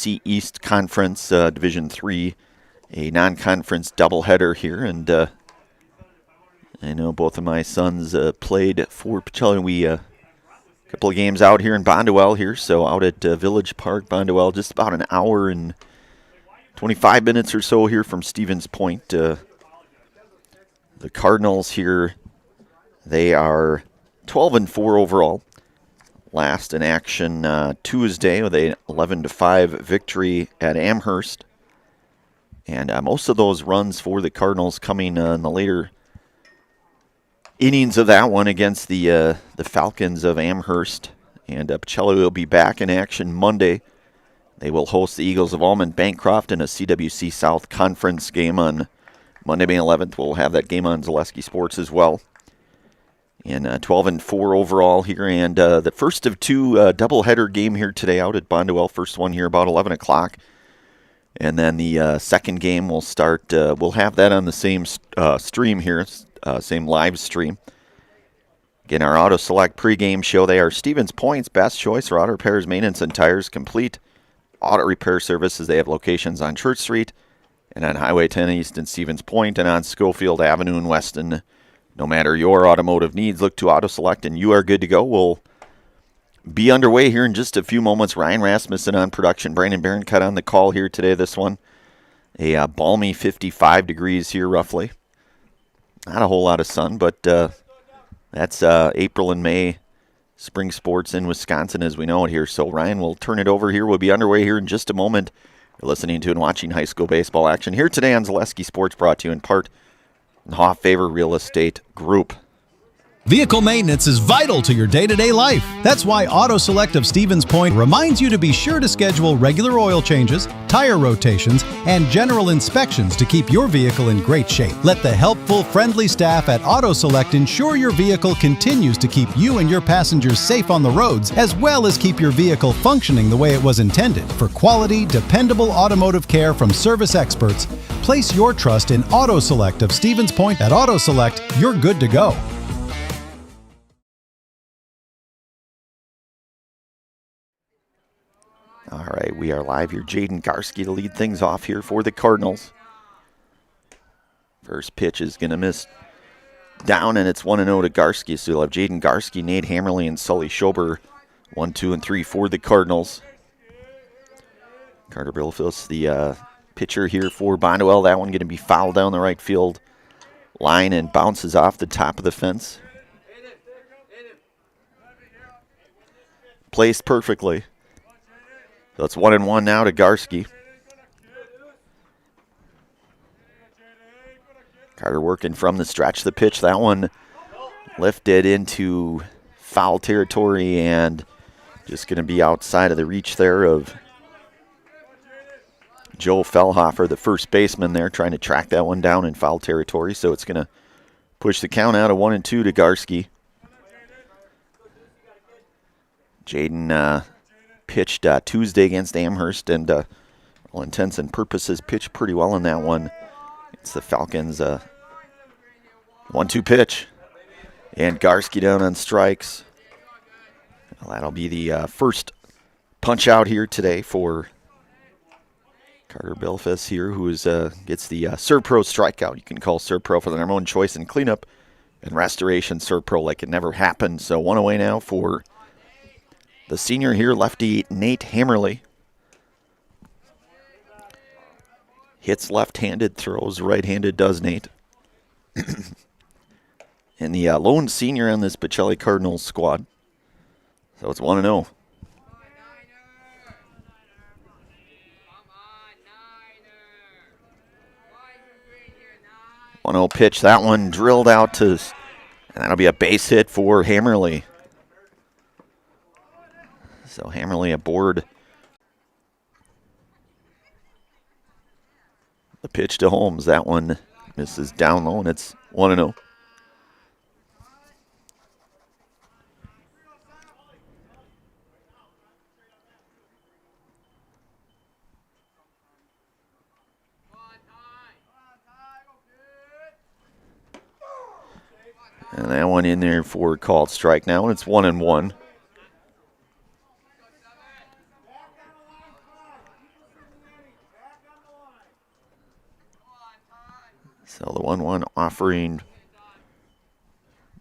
CWC East Conference, Division III, a non-conference doubleheader here. And I know both of my sons played for Pacelli. We a couple of games out here in Bonduel here, so out at Village Park, Bonduel, just about an hour and 25 minutes or so here from Stevens Point. The Cardinals here, they are 12-4 overall. Last in action Tuesday with a 11-5 victory at Amherst. And most of those runs for the Cardinals coming in the later innings of that one against the Falcons of Amherst. And Pacelli will be back in action Monday. They will host the Eagles of Almond Bancroft in a CWC South Conference game on Monday, May 11th. We'll have that game on Zaleski Sports as well. And 12-4 overall here, and the first of two doubleheader game here today out at Bonduel. First one here about 11 o'clock, and then the second game will start. We'll have that on the same stream here, same live stream. Again, our Auto Select pregame show. They are Stevens Point's best choice for auto repairs, maintenance, and tires. Complete auto repair services. They have locations on Church Street and on Highway 10 East in Stevens Point and on Schofield Avenue in Weston. No matter your automotive needs, look to Auto Select, and you are good to go. We'll be underway here in just a few moments. Ryan Rasmussen on production. Brandon Barron-Cut on the call here today. This one, a balmy 55 degrees here roughly. Not a whole lot of sun, but that's April and May spring sports in Wisconsin as we know it here. So Ryan will turn it over here. We'll be underway here in just a moment. You're listening to and watching high school baseball action here today on Zaleski Sports, brought to you in part Hoff Favor Real Estate Group. Vehicle maintenance is vital to your day-to-day life. That's why Auto Select of Stevens Point reminds you to be sure to schedule regular oil changes, tire rotations, and general inspections to keep your vehicle in great shape. Let the helpful, friendly staff at Auto Select ensure your vehicle continues to keep you and your passengers safe on the roads, as well as keep your vehicle functioning the way it was intended. For quality, dependable automotive care from service experts, place your trust in Auto Select of Stevens Point. At Auto Select, you're good to go. All right, we are live here. Jaden Garski to lead things off here for the Cardinals. First pitch is going to miss down, and it's 1-0 to Garski. So you'll have Jaden Garski, Nate Hammerly, and Sully Schober 1, 2, and 3 for the Cardinals. Carter Brilfus, the pitcher here for Bonduel. That one going to be fouled down the right field line and bounces off the top of the fence. Placed perfectly. So it's 1-1 now to Garski. Carter working from the stretch. The pitch, that one lifted into foul territory and just going to be outside of the reach there of Joe Fellhofer, the first baseman there, trying to track that one down in foul territory. So it's going to push the count out of 1-2 to Garski. Jaden pitched Tuesday against Amherst, and all intents and purposes pitched pretty well in that one. It's the Falcons' 1-2 pitch, and Garski down on strikes. Well, that'll be the first punch out here today for Carter Brilfus here, who gets the Servpro strikeout. You can call Servpro for the number one choice in cleanup and restoration. Servpro like it never happened. So one away now for the senior here, lefty Nate Hammerly. Hits left-handed, throws right-handed, does Nate. And the lone senior on this Pacelli Cardinals squad. So it's 1-0. 1-0 pitch. That one drilled out to, and that'll be a base hit for Hammerly. So Hammerly aboard. The pitch to Holmes. That one misses down low, and it's 1-0. And that one in there for a called strike now, and it's 1-1. So the 1-1 offering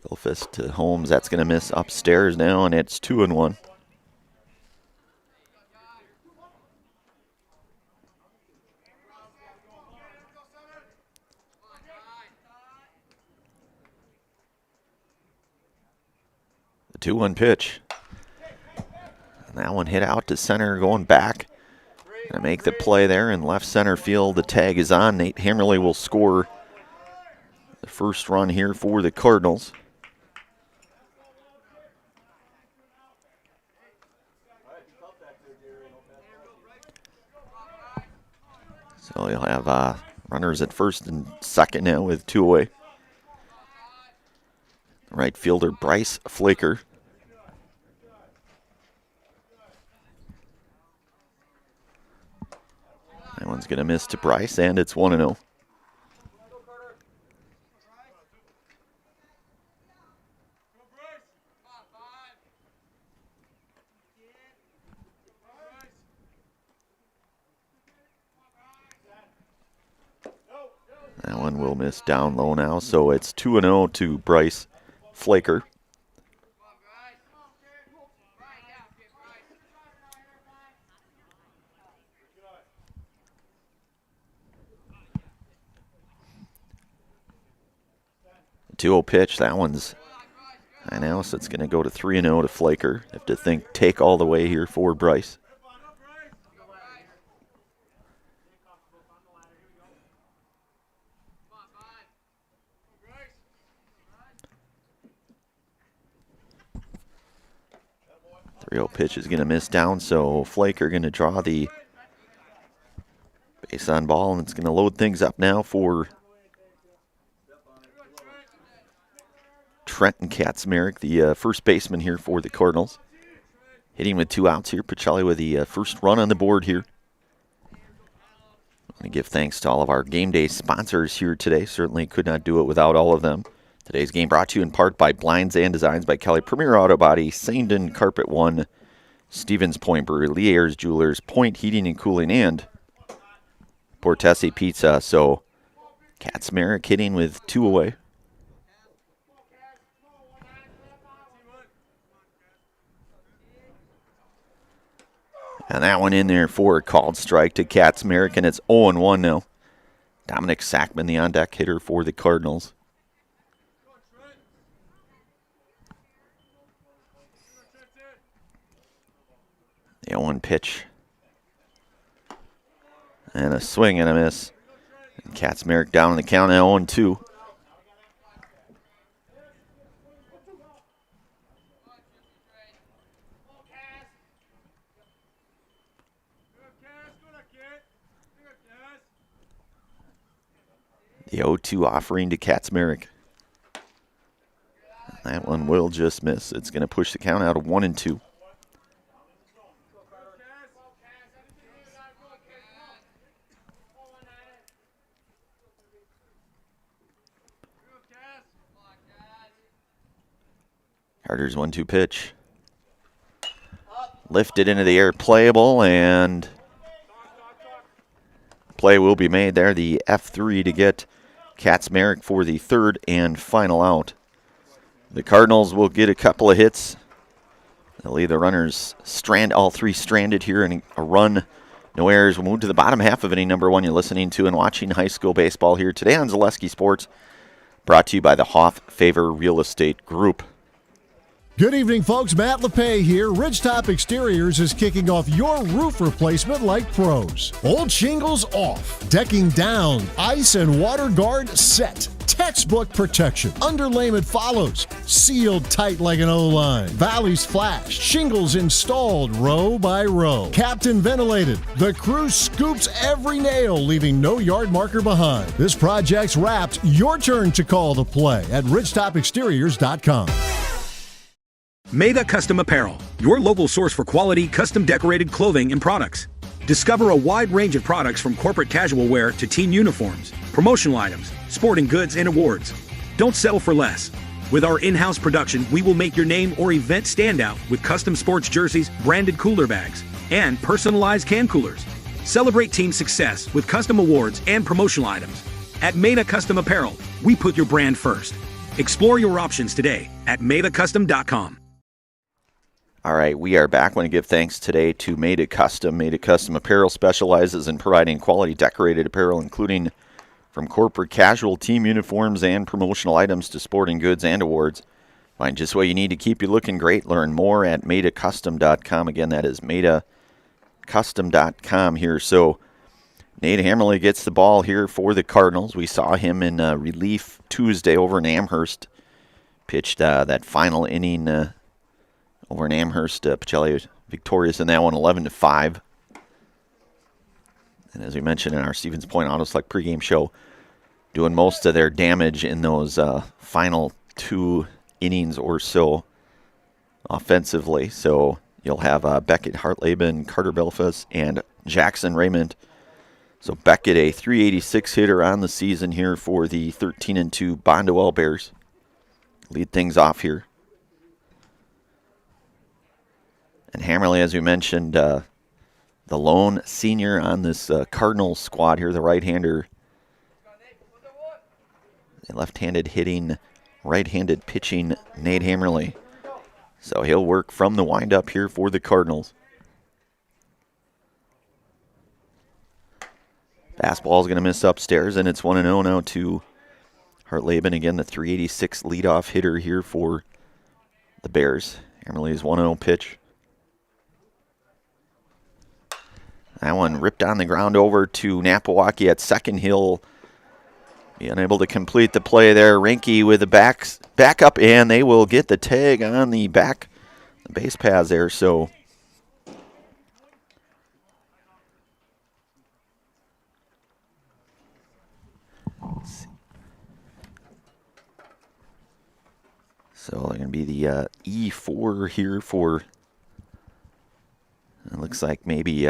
Bilfist to Holmes. That's going to miss upstairs now, and it's 2-1. The 2-1 pitch. And that one hit out to center, going back. Gonna make the play there in left center field. The tag is on. Nate Hammerly will score the first run here for the Cardinals. So you'll have runners at first and second now with 2 away. Right fielder Bryce Flaker. That one's going to miss to Bryce, and it's 1-0. That one will miss down low now, so it's 2-0 to Bryce Flaker. The 2-0 pitch, that one's high now, so it's going to go to 3-0 to Flaker. Have to think take all the way here for Bryce. The 3-0 pitch is going to miss down, so Flaker going to draw the base on ball, and it's going to load things up now for Trenton Kaczmarek, the first baseman here for the Cardinals. Hitting with 2 outs here. Pacelli with the first run on the board here. I want to give thanks to all of our game day sponsors here today. Certainly could not do it without all of them. Today's game brought to you in part by Blinds and Designs by Kelly, Premier Auto Body, Sandon Carpet One, Stevens Point Brewery, Lee Ayers Jewelers, Point Heating and Cooling, and Portesi Pizza. So Kaczmarek hitting with 2 away. And that one in there for a called strike to Kaczmarek, and it's 0-1 now. Dominic Sackman, the on-deck hitter for the Cardinals. The 0-1 pitch. And a swing and a miss. And Kaczmarek down in the count at 0-2. The 0-2 offering to Kaczmarek. That one will just miss. It's going to push the count out of 1-2. Carter's 1-2 pitch. Lifted into the air, playable, and play will be made there. The F3 to get Kaczmarek for the third and final out. The Cardinals will get a couple of hits. They'll leave the runners all 3 stranded here, and a run, no errors. We'll move to the bottom half of inning number 1. You're listening to and watching high school baseball here today on Zaleski Sports, brought to you by the Hoff Favor Real Estate Group. Good evening, folks. Matt LePay here. Ridgetop Exteriors is kicking off your roof replacement like pros. Old shingles off, decking down, ice and water guard set. Textbook protection. Underlayment follows. Sealed tight like an O-line. Valleys flashed. Shingles installed row by row. Captain ventilated. The crew scoops every nail, leaving no yard marker behind. This project's wrapped. Your turn to call the play at ridgetopexteriors.com. Mega Custom Apparel, your local source for quality, custom decorated clothing and products. Discover a wide range of products from corporate casual wear to team uniforms, promotional items, sporting goods, and awards. Don't settle for less. With our in-house production, we will make your name or event stand out with custom sports jerseys, branded cooler bags, and personalized can coolers. Celebrate team success with custom awards and promotional items. At Maida Custom Apparel, we put your brand first. Explore your options today at maidacustom.com. All right, we are back. I want to give thanks today to Maida Custom. Maida Custom Apparel specializes in providing quality decorated apparel, including from corporate casual team uniforms and promotional items to sporting goods and awards. Find just what you need to keep you looking great. Learn more at maidacustom.com. Again, that is maidacustom.com here. So Nate Hammerly gets the ball here for the Cardinals. We saw him in relief Tuesday over in Amherst. Pitched that final inning over in Amherst. Pacelli was victorious in that one, 11-5. And as we mentioned in our Stevens Point Auto Select pregame show, doing most of their damage in those final 2 innings or so offensively. So you'll have Beckett, Hartleben, Carter Belfast, and Jackson Raymond. So Beckett, a .386 hitter on the season here for the 13-2 Bonduel Bears. Lead things off here. And Hammerly, as we mentioned, the lone senior on this Cardinals squad here, the right-hander. Left-handed hitting, right-handed pitching Nate Hammerly. So he'll work from the windup here for the Cardinals. Fastball is going to miss upstairs, and it's 1-0 now to Hartleben. Again, the .386 leadoff hitter here for the Bears. Hammerly's 1-0 pitch. That one ripped on the ground over to Napawaki at second. He'll be unable to complete the play there. Rinke with the back up, and they will get the tag on the base paths there. So they're going to be the E4 here for, it looks like maybe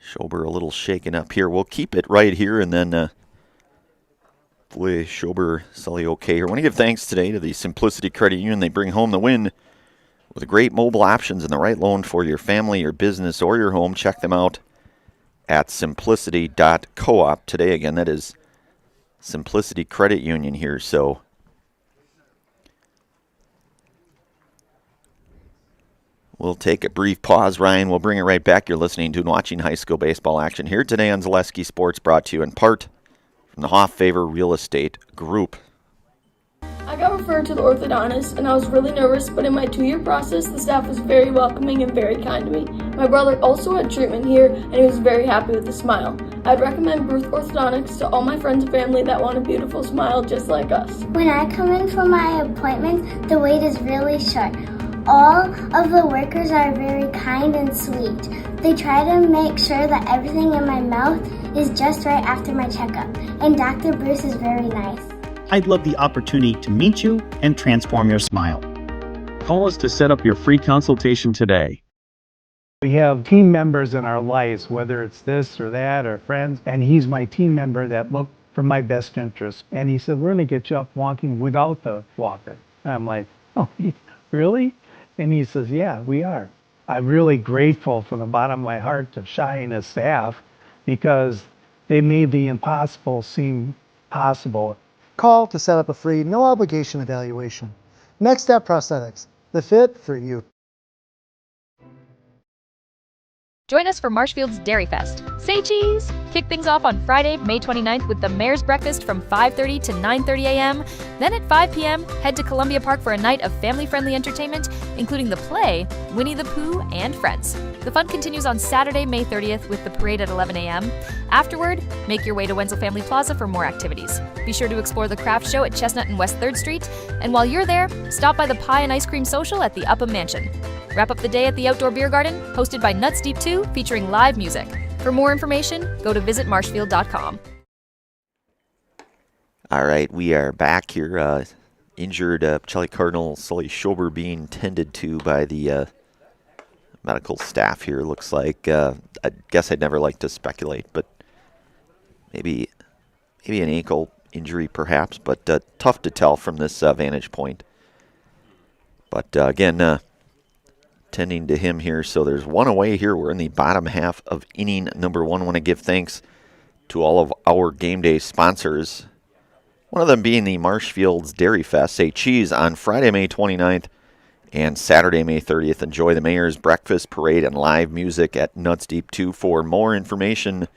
Schober a little shaken up here. We'll keep it right here, and then hopefully Schober, Sully okay here. I want to give thanks today to the Simplicity Credit Union. They bring home the win with great mobile options and the right loan for your family, your business, or your home. Check them out at simplicity.coop today. Again, that is Simplicity Credit Union here. So we'll take a brief pause, Ryan. We'll bring it right back. You're listening to and watching high school baseball action here today on Zaleski Sports, brought to you in part from the Hoff-Favor Real Estate Group. I got referred to the orthodontist, and I was really nervous, but in my 2-year process, the staff was very welcoming and very kind to me. My brother also had treatment here, and he was very happy with a smile. I'd recommend Ruth Orthodontics to all my friends and family that want a beautiful smile just like us. When I come in for my appointment, the wait is really short. All of the workers are very kind and sweet. They try to make sure that everything in my mouth is just right after my checkup, and Dr. Bruce is very nice. I'd love the opportunity to meet you and transform your smile. Call us to set up your free consultation today. We have team members in our lives, whether it's this or that or friends, and he's my team member that looked for my best interest. And he said, we're going to get you up walking without the walker. And I'm like, oh, really? And he says, yeah, we are. I'm really grateful from the bottom of my heart to Shai and his staff because they made the impossible seem possible. Call to set up a free, no-obligation evaluation. Next Step Prosthetics, the fit for you. Join us for Marshfield's Dairy Fest. Say cheese! Kick things off on Friday, May 29th with the Mayor's Breakfast from 5:30 to 9:30 a.m. Then at 5 p.m., head to Columbia Park for a night of family-friendly entertainment, including the play, Winnie the Pooh and Friends. The fun continues on Saturday, May 30th with the parade at 11 a.m. Afterward, make your way to Wenzel Family Plaza for more activities. Be sure to explore the craft show at Chestnut and West 3rd Street, and while you're there, stop by the Pie and Ice Cream Social at the Upham Mansion. Wrap up the day at the Outdoor Beer Garden, hosted by Nuts Deep 2, featuring live music. For more information, go to visitmarshfield.com. All right, we are back here. Injured Pacelli Cardinal Sully Schober being tended to by the medical staff here. Looks like, I guess I'd never like to speculate, but maybe an ankle injury perhaps, but tough to tell from this vantage point. But again, tending to him here. So there's one away here. We're in the bottom half of inning number 1. Want to give thanks to all of our game day sponsors. One of them being the Marshfield's Dairy Fest. Say cheese on Friday, May 29th and Saturday, May 30th. Enjoy the Mayor's Breakfast Parade and live music at Nuts Deep 2. For more information,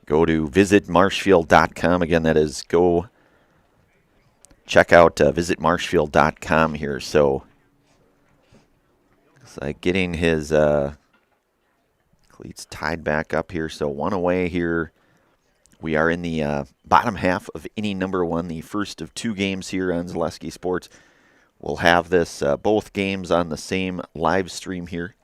go to visitmarshfield.com. Again, that is go check out visitmarshfield.com here. So it's like getting his cleats tied back up here. So one away here. We are in the bottom half of inning number 1, the first of 2 games here on Zaleski Sports. We'll have this both games on the same live stream here.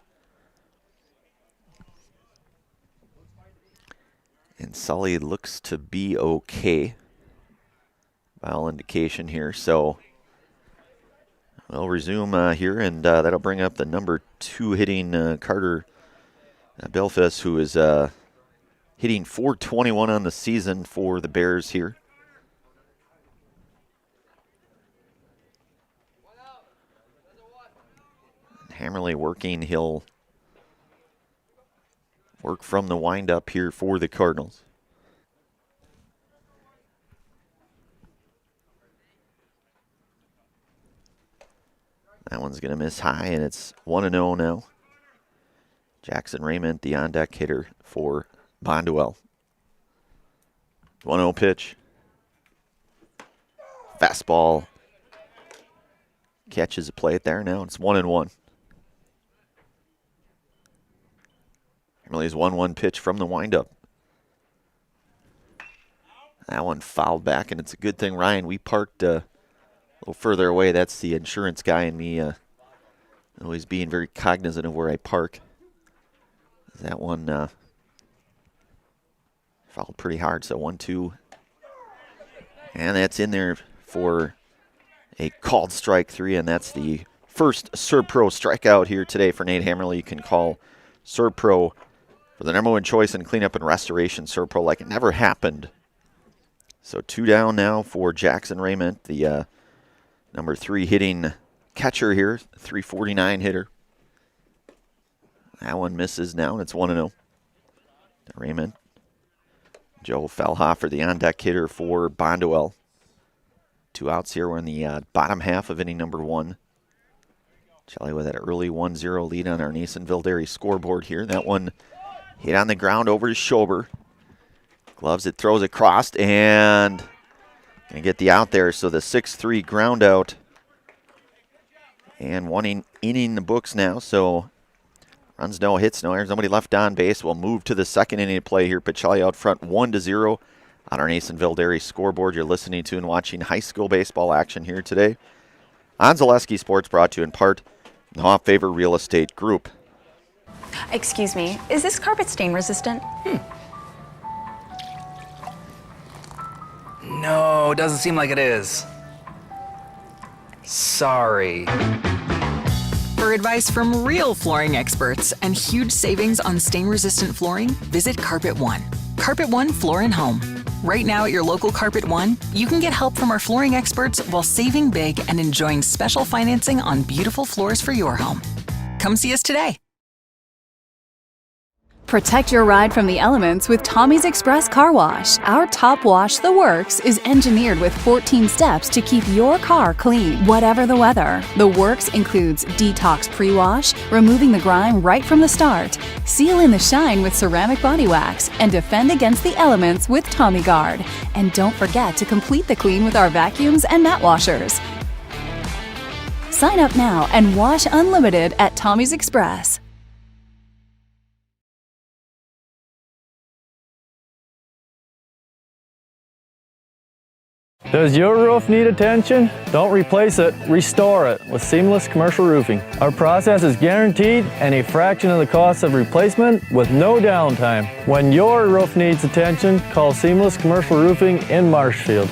And Sully looks to be okay. Foul indication here. So we'll resume here, and that'll bring up the number 2 hitting Carter Belfast, who is hitting .421 on the season for the Bears here. Hammerly working. He'll work from the windup here for the Cardinals. That one's going to miss high, and it's 1-0 now. Jackson Raymond, the on-deck hitter for Bonduel. 1-0 pitch. Fastball. Catches a play it there now. It's 1-1. Emily's 1-1 pitch from the windup. That one fouled back, and it's a good thing, Ryan, we parked a little further away. That's the insurance guy and me always being very cognizant of where I park. That one fouled pretty hard, so 1-2. And that's in there for a called strike 3, and that's the first Servpro strikeout here today for Nate Hammerly. You can call Servpro for the number 1 choice in cleanup and restoration, Servpro, like it never happened. So 2 down now for Jackson Raymond, the number 3 hitting catcher here, 349 hitter. That one misses now, and it's 1-0. Raymond. Joe Fellhofer, the on-deck hitter for Bonduel. 2 outs here. We're in the bottom half of inning number 1. Shelley with that early 1-0 lead on our Nasonville Dairy scoreboard here. That one hit on the ground over to Schober. Gloves it, throws across, and gonna get the out there. So the 6-3 ground out. And 1 inning the books now, so runs no, hits no, there's nobody left on base. We'll move to the second inning of play here. Pacelli out front 1-0 on our Nasonville Dairy scoreboard. You're listening to and watching high school baseball action here today on Zaleski Sports, brought to you in part the Hoff Favor Real Estate Group. Excuse me, is this carpet stain resistant? No, doesn't seem like it is. Sorry. For advice from real flooring experts and huge savings on stain-resistant flooring, visit Carpet One. Carpet One Floor and Home. Right now at your local Carpet One, you can get help from our flooring experts while saving big and enjoying special financing on beautiful floors for your home. Come see us today. Protect your ride from the elements with Tommy's Express Car Wash. Our top wash, The Works, is engineered with 14 steps to keep your car clean, whatever the weather. The Works includes detox pre-wash, removing the grime right from the start, seal in the shine with ceramic body wax, and defend against the elements with Tommy Guard. And don't forget to complete the clean with our vacuums and mat washers. Sign up now and wash unlimited at Tommy's Express. Does your roof need attention? Don't replace it, restore it with Seamless Commercial Roofing. Our process is guaranteed and a fraction of the cost of replacement with no downtime. When your roof needs attention, call Seamless Commercial Roofing in Marshfield.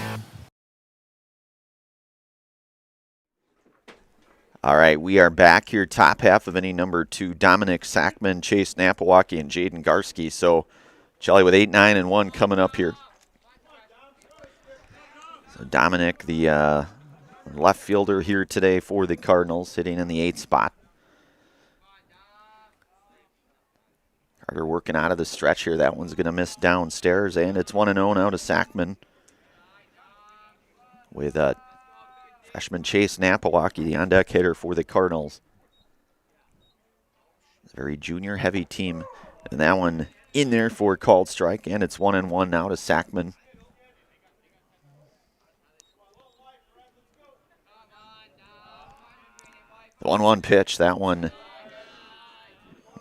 All right, we are back here, top half of inning number 2. Dominic Sackman, Chase Napawaki, and Jaden Garski. So, Shelley with 8, 9, and 1 coming up here. So Dominic, the left fielder here today for the Cardinals, sitting in the 8th spot. Carter working out of the stretch here. That one's going to miss downstairs, and it's 1-0 now to Sackman with freshman Chase Napawaki, the on-deck hitter for the Cardinals. Very junior-heavy team, and that one in there for a called strike, and it's 1-1 now to Sackman. The 1-1 pitch, that one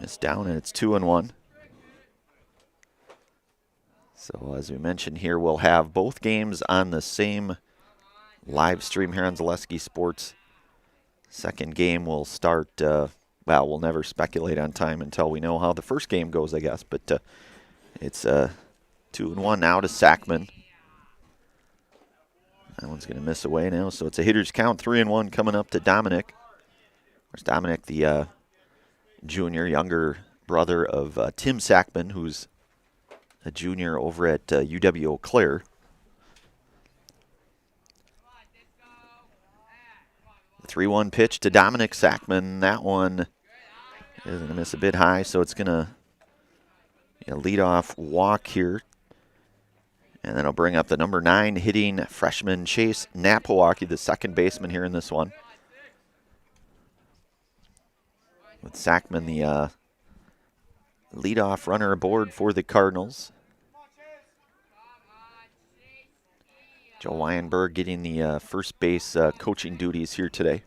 missed down, and it's 2-1. So as we mentioned here, we'll have both games on the same live stream here on Zaleski Sports. Second game will start, well, we'll never speculate on time until we know how the first game goes, I guess. But it's 2-1 now to Sackman. That one's going to miss away now, so it's a hitter's count, 3-1 coming up to Dominic. There's Dominic, the junior, younger brother of Tim Sackman, who's a junior over at UW-Eau Claire. The 3-1 pitch to Dominic Sackman. That one is going to miss a bit high, so it's going to lead off walk here. And then I'll bring up the number 9 hitting freshman Chase Napawaki, the second baseman here in this one. With Sackman, the leadoff runner aboard for the Cardinals. Joe Weinberg getting the first base coaching duties here today.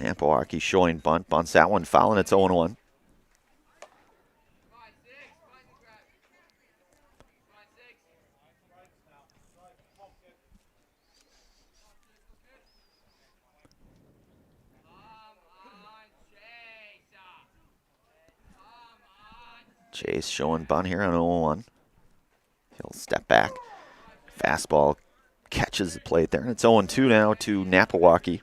Napawaki showing bunt. Bunts that one foul, and it's 0-1. Chase showing bunt here on 0-1. He'll step back. Fastball catches the plate there, and it's 0-2 now to Napawaki.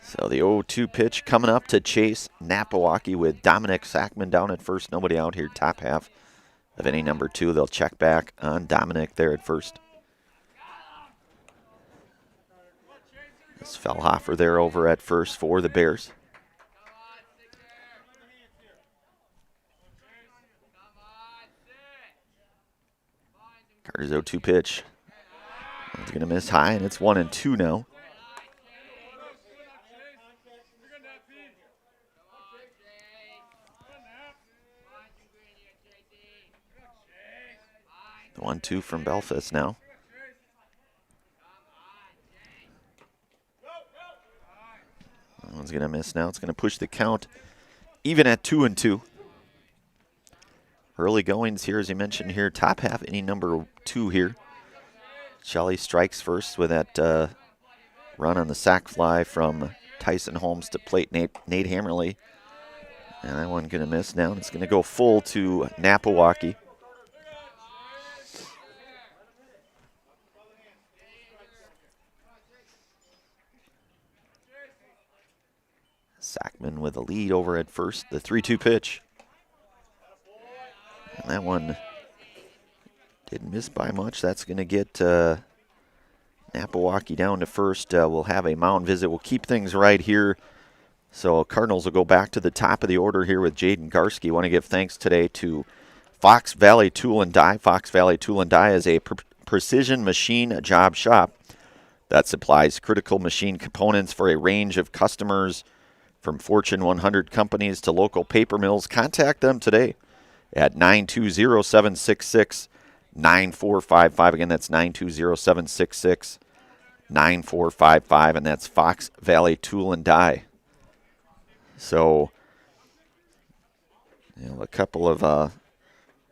So the 0-2 pitch coming up to Chase Napawaki with Dominic Sackman down at first. Nobody out here, top half of inning number 2. They'll check back on Dominic there at first. This Fellhofer there over at first for the Bears. Carter's 0-2 pitch. It's going to miss high, and it's 1-2 now. The 1-2 from Belfast now. That one's going to miss now. It's going to push the count even at 2-2. Early goings here, as you mentioned here, top half inning number 2 here. Shelley strikes first with that run on the sac fly from Tyson Holmes to plate Nate Hammerly. And that one going to miss now. It's going to go full to Napawaki. Sackman with a lead over at first. The 3-2 pitch. And that one didn't miss by much. That's going to get Napawaki down to first. We'll have a mound visit. We'll keep things right here. So Cardinals will go back to the top of the order here with Jaden Garski. Want to give thanks today to Fox Valley Tool and Die. Fox Valley Tool and Die is a precision machine job shop that supplies critical machine components for a range of customers, from Fortune 100 companies to local paper mills. Contact them today at 920-766-9455. Again, that's 920-766-9455, and that's Fox Valley Tool and Die. So, a couple of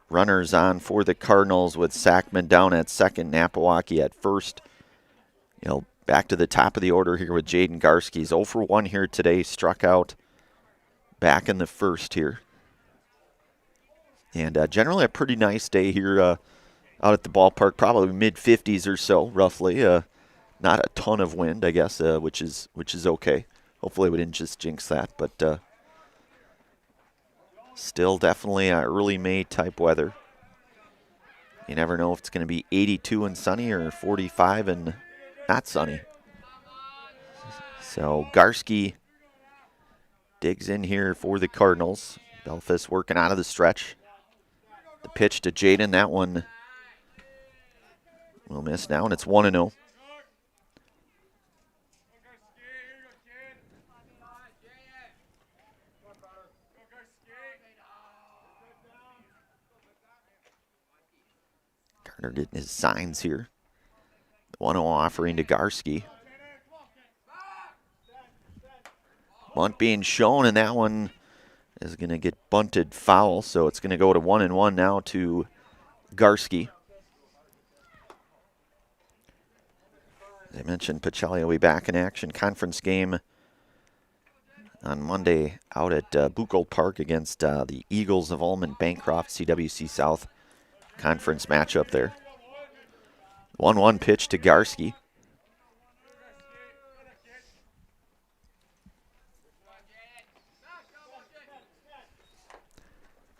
runners on for the Cardinals with Sackman down at second, Napawaki at first. Back to the top of the order here with Jaden Garski. He's 0 for 1 here today, struck out back in the first here. And generally a pretty nice day here out at the ballpark, probably mid-50s or so, roughly. Not a ton of wind, I guess, which is okay. Hopefully we didn't just jinx that, but still definitely early May type weather. You never know if it's going to be 82 and sunny or 45 and not sunny. So Garski digs in here for the Cardinals. Belfast working out of the stretch. The pitch to Jaden, that one will miss now, and it's 1-0. Carter getting his signs here. The 1-0 offering to Garski. Bunt being shown, and that one is going to get bunted foul, so it's going to go to 1-1 now to Garski. As I mentioned, Pacelli will be back in action. Conference game on Monday out at Buchholz Park against the Eagles of Allman Bancroft, CWC South conference matchup there. 1-1 pitch to Garski.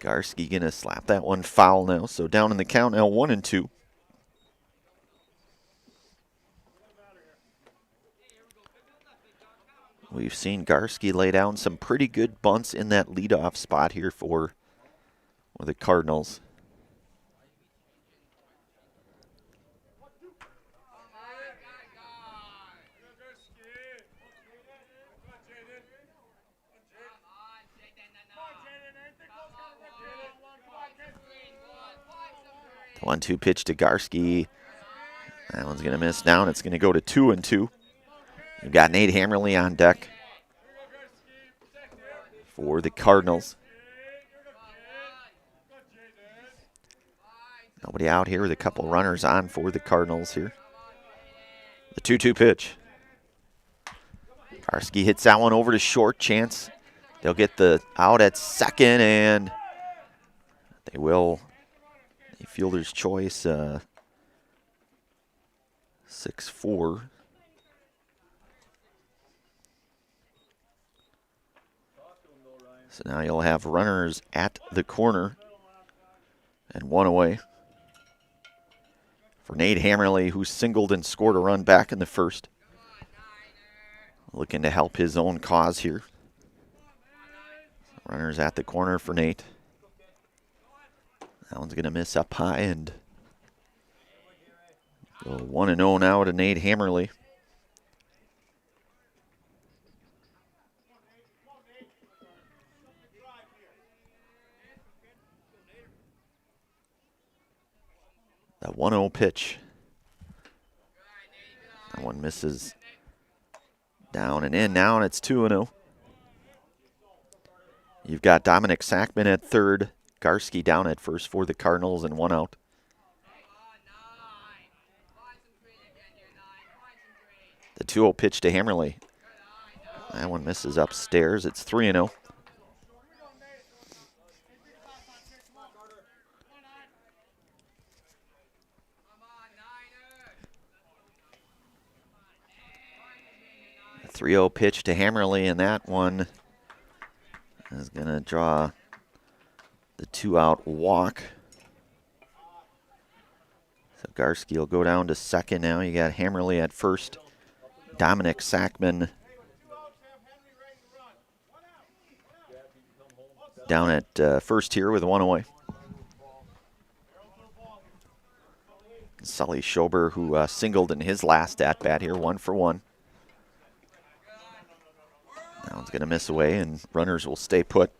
Garski gonna slap that one foul now, so down in the count now 1-2. We've seen Garski lay down some pretty good bunts in that leadoff spot here for the Cardinals. The 1-2 pitch to Garski. That one's going to miss now, and it's going to go to 2-2. You've got Nate Hammerly on deck for the Cardinals. Nobody out here with a couple runners on for the Cardinals here. The 2-2 pitch. Garski hits that one over to short. Chance they'll get the out at second, and they will. A fielder's choice, 6-4. So now you'll have runners at the corner and one away for Nate Hammerly, who singled and scored a run back in the first. Looking to help his own cause here. Runners at the corner for Nate. That one's going to miss up high and go 1-0 now to Nate Hammerly. The 1-0 pitch. That one misses down and in now, and it's 2-0. You've got Dominic Sackman at third. Garski down at first for the Cardinals and one out. The 2-0 pitch to Hammerly. That one misses upstairs. It's 3-0. The 3-0 pitch to Hammerly, and that one is going to draw the 2-out walk. So Garski will go down to second now. You got Hammerly at first. Dominic Sackman down at first here with one away. Sully Schober, who singled in his last at-bat here, 1 for 1. That one's going to miss away, and runners will stay put.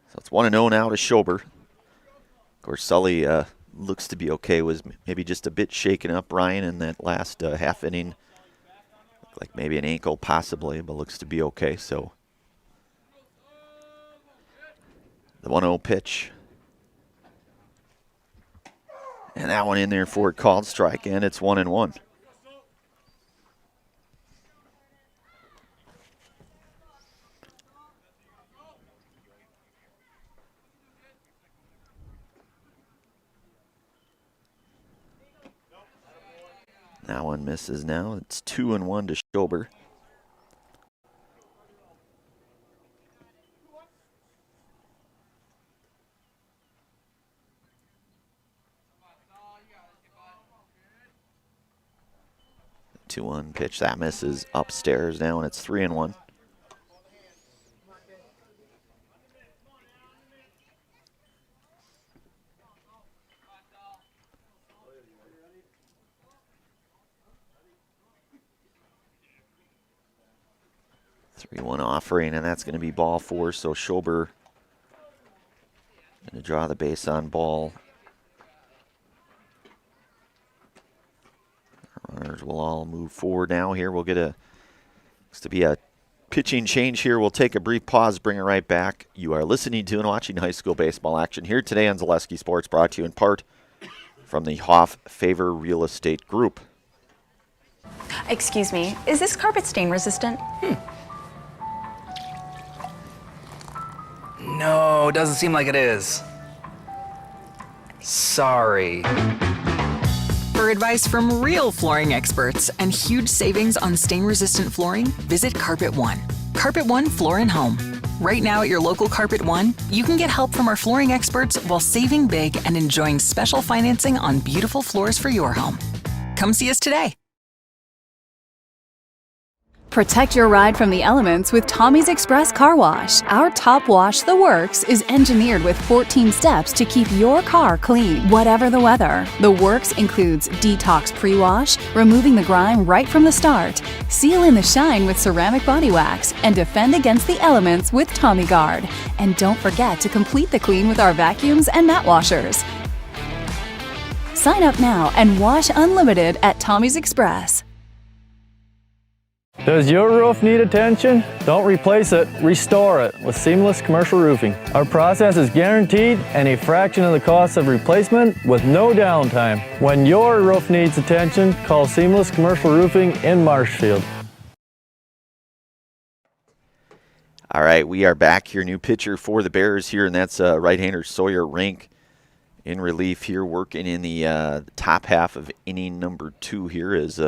So it's 1-0 now to Schober. Of course, Sully looks to be okay. Was maybe just a bit shaken up, Ryan, in that last half inning. Looked like maybe an ankle possibly, but looks to be okay. So the 1-0 pitch. And that one in there for a called strike, and it's 1-1. That one misses now. It's 2-1 to Schober. 2-1 pitch. That misses upstairs now, and it's 3-1. One offering, and that's going to be ball 4. So Schober going to draw the base on ball. Runners will all move forward now. Here we'll get looks to be a pitching change here. We'll take a brief pause, bring it right back. You are listening to and watching high school baseball action here today on Zaleski Sports, brought to you in part from the Hoff Favor Real Estate Group. Excuse me, is this carpet stain resistant? No, doesn't seem like it is. Sorry. For advice from real flooring experts and huge savings on stain-resistant flooring, visit Carpet One. Carpet One Floor and Home. Right now at your local Carpet One, you can get help from our flooring experts while saving big and enjoying special financing on beautiful floors for your home. Come see us today. Protect your ride from the elements with Tommy's Express Car Wash. Our top wash, The Works, is engineered with 14 steps to keep your car clean, whatever the weather. The Works includes detox pre-wash, removing the grime right from the start, seal in the shine with ceramic body wax, and defend against the elements with Tommy Guard. And don't forget to complete the clean with our vacuums and mat washers. Sign up now and wash unlimited at Tommy's Express. Does your roof need attention? Don't replace it, restore it with Seamless Commercial Roofing. Our process is guaranteed and a fraction of the cost of replacement with no downtime. When your roof needs attention, call Seamless Commercial Roofing in Marshfield. All right, we are back here. New pitcher for the Bears here, and that's right-hander Sawyer Rink in relief here, working in the top half of inning number 2 here as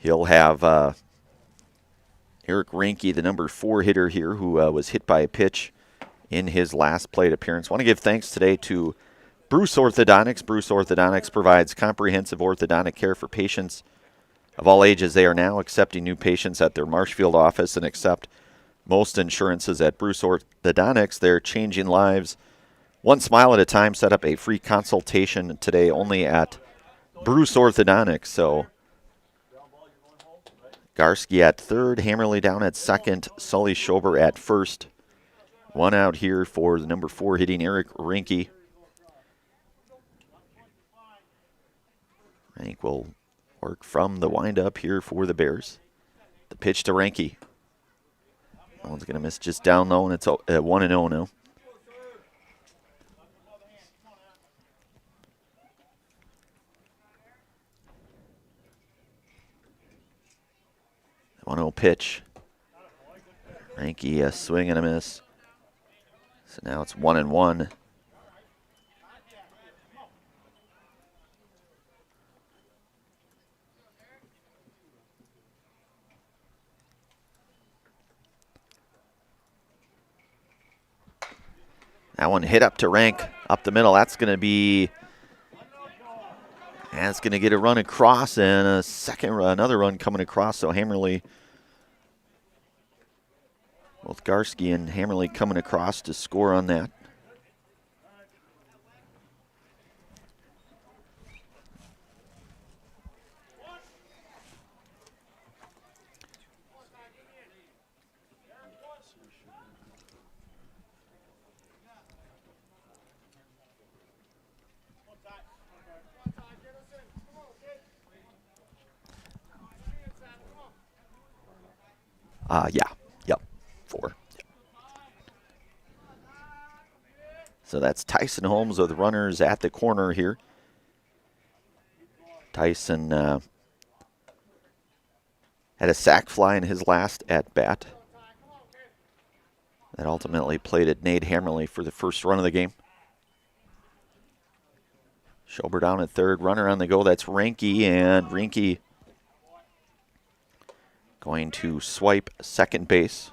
he'll have Eric Reinke, the number 4 hitter here, who was hit by a pitch in his last plate appearance. Want to give thanks today to Bruce Orthodontics. Bruce Orthodontics provides comprehensive orthodontic care for patients of all ages. They are now accepting new patients at their Marshfield office and accept most insurances at Bruce Orthodontics. They're changing lives one smile at a time. Set up a free consultation today only at Bruce Orthodontics. So Garski at third, Hammerly down at second, Sully Schober at first. One out here for the number 4 hitting Eric Reinke. Reinke will work from the windup here for the Bears. The pitch to Reinke. That one's going to miss just down low, and it's 1-0 now. The 1-0 pitch. Reinke a swing and a miss. So now it's 1-1. That one hit up to Rank, up the middle. That's going to be, that's going to get a run across, and a second run, another run coming across. So Hammerly, both Garski and Hammerly coming across to score on that. Yep, 4. Yep. So that's Tyson Holmes with runners at the corner here. Tyson had a sac fly in his last at-bat. That ultimately plated Nate Hammerly for the first run of the game. Schober down at third, runner on the go. That's Reinke, and Reinke going to swipe second base.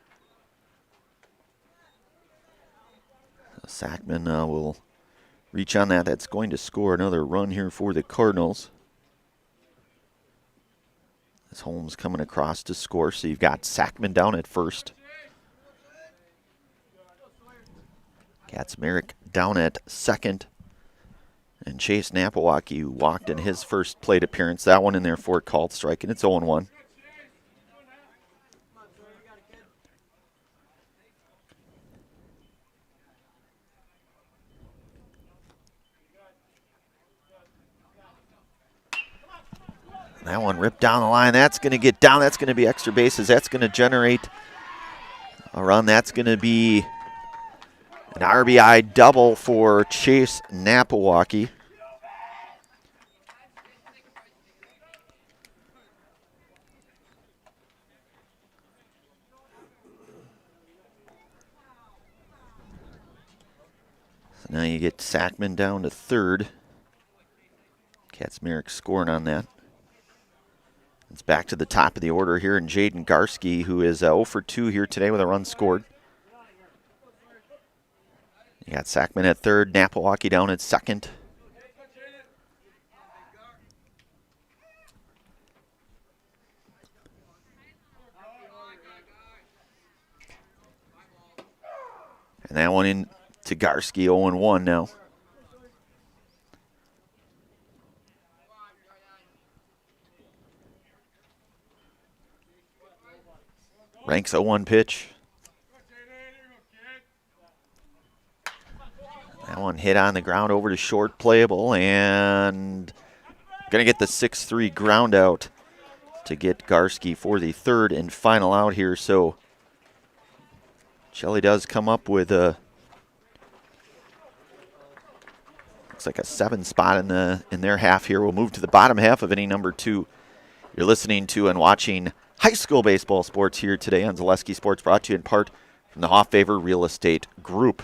Sackman will reach on that. That's going to score another run here for the Cardinals. As Holmes coming across to score, so you've got Sackman down at first. Kaczmarek down at second. And Chase Napawaki, who walked in his first plate appearance, that one in there for a called strike, and it's 0-1. That one ripped down the line. That's going to get down. That's going to be extra bases. That's going to generate a run. That's going to be an RBI double for Chase Napawaki. So now you get Sackman down to third. Kaczmarek scoring on that. It's back to the top of the order here, and Jaden Garski, who is 0 for 2 here today with a run scored. You got Sackman at third, Napawaki down at second. And that one in to Garski, 0-1 now. Ranks 0-1 pitch. That one hit on the ground over to short, playable, and going to get the 6-3 ground out to get Garski for the third and final out here. So Shelley does come up with a looks like a 7 spot in their half here. We'll move to the bottom half of inning number 2. You're listening to and watching high school baseball sports here today on Zaleski Sports, brought to you in part from the Hoffavor Real Estate Group.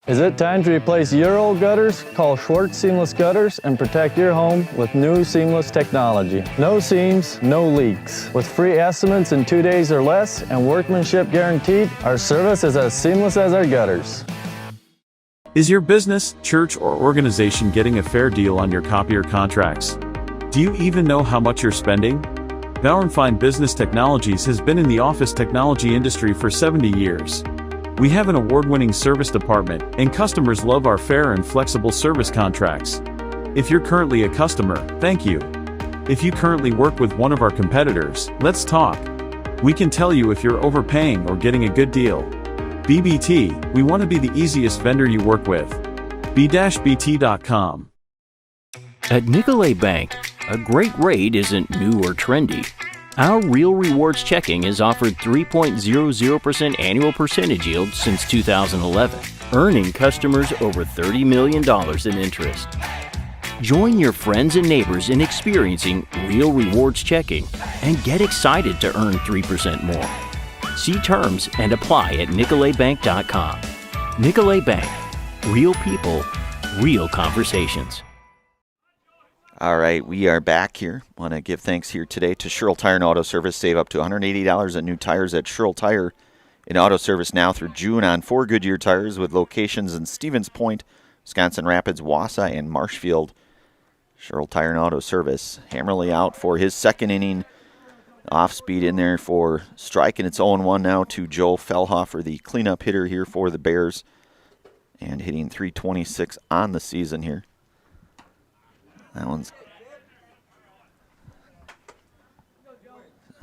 Is it time to replace your old gutters? Call Schwartz Seamless Gutters and protect your home with new seamless technology. No seams, no leaks. With free estimates in 2 days or less and workmanship guaranteed, our service is as seamless as our gutters. Is your business, church, or organization getting a fair deal on your copier contracts? Do you even know how much you're spending? Bauernfein Business Technologies has been in the office technology industry for 70 years. We have an award-winning service department, and customers love our fair and flexible service contracts. If you're currently a customer, thank you. If you currently work with one of our competitors, let's talk. We can tell you if you're overpaying or getting a good deal. BBT, we want to be the easiest vendor you work with. b-bt.com. At Nicolay Bank, a great rate isn't new or trendy. Our Real Rewards checking has offered 3.00% annual percentage yield since 2011, earning customers over $30 million in interest. Join your friends and neighbors in experiencing Real Rewards checking and get excited to earn 3% more. See terms and apply at nicolaybank.com. Nicolay Bank. Real people, real conversations. All right, we are back here. Want to give thanks here today to Sherrill Tire and Auto Service. Save up to $180 on new tires at Sherrill Tire and Auto Service now through June on 4 Goodyear tires with locations in Stevens Point, Wisconsin Rapids, Wausau, and Marshfield. Sherrill Tire and Auto Service. Hammerly out for his second inning. Off speed in there for strike, and it's 0-1 now to Joe Fellhofer, the cleanup hitter here for the Bears, and hitting .326 on the season here. That one's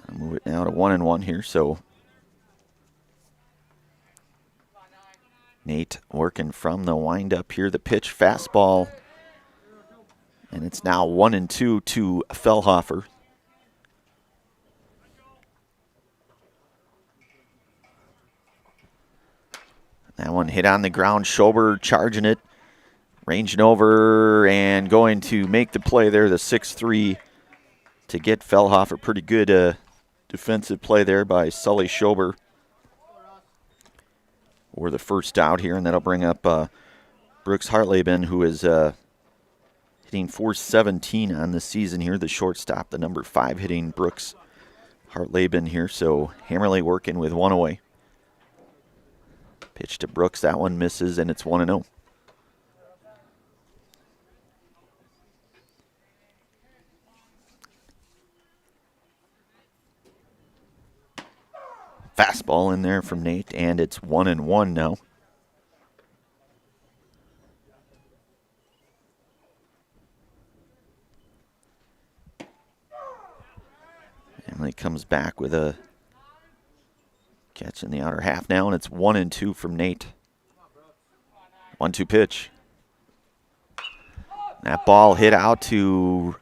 I'll move it now to 1-1 here. So Nate working from the windup here. The pitch, fastball, and it's now 1-2 to Fellhofer. That one hit on the ground. Schober charging it. Ranging over and going to make the play there, the 6-3 to get Fellhofer. Pretty good defensive play there by Sully Schober for the first out here, and that'll bring up Brooks Hartleben, who is hitting .417 on the season here, the shortstop, the number 5 hitting Brooks Hartleben here. So Hammerly working with one away. Pitch to Brooks. That one misses, and it's 1-0. Fastball in there from Nate, and it's 1-1 now. Emily comes back with a catch in the outer half now, and it's 1-2 from Nate. 1-2 pitch. That ball hit out to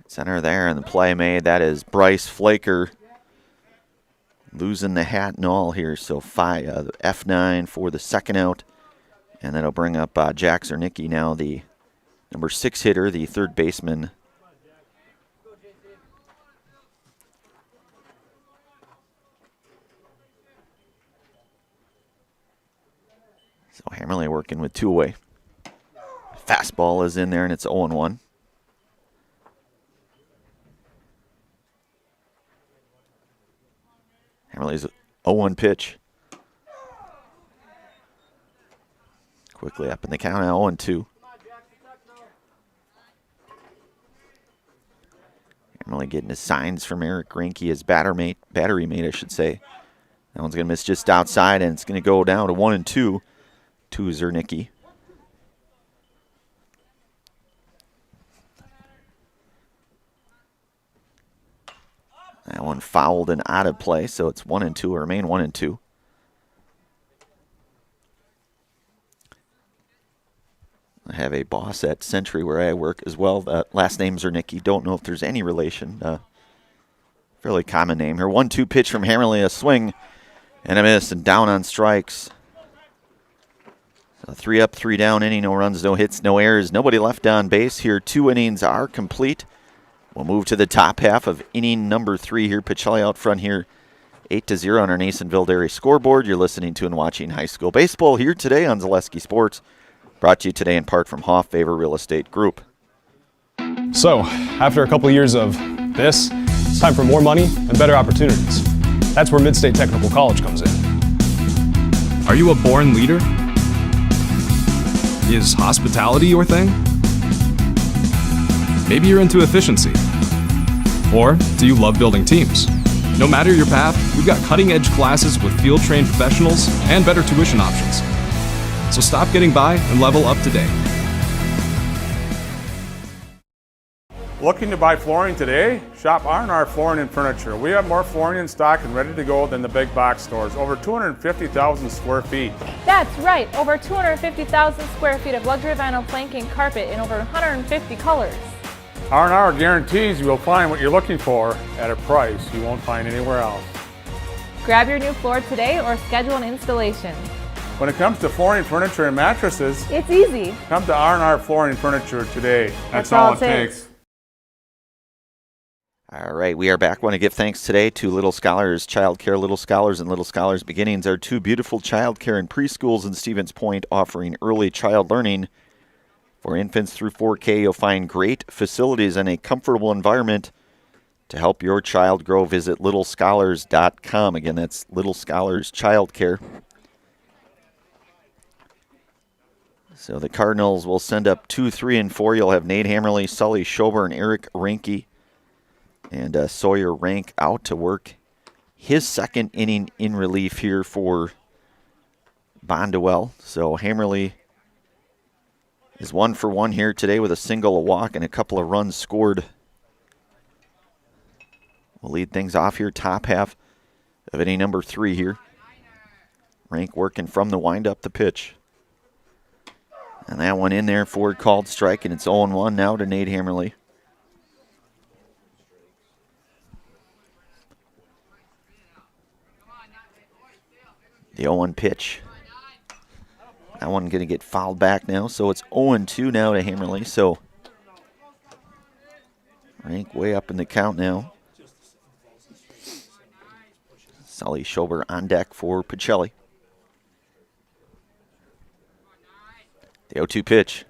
center there, and the play made. That is Bryce Flaker losing the hat and all here. So F9 for the second out, and that'll bring up Jack Zernicki now, the number 6 hitter, the third baseman. So Hammerly working with 2 away. Fastball is in there, and it's 0-1. Hammerly's 0-1 pitch. Quickly up in the count now, 0-2. Hammerly getting his signs from Eric Grinke, his battery mate, I should say. That one's going to miss just outside, and it's going to go down to 1-2 to Zernicki. That one fouled and out of play, so it's 1-2, or remain 1-2. I have a boss at Century where I work as well. Last name's Zernicki. Don't know if there's any relation. Fairly common name here. 1-2 pitch from Hammerly, a swing and a miss, and down on strikes. So 3 up, 3 down inning, no runs, no hits, no errors, nobody left on base here. 2 innings are complete. We'll move to the top half of inning number 3 here. Pacelli out front here, 8-0 on our Nasonville Dairy scoreboard. You're listening to and watching high school baseball here today on Zaleski Sports. Brought to you today in part from Hoff Favor Real Estate Group. So, after a couple of years of this, it's time for more money and better opportunities. That's where Mid-State Technical College comes in. Are you a born leader? Is hospitality your thing? Maybe you're into efficiency. Or do you love building teams? No matter your path, we've got cutting-edge classes with field-trained professionals and better tuition options. So stop getting by and level up today. Looking to buy flooring today? Shop R&R Flooring and Furniture. We have more flooring in stock and ready to go than the big box stores. Over 250,000 square feet. That's right, over 250,000 square feet of luxury vinyl planking carpet in over 150 colors. R&R guarantees you will find what you're looking for at a price you won't find anywhere else. Grab your new floor today or schedule an installation. When it comes to flooring, furniture, and mattresses, it's easy. Come to R&R Flooring and Furniture today. That's all it takes. All right, we are back. Want to give thanks today to Little Scholars Childcare. Little Scholars and Little Scholars Beginnings are 2 beautiful childcare and preschools in Stevens Point offering early child learning. For infants through 4K, you'll find great facilities and a comfortable environment to help your child grow. Visit littlescholars.com. Again, that's Little Scholars Childcare. So the Cardinals will send up 2, 3, and 4. You'll have Nate Hammerly, Sully Schober, and Eric Rinke. And Sawyer Rank out to work his second inning in relief here for Bonduel. So Hammerly is 1 for 1 here today with a single, a walk, and a couple of runs scored. We'll lead things off here, top half of inning number 3 here. Rank working from the windup, the pitch. And that one in there for a called strike, and it's 0-1 now to Nate Hammerly. The 0-1 pitch. That one going to get fouled back now, so it's 0-2 now to Hammerly. So Rank way up in the count now. Sully Schober on deck for Pacelli. The 0-2 pitch.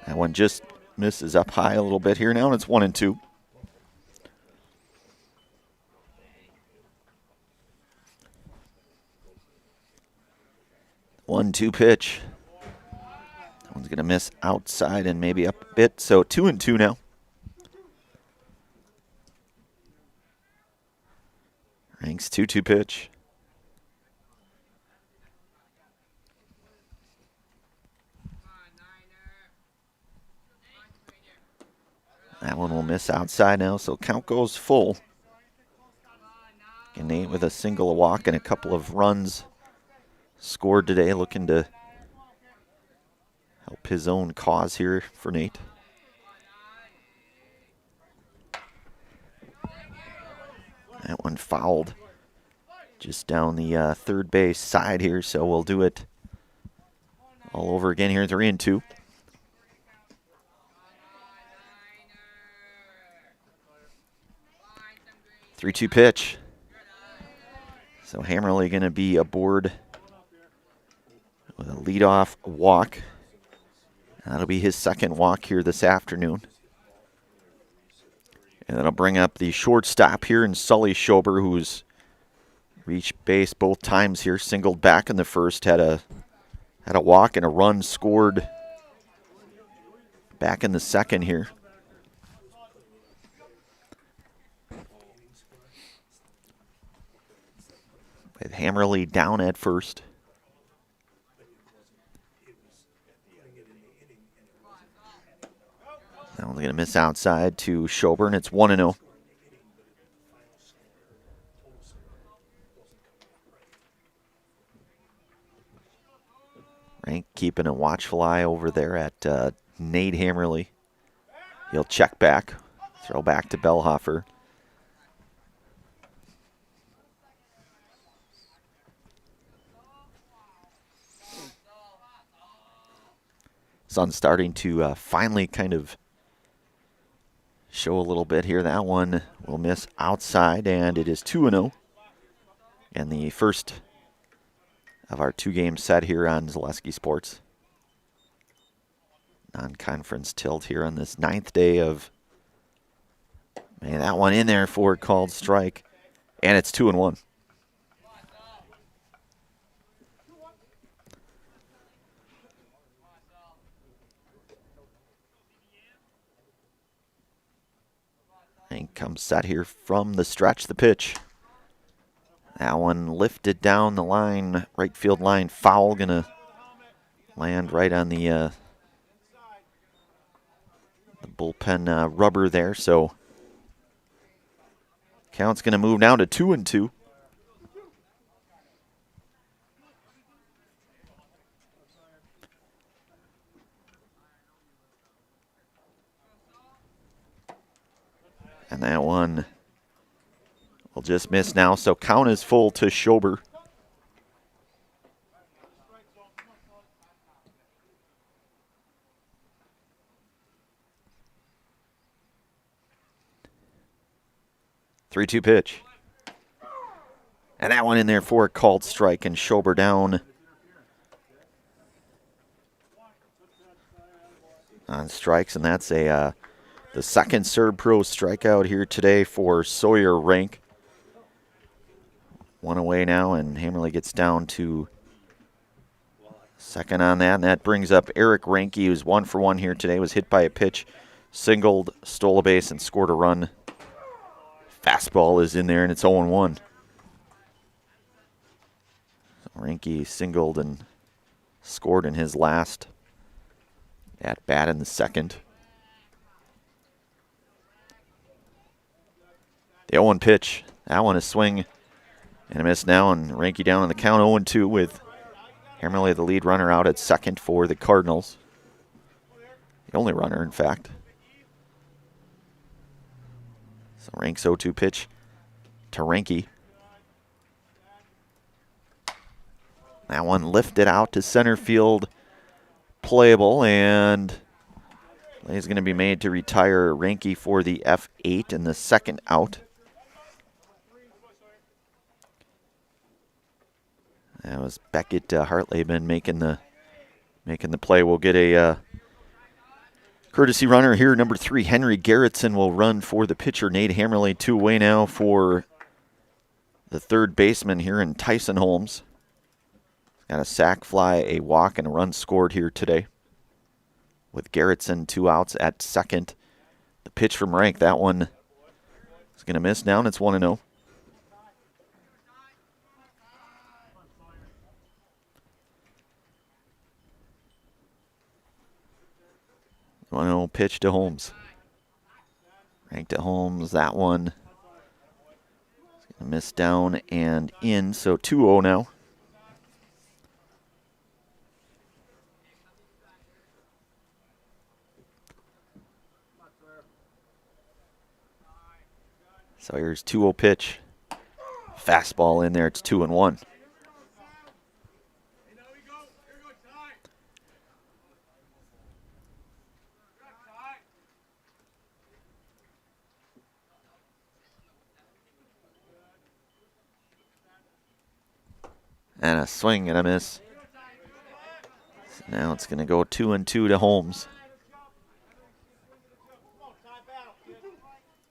That one just misses up high a little bit here now, and it's 1-2. 1-2 pitch. That one's going to miss outside and maybe up a bit, so 2-2 now. Ranks 2-2 pitch. That one will miss outside now, so count goes full. And Nate with a single, a walk, and a couple of runs scored today, looking to help his own cause here for Nate. That one fouled just down the third base side here, so we'll do it all over again here, 3-2. Three-two pitch. So Hammerly going to be aboard with a leadoff walk. That'll be his second walk here this afternoon. And that'll bring up the shortstop here in Sully Schober, who's reached base both times here. Singled back in the first, had a walk and a run scored back in the second here. With Hammerly down at first. That one's going to miss outside to Schober, and it's 1-0. Rank keeping a watchful eye over there at Nate Hammerly. He'll check back, throw back to Bellhofer. Sun's starting to finally kind of show a little bit here. That one will miss outside, and it is 2-0. And the first of our two-game set here on Zaleski Sports. Non-conference tilt here on this 9th day of... Man, that one in there for a called strike. And it's 2-1. And comes set here from the stretch, the pitch. That one lifted down the line, right field line, foul, gonna land right on the bullpen rubber there, so count's gonna move now to 2-2. And that one will just miss now, so count is full to Schober. Three-two pitch. And that one in there for a called strike, and Schober down on strikes, and that's a the second Serb Pro strikeout here today for Sawyer Rank. One away now, and Hammerly gets down to second on that. And that brings up Eric Ranke, who's 1 for 1 here today. Was hit by a pitch, singled, stole a base, and scored a run. Fastball is in there, and it's 0-1. So Ranke singled and scored in his last at bat in the second. The 0-1 pitch. That one is swing and a miss now, and Ranke down on the count, 0-2 with Hammerly the lead runner out at second for the Cardinals. The only runner, in fact. So Rank's 0-2 pitch to Ranke. That one lifted out to center field, playable, and play is going to be made to retire Ranke for the F8 in the second out. That was Beckett Hartleben making the play. We'll get a courtesy runner here. Number 3, Henry Garrettson will run for the pitcher, Nate Hammerly. 2 away now for the third baseman here in Tyson Holmes. Got a sac fly, a walk, and a run scored here today. With Garrettson 2 outs at second. The pitch from Rank, that one is going to miss down. It's 1-0. One 0 pitch to Holmes. Rank to Holmes. That one is going to miss down and in. So 2-0 now. So here's 2-0 pitch. Fastball in there. It's 2-1. And a swing and a miss. So now it's going to go 2-2 to Holmes.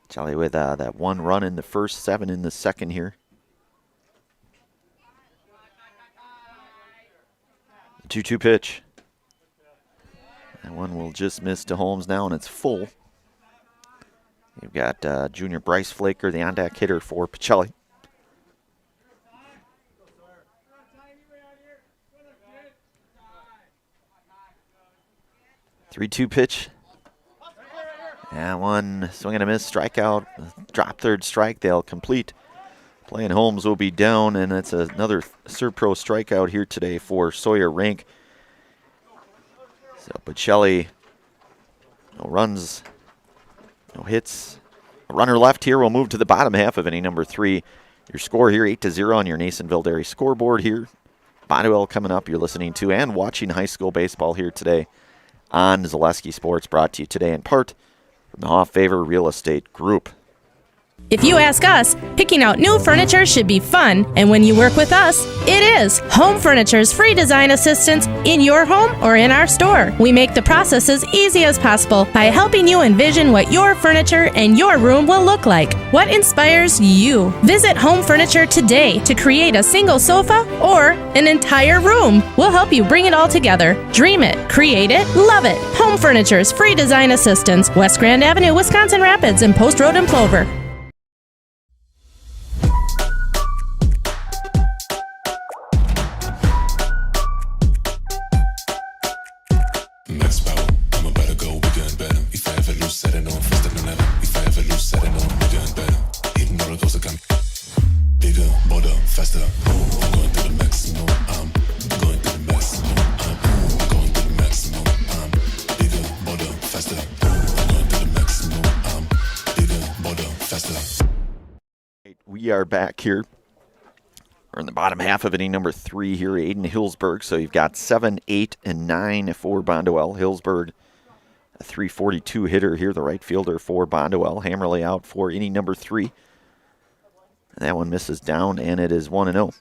Pacelli with that 1 run in the first, 7 in the second here. The 2-2 pitch. That one will just miss to Holmes now, and it's full. You've got junior Bryce Flaker, the on-deck hitter for Pacelli. 3-2 pitch. And one swing and a miss, strikeout, drop third strike. They'll complete. Playing Holmes will be down, and that's another Serpro strikeout here today for Sawyer Rank. So Pacelli, no runs, no hits. A runner left here. We'll move to the bottom half of inning number 3. Your score here, 8-0 on your Nasonville Dairy scoreboard here. Bonduel coming up. You're listening to and watching high school baseball here today on Zaleski Sports, brought to you today in part from the Hoff Favor Real Estate Group. If you ask us, picking out new furniture should be fun, and when you work with us, it is. Home Furniture's free design assistance in your home or in our store. We make the process as easy as possible by helping you envision what your furniture and your room will look like. What inspires you? Visit Home Furniture today to create a single sofa or an entire room. We'll help you bring it all together. Dream it, create it, love it. Home Furniture's free design assistance, West Grand Avenue, Wisconsin Rapids, and Post Road in Plover. We are back here. We're in the bottom half of inning number 3 here, Aiden Hillsburg. So you've got 7, 8, and 9 for Bonduel. Hillsburg, a .342 hitter here, the right fielder for Bonduel. Hammerly out for inning number 3. And that one misses down, and it is 1-0.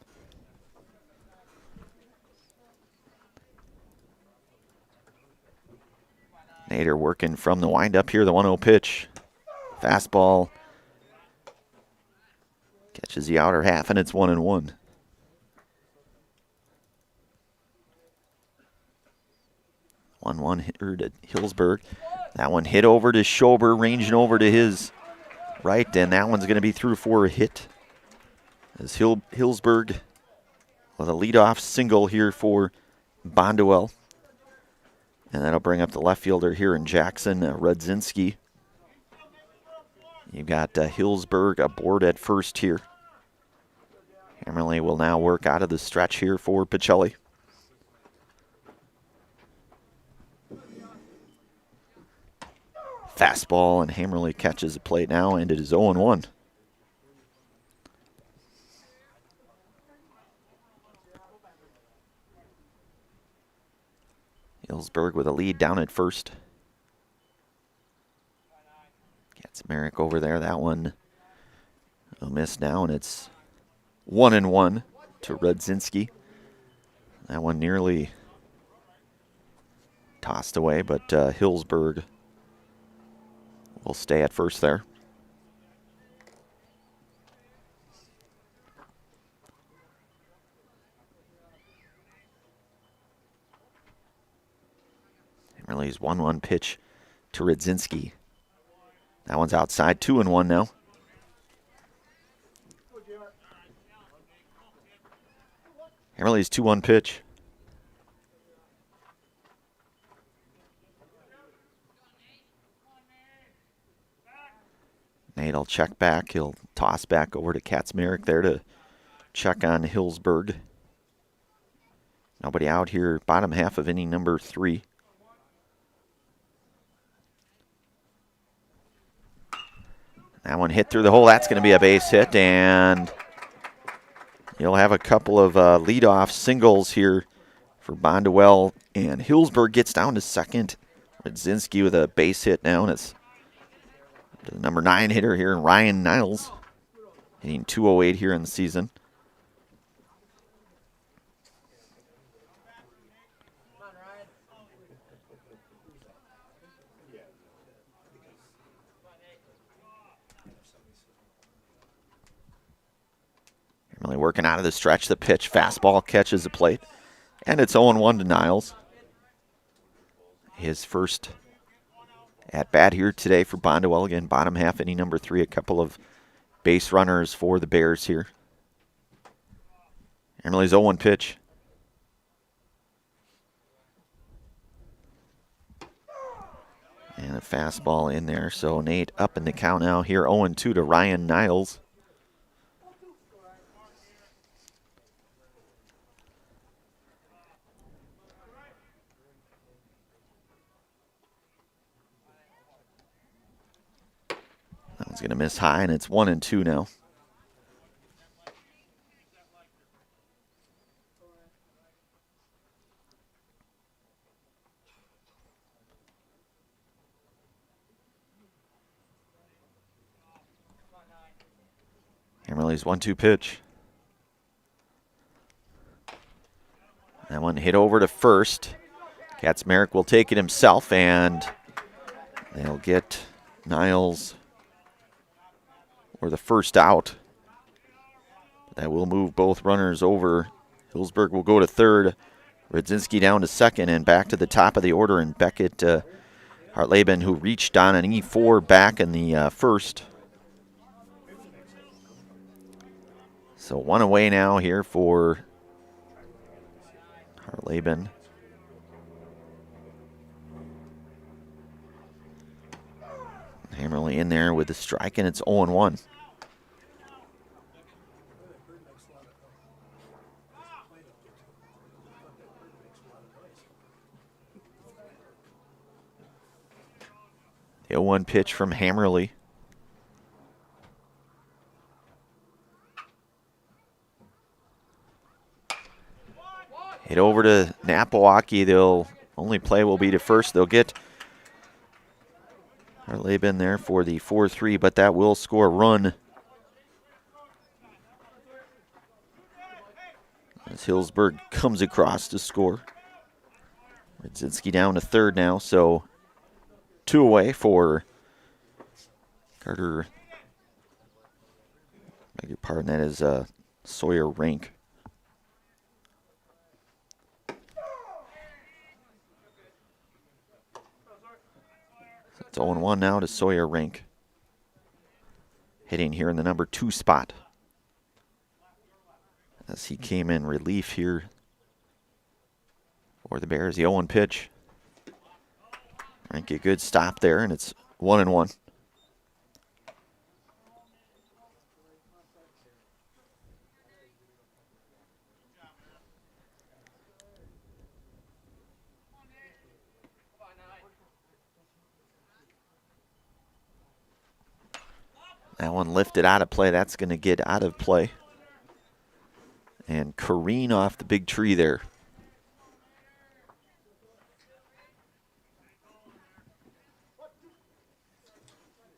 Nader working from the windup here, the 1-0 pitch. Fastball. Catches the outer half, and it's 1-1. One hitter to Hillsburg. That one hit over to Schober, ranging over to his right, and that one's going to be through for a hit. As Hillsburg with a leadoff single here for Bonduel. And that'll bring up the left fielder here in Jackson, Rudzinski. You've got Hillsburg aboard at first here. Hammerly will now work out of the stretch here for Pacelli. Fastball, and Hammerly catches the plate now, and it is 0-1. Hillsburg with a lead down at first. Gets Merrick over there. That one a miss now, and it's 1-1 to Rudzinski. That one nearly tossed away, but Hillsburg will stay at first there. Early's 1-1 pitch to Radzinski. That one's outside, 2-1 now. Hammerly's 2-1 pitch. Nate will check back. He'll toss back over to Kaczmarek there to check on Hillsburg. Nobody out here, bottom half of inning number 3. That one hit through the hole. That's going to be a base hit, and you'll have a couple of leadoff singles here for Bonduel, and Hillsburg gets down to second. Radzinski with a base hit now, and it's the number 9 hitter here, Ryan Niles, hitting .208 here in the season. Really working out of the stretch. The pitch, fastball catches the plate, and it's 0-1 to Niles. His first at bat here today for Bonduel. Again, bottom half, inning number 3. A couple of base runners for the Bears here. Emily's 0-1 pitch. And a fastball in there. So Nate up in the count now here. 0-2 to Ryan Niles. That one's going to miss high, and it's 1-2 now. Hammerly's 1-2 pitch. That one hit over to first. Kaczmarek will take it himself, and they'll get Niles or the first out. That will move both runners over. Hillsburg will go to third. Radzinski down to second, and back to the top of the order, and Beckett Hartleben, who reached on an E4 back in the first. So one away now here for Hartleben. Hammerly in there with the strike, and it's 0-1. The 0-1 pitch from Hammerly. Hit over to Napawaki. They'll only play will be to first. They'll get Hartleben there for the 4-3, but that will score a run. As Hillsburg comes across to score. Radzinski down to third now, so 2 away for Carter. Beg your pardon, that is Sawyer Rank. It's 0-1 now to Sawyer Rank. Hitting here in the number 2 spot. As he came in relief here for the Bears. The 0-1 pitch. Rank a good stop there, and it's 1-1. That one lifted out of play. That's going to get out of play and careen off the big tree there.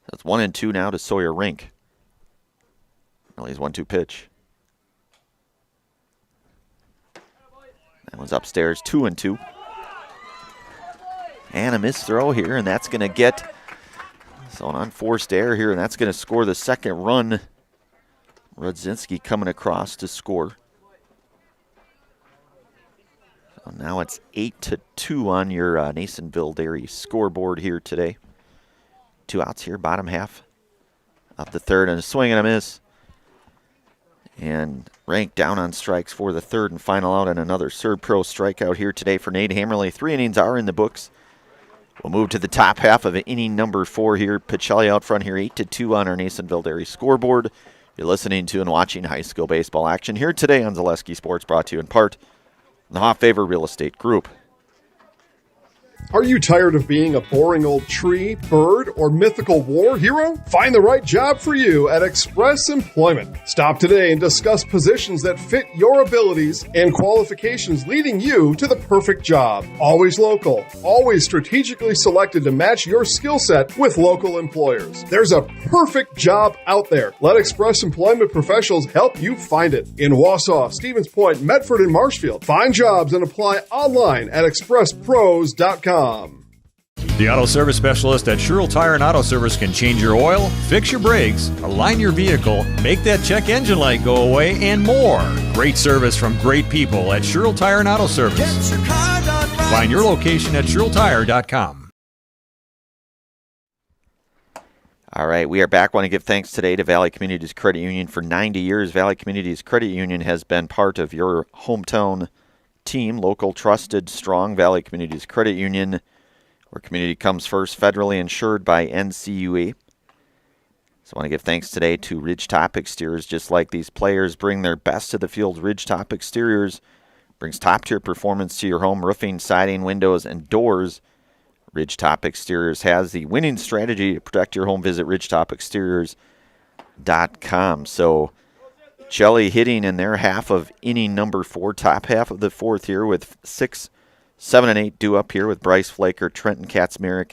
That's 1-2 now to Sawyer Rink. Well, he's 1-2 pitch. That one's upstairs, 2-2. And a missed throw here, and that's going to get so an unforced error here, and that's going to score the second run. Radzinski coming across to score. So now it's 8-2 on your Nasonville Dairy scoreboard here today. 2 outs here, bottom half of the third, and a swing and a miss. And Rank down on strikes for the third and final out, and another Serb-Pro strikeout here today for Nate Hammerly. 3 innings are in the books. We'll move to the top half of inning number 4 here. Pacelli out front here, 8-2 on our Nasonville Dairy scoreboard. You're listening to and watching high school baseball action here today on Zaleski Sports, brought to you in part from the Hoffavor Real Estate Group. Are you tired of being a boring old tree, bird, or mythical war hero? Find the right job for you at Express Employment. Stop today and discuss positions that fit your abilities and qualifications, leading you to the perfect job. Always local, always strategically selected to match your skill set with local employers. There's a perfect job out there. Let Express Employment professionals help you find it. In Wausau, Stevens Point, Medford, and Marshfield. Find jobs and apply online at expresspros.com. The Auto Service Specialist at Sherrill Tire and Auto Service can change your oil, fix your brakes, align your vehicle, make that check engine light go away, and more. Great service from great people at Sherrill Tire and Auto Service. Find your location at SherrillTire.com. All right, we are back. Want to give thanks today to Valley Communities Credit Union. For 90 years, Valley Communities Credit Union has been part of your hometown team. Local, trusted, strong Valley Communities Credit Union, where community comes first, federally insured by NCUA. So I want to give thanks today to Ridgetop Exteriors. Just like these players bring their best to the field, Ridgetop Exteriors brings top-tier performance to your home, roofing, siding, windows, and doors. Ridgetop Exteriors has the winning strategy to protect your home. Visit ridgetopexteriors.com. So Shelley hitting in their half of inning number 4, top half of the 4th here with 6, 7, and 8 due up here with Bryce Flaker, Trenton Katzmarek,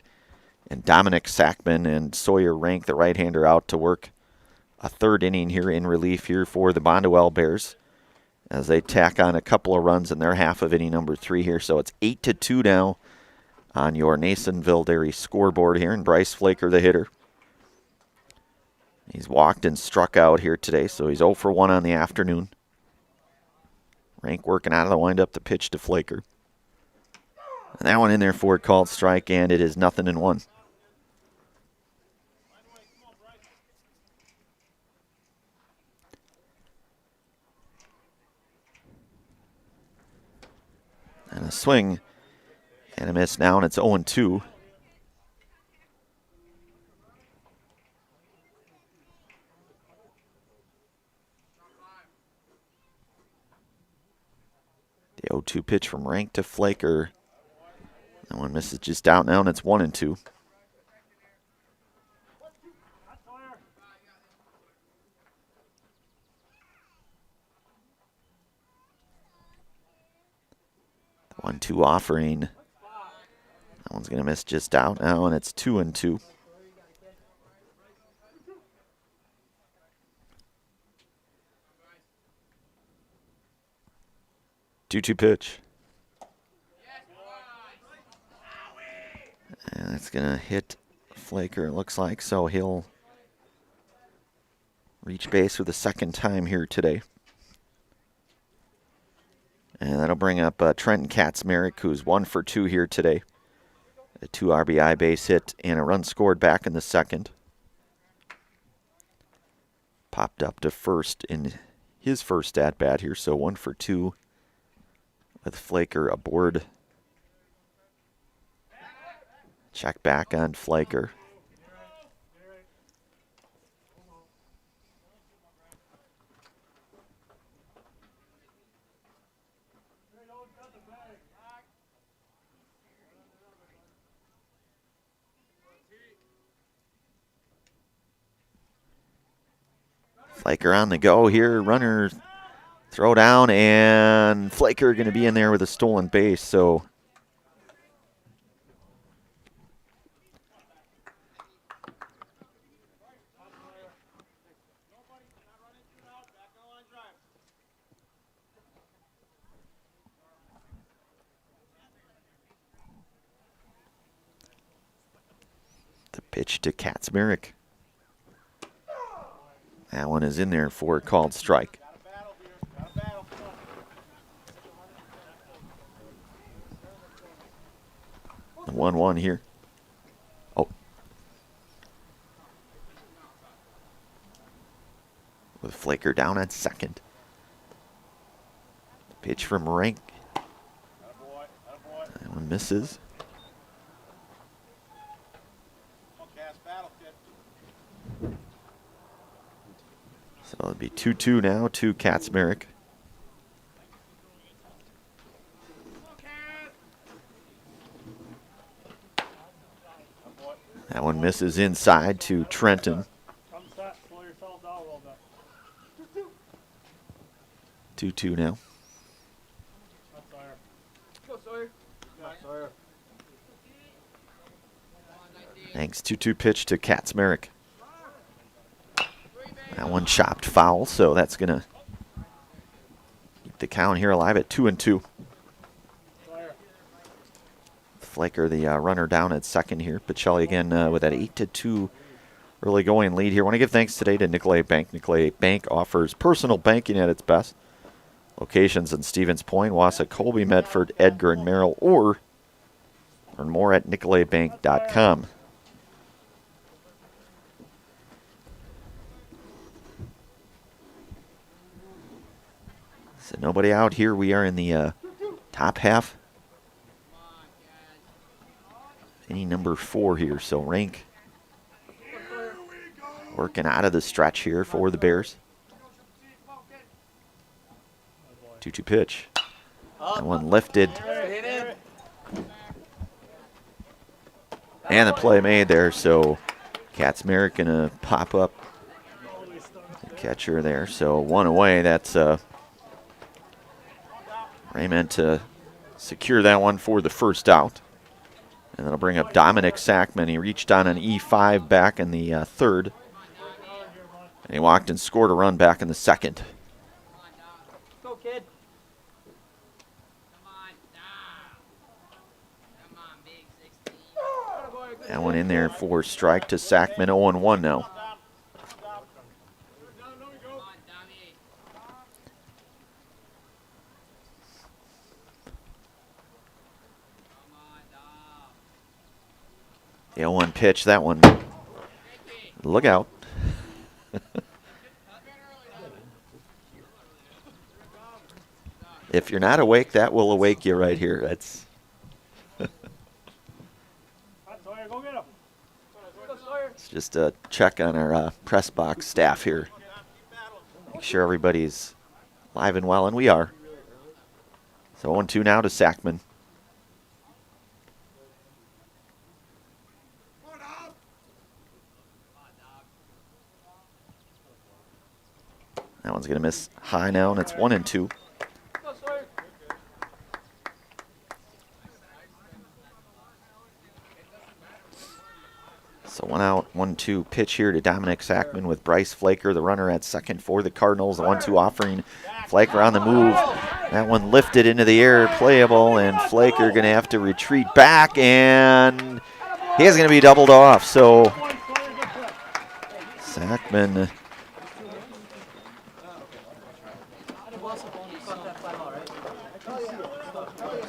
and Dominic Sackman, and Sawyer Rank, the right-hander, out to work a 3rd inning here in relief here for the Bonduel Bears as they tack on a couple of runs in their half of inning number 3 here. So it's 8-2 now on your Nasonville Dairy scoreboard here, and Bryce Flaker, the hitter. He's walked and struck out here today, so he's 0 for 1 on the afternoon. Rank working out of the windup, the pitch to Flaker. And that one in there for a called strike, and it is 0-1. And a swing and a miss now, and it's 0-2. The 0-2 pitch from Rank to Flaker. That one misses just out now, and it's 1-2. The 1-2 offering. That one's going to miss just out now, and it's 2-2. Two-two pitch. And it's going to hit Flaker, it looks like, so he'll reach base for the 2nd time here today. And that'll bring up Trenton Katzmarek, who's 1 for 2 here today. A 2 RBI base hit and a run scored back in the 2nd. Popped up to first in his first at-bat here, so 1 for 2 with Flaker aboard. Check back on Flaker. Flaker on the go here. Runner throw down, and Flaker going to be in there with a stolen base. So the pitch to Katzmarek. That one is in there for a called strike. 1-1 here. Oh. With Flaker down at second. Pitch from Rank. That one misses. So it'll be 2-2 now to Kaczmarek. That one misses inside to Trenton. 2-2 now. Thanks. 2-2 pitch to Kaczmarek. That one chopped foul, so that's going to keep the count here alive at 2-2. Flaker, the runner down at second here. Pacelli again with that 8-2 early going lead here. Want to give thanks today to Nicolay Bank. Nicolay Bank offers personal banking at its best. Locations in Stevens Point, Wausau, Colby, Medford, Edgar, and Merrill, or learn more at nicolaybank.com. So nobody out here. We are in the top half. Inning number 4 here. So Rank working out of the stretch here for the Bears. 2-2 pitch. That one lifted. And the play made there. So Kaczmarek gonna pop up the catcher there. So one away. That's Raymond to secure that one for the first out. And that'll bring up Dominic Sackman. He reached on an E5 back in the third. And he walked and scored a run back in the second. Go, kid. That one in there for strike to Sackman. 0-1 now. The 0-1 pitch, that one. Look out. If you're not awake, that will awake you right here. That's it's just a check on our press box staff here. Make sure everybody's live and well, and we are. So 0-2 now to Sackman. That one's going to miss high now, and it's 1-2. So 1 out, 1-2 pitch here to Dominic Sackman with Bryce Flaker, the runner at second for the Cardinals. The 1-2 offering. Flaker on the move. That one lifted into the air, playable, and Flaker going to have to retreat back, and he is going to be doubled off. So Sackman.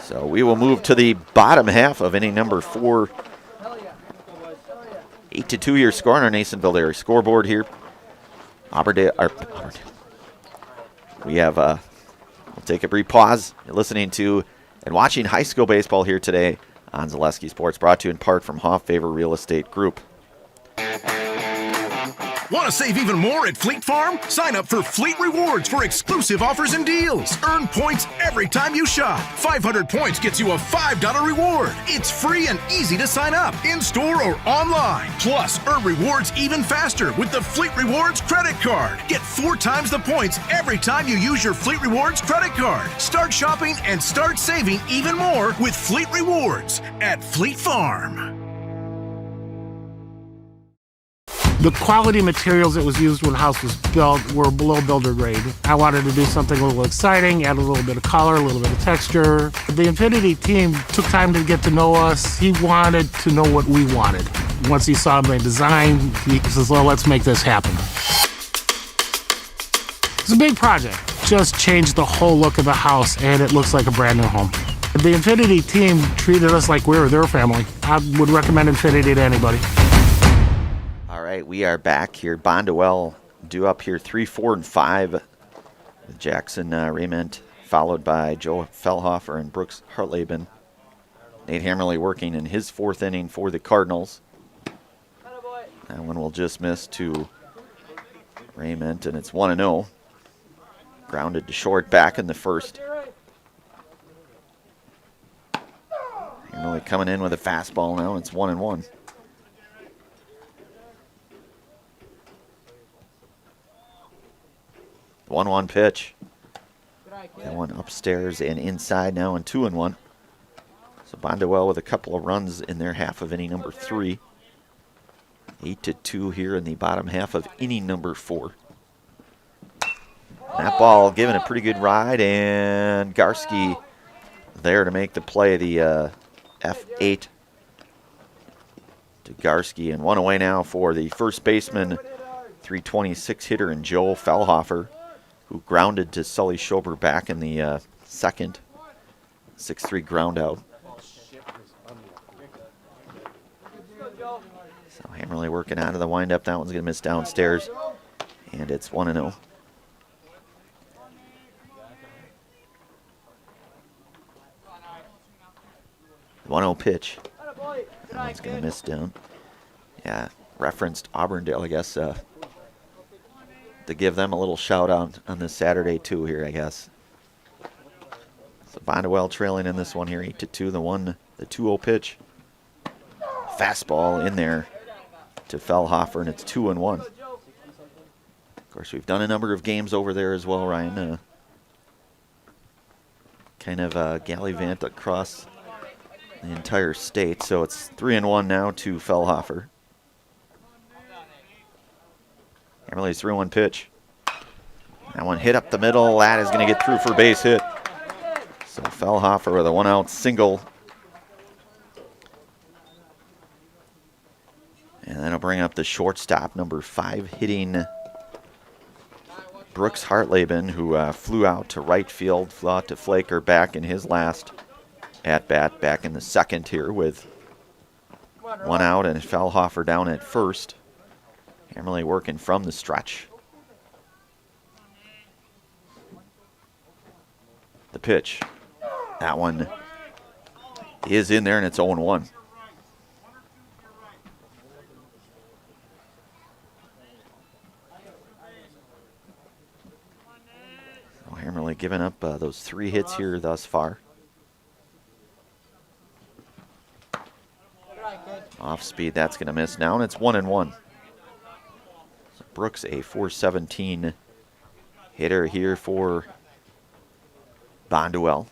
So we will move to the bottom half of inning number 4. 8-2 your score on our Nasonville area scoreboard here. We have, we'll take a brief pause. You're listening to and watching high school baseball here today on Zaleski Sports, brought to you in part from Hoff Favor Real Estate Group. Want to save even more at Fleet Farm? Sign up for Fleet Rewards for exclusive offers and deals. Earn points every time you shop. 500 points gets you a $5 reward. It's free and easy to sign up, in-store or online. Plus, earn rewards even faster with the Fleet Rewards credit card. Get 4 times the points every time you use your Fleet Rewards credit card. Start shopping and start saving even more with Fleet Rewards at Fleet Farm. The quality materials that was used when the house was built were below builder grade. I wanted to do something a little exciting, add a little bit of color, a little bit of texture. The Infinity team took time to get to know us. He wanted to know what we wanted. Once he saw my design, he says, well, let's make this happen. It's a big project. Just changed the whole look of the house, and it looks like a brand new home. The Infinity team treated us like we were their family. I would recommend Infinity to anybody. All right, we are back here. Bonduel due up here 3, 4, and 5 with Jackson Rayment, followed by Joe Fellhofer and Brooks Hartleben. Nate Hammerly working in his 4th inning for the Cardinals. That one will just miss to Rayment, and it's 1-0. Grounded to short back in the first. Hammerly coming in with a fastball now, and it's 1-1. The 1-1 pitch. That one upstairs and inside now, and 2-1. So Bonduel with a couple of runs in their half of inning number 3. 8-2 here in the bottom half of inning number 4. That ball given a pretty good ride, and Garski there to make the play. The F8 to Garski, and one away now for the first baseman, 326 hitter, and Joe Fellhofer, who grounded to Sully Schober back in the second. 6-3 ground out. So Hammerly working out of the windup. That one's going to miss downstairs, and it's 1-0. The 1-0 pitch. That one's going to miss down. Yeah, referenced Auburndale, I guess, to give them a little shout out on this Saturday too here, I guess. So Bonduel trailing in this one here, 8-2. The 2-0 pitch. Fastball in there to Fellhofer, and it's 2-1. Of course, we've done a number of games over there as well, Ryan. Kind of gallivant across the entire state. So it's 3-1 now to Fellhofer. Hammerly's 3-1 pitch. That one hit up the middle. That is going to get through for base hit. So Fellhofer with a 1-out single. And that'll bring up the shortstop, number 5, hitting Brooks Hartleben, who flew out to right field, flew out to Flaker back in his last at-bat, back in the second here with 1 out, and Fellhofer down at first. Hammerly working from the stretch. The pitch. That one is in there, and it's 0-1. Hammerly giving up those 3 hits here thus far. Off speed, that's going to miss now, and it's 1-1. So Brooks, a 417 hitter here for Bonduel.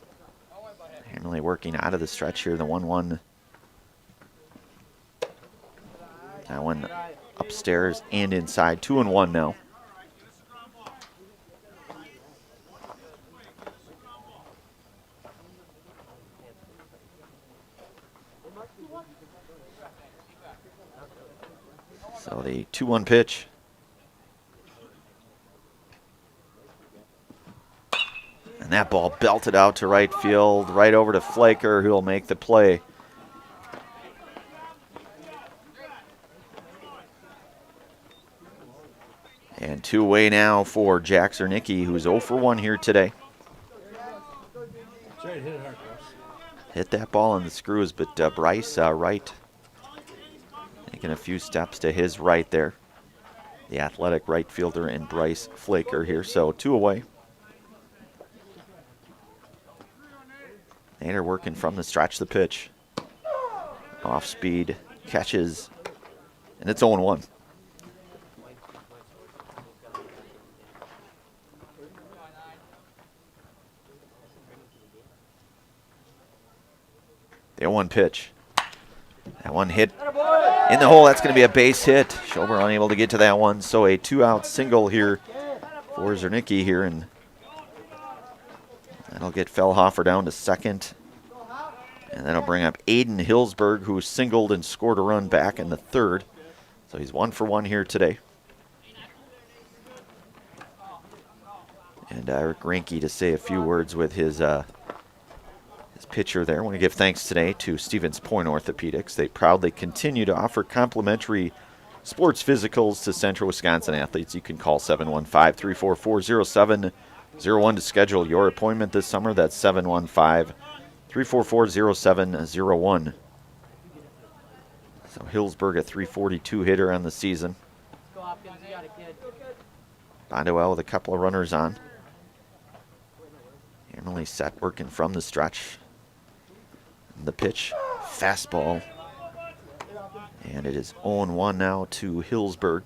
Hammerly working out of the stretch here, the 1-1. That one upstairs and inside, 2-1 now. So the 2-1 pitch. And that ball belted out to right field, right over to Flaker, who will make the play. And 2 away now for Jack Zernicki, who's 0 for 1 here today. Hit that ball on the screws, but Bryce right. Taking a few steps to his right there. The athletic right fielder and Bryce Flaker here, so 2 away. Nader working from the stretch, the pitch. Off speed, catches, and it's 0-1. The 0-1 pitch. That one hit in the hole. That's going to be a base hit. Schober unable to get to that one. So a 2-out single here for Zernicki here, and that'll get Fellhofer down to second. And that'll bring up Aiden Hillsberg, who singled and scored a run back in the third. So he's 1 for 1 here today. And Eric Reinke to say a few words with his His pitcher there. I want to give thanks today to Stevens Point Orthopedics. They proudly continue to offer complimentary sports physicals to Central Wisconsin athletes. You can call 715-344-0701 to schedule your appointment this summer. That's 715-344-0701. So Hillsburg, a 342 hitter on the season. Bonduel with a couple of runners on. Emily set working from the stretch. The pitch, fastball. And it is 0-1 now to Hillsburg.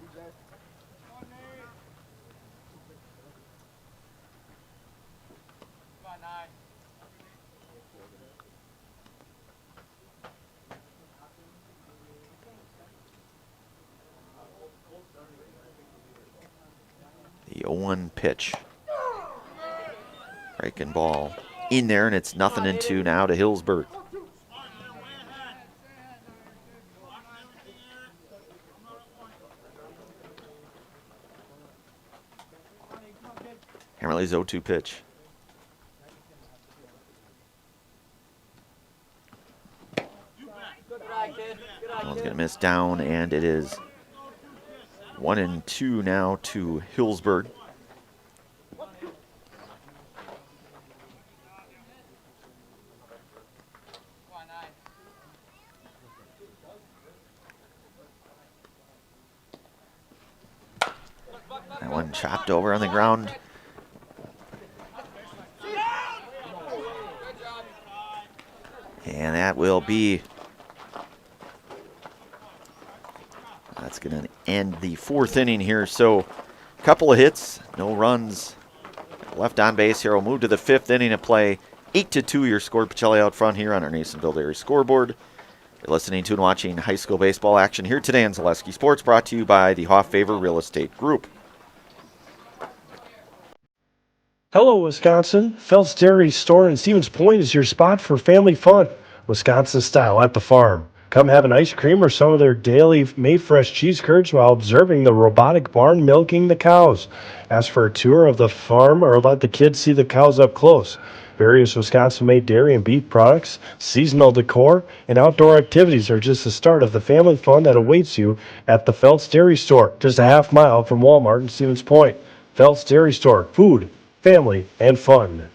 The 0-1 pitch. Breaking ball in there, and it's 0-2 now to Hillsburg. Hammerly's 0-2 pitch. That one's going to miss down, and it is 1-2 now to Hillsburg. That one chopped over on the ground. And that will be, that's going to end the fourth inning here. So a couple of hits, no runs, left on base here. We'll move to the fifth inning of play. 8-2 your score. Pacelli out front here on our Nasonville Dairy scoreboard. You're listening to and watching high school baseball action here today on Zaleski Sports, brought to you by the Hoff Favor Real Estate Group. Hello, Wisconsin. Phelps Dairy Store in Stevens Point is your spot for family fun, Wisconsin style at the farm. Come have an ice cream or some of their daily made fresh cheese curds while observing the robotic barn milking the cows. Ask for a tour of the farm or let the kids see the cows up close. Various Wisconsin-made dairy and beef products, seasonal decor, and outdoor activities are just the start of the family fun that awaits you at the Phelps Dairy Store, just a half mile from Walmart in Stevens Point. Phelps Dairy Store, food, family, and fun.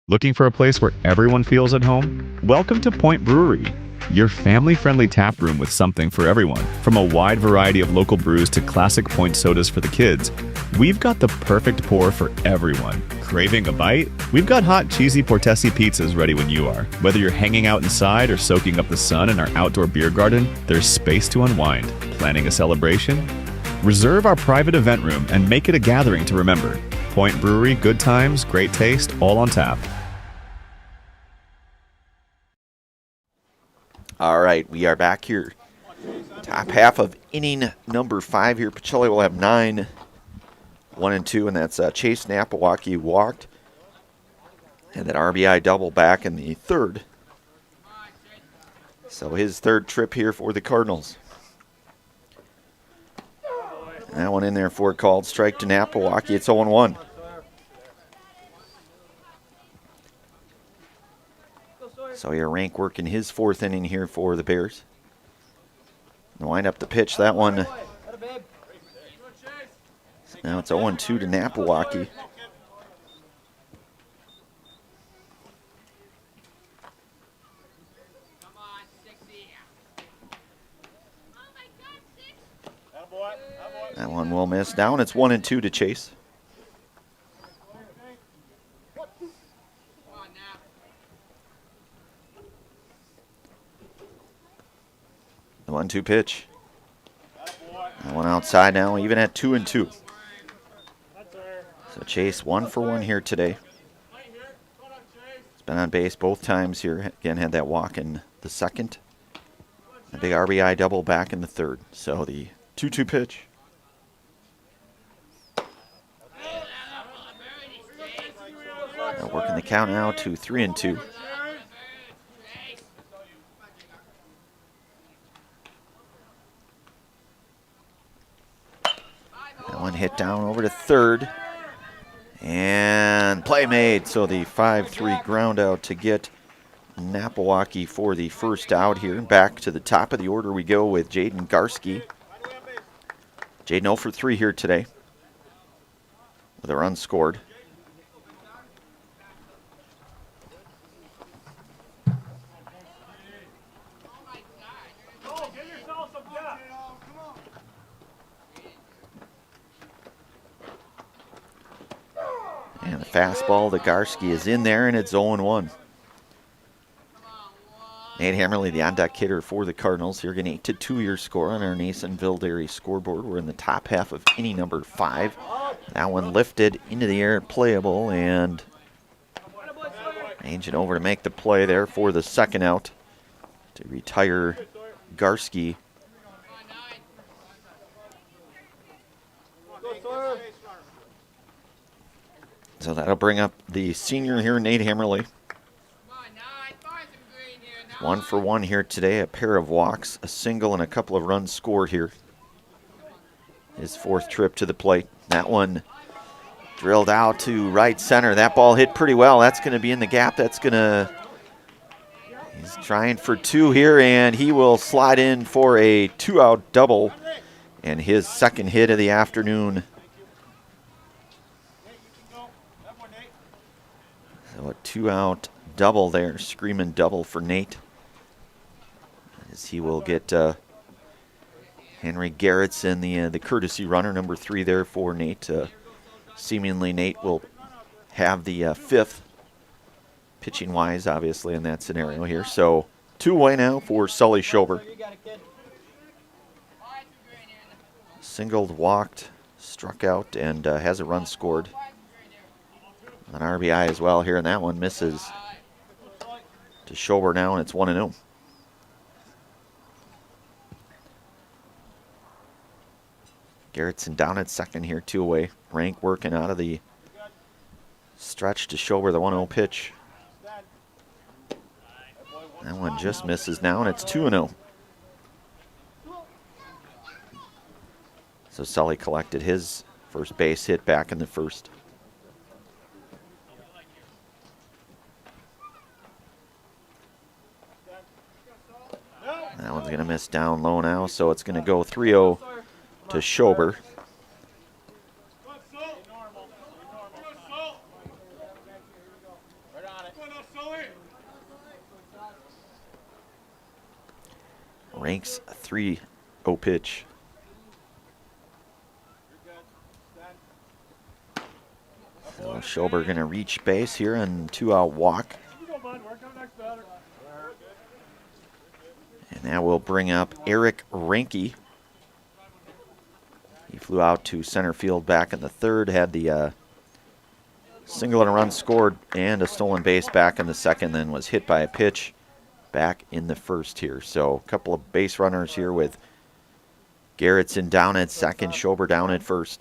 Looking for a place where everyone feels at home? Welcome to Point Brewery, your family-friendly tap room with something for everyone. From a wide variety of local brews to classic Point sodas for the kids, we've got the perfect pour for everyone. Craving a bite? We've got hot, cheesy Portesi pizzas ready when you are. Whether you're hanging out inside or soaking up the sun in our outdoor beer garden, there's space to unwind. Planning a celebration? Reserve our private event room and make it a gathering to remember. Point Brewery, good times, great taste, all on tap. All right, we are back here. Top half of inning number 5 here. Pacelli will have 9, 1-2, and that's Chase Napawaki walked. And that RBI double back in the third. So his third trip here for the Cardinals. That one in there for a called strike to Napawaki. It's 0-1. So here, Rank working his fourth inning here for the Bears. Wind up the pitch. That one. Now it's 0-2 to Napawaki. That one will miss. Down it's 1-2 to Chase. The 1-2 pitch. That one outside now, even at 2-2. So Chase 1 for 1 here today. He's been on base both times here. Again, had that walk in the second. A big RBI double back in the third. So the 2-2 pitch. Working the count now to 3-2. That one hit down over to third. And play made. So the 5-3 ground out to get Napawaki for the first out here. Back to the top of the order we go with Jaden Garski. Jaden 0 for 3 here today with a run scored. And the fastball, the Garski is in there, and it's 0-1. Nate Hammerly, the on-deck hitter for the Cardinals. Here, getting 8-2 your score on our Nasonville Dairy scoreboard. We're in the top half of inning number 5. That one lifted into the air, playable, and changing over to make the play there for the second out to retire Garski. So that'll bring up the senior here, Nate Hammerly. 1 for 1 here today, a pair of walks, a single, and a couple of runs scored here. His 4th trip to the plate. That one drilled out to right center. That ball hit pretty well. That's going to be in the gap. He's trying for 2 here, and he will slide in for a 2-out double, and his second hit of the afternoon. So a 2-out double there, screaming double for Nate. As he will get Henry Garrettson, the courtesy runner, number 3 there for Nate. Seemingly Nate will have the 5th, pitching-wise, obviously, in that scenario here. So 2 away now for Sully Schober. Singled, walked, struck out, and has a run scored. An RBI as well here, and that one misses to Schober now, and it's 1-0. Garrettson down at second here, 2 away. Rank working out of the stretch to Schober, the 1-0 pitch. That one just misses now, and it's 2-0. So Sully collected his first base hit back in the first. That one's going to miss down low now, so it's going to go 3-0 to Schober. Ranks a 3-0 pitch. So Schober going to reach base here and 2-out walk. And that will bring up Eric Ranke. He flew out to center field back in the 3rd, had the single and a run scored and a stolen base back in the 2nd, then was hit by a pitch back in the 1st here. So a couple of base runners here with Garrettson down at 2nd, Schober down at 1st.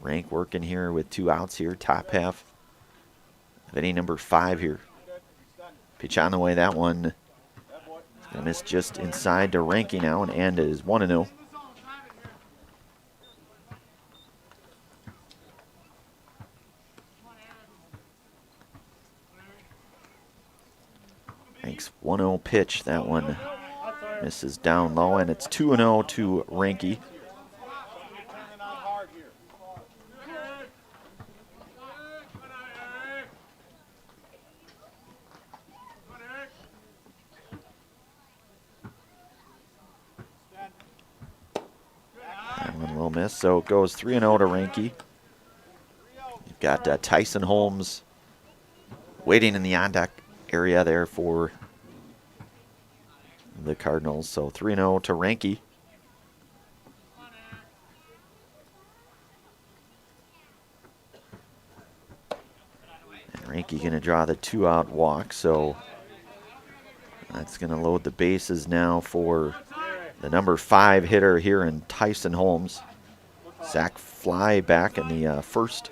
Rank working here with 2 outs here, top half of inning number 5 here. Pitch on the way, that one is going to miss just inside to Ranke now, and it is 1-0. Rank's 1-0 pitch, that one misses down low, and it's 2-0 to Ranke. Miss, so it goes 3-0 to Ranke. You've got Tyson Holmes waiting in the on-deck area there for the Cardinals. So 3-0 to Ranke. And Ranke going to draw the 2-out walk, so that's going to load the bases now for the number 5 hitter here in Tyson Holmes. Sack fly back in the 1st.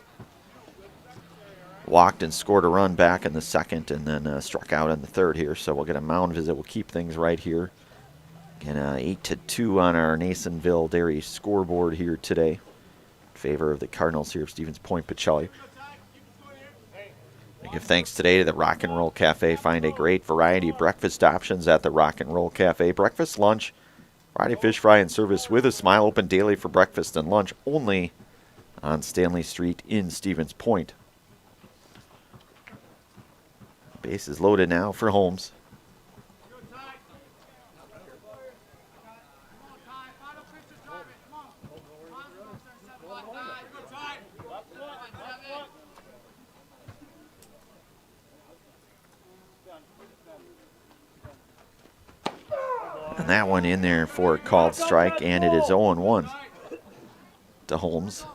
Walked and scored a run back in the 2nd, and then struck out in the 3rd here. So we'll get a mound visit. We'll keep things right here And 8-2 on our Nasonville Dairy scoreboard here today in favor of the Cardinals here of Stevens Point Pacelli. I give thanks today to the Rock and Roll Cafe. Find a great variety of breakfast options at the Rock and Roll Cafe. Breakfast, lunch, Friday fish fry and service with a smile, open daily for breakfast and lunch only on Stanley Street in Stevens Point. Base is loaded now for Holmes. And that one in there for a called strike, and it is 0-1 to Holmes.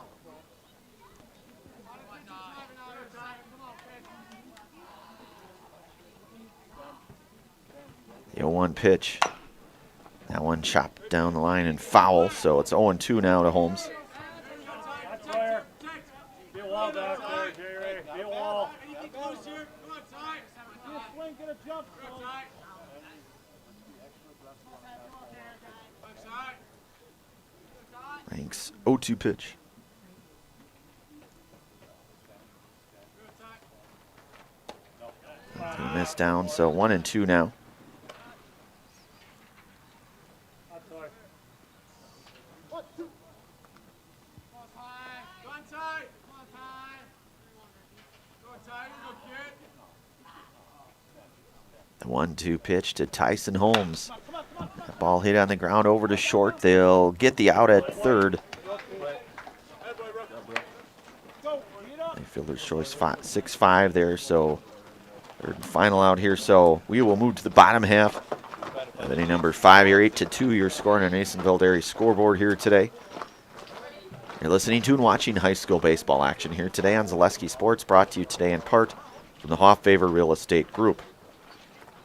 The 0-1 pitch. That one chopped down the line and foul, so it's 0-2 now to Holmes. Thanks. 0-2 pitch. He missed down, so 1-2 now. The 1-2 pitch to Tyson Holmes. The ball hit on the ground over to short. They'll get the out at third. Fielder's choice 6-5 there, so third and final out here. So we will move to the bottom half of inning number 5 here. 8-2, you're scoring on Nasonville Dairy scoreboard here today. You're listening to and watching high school baseball action here today on Zaleski Sports, brought to you today in part from the Hofffavor Real Estate Group.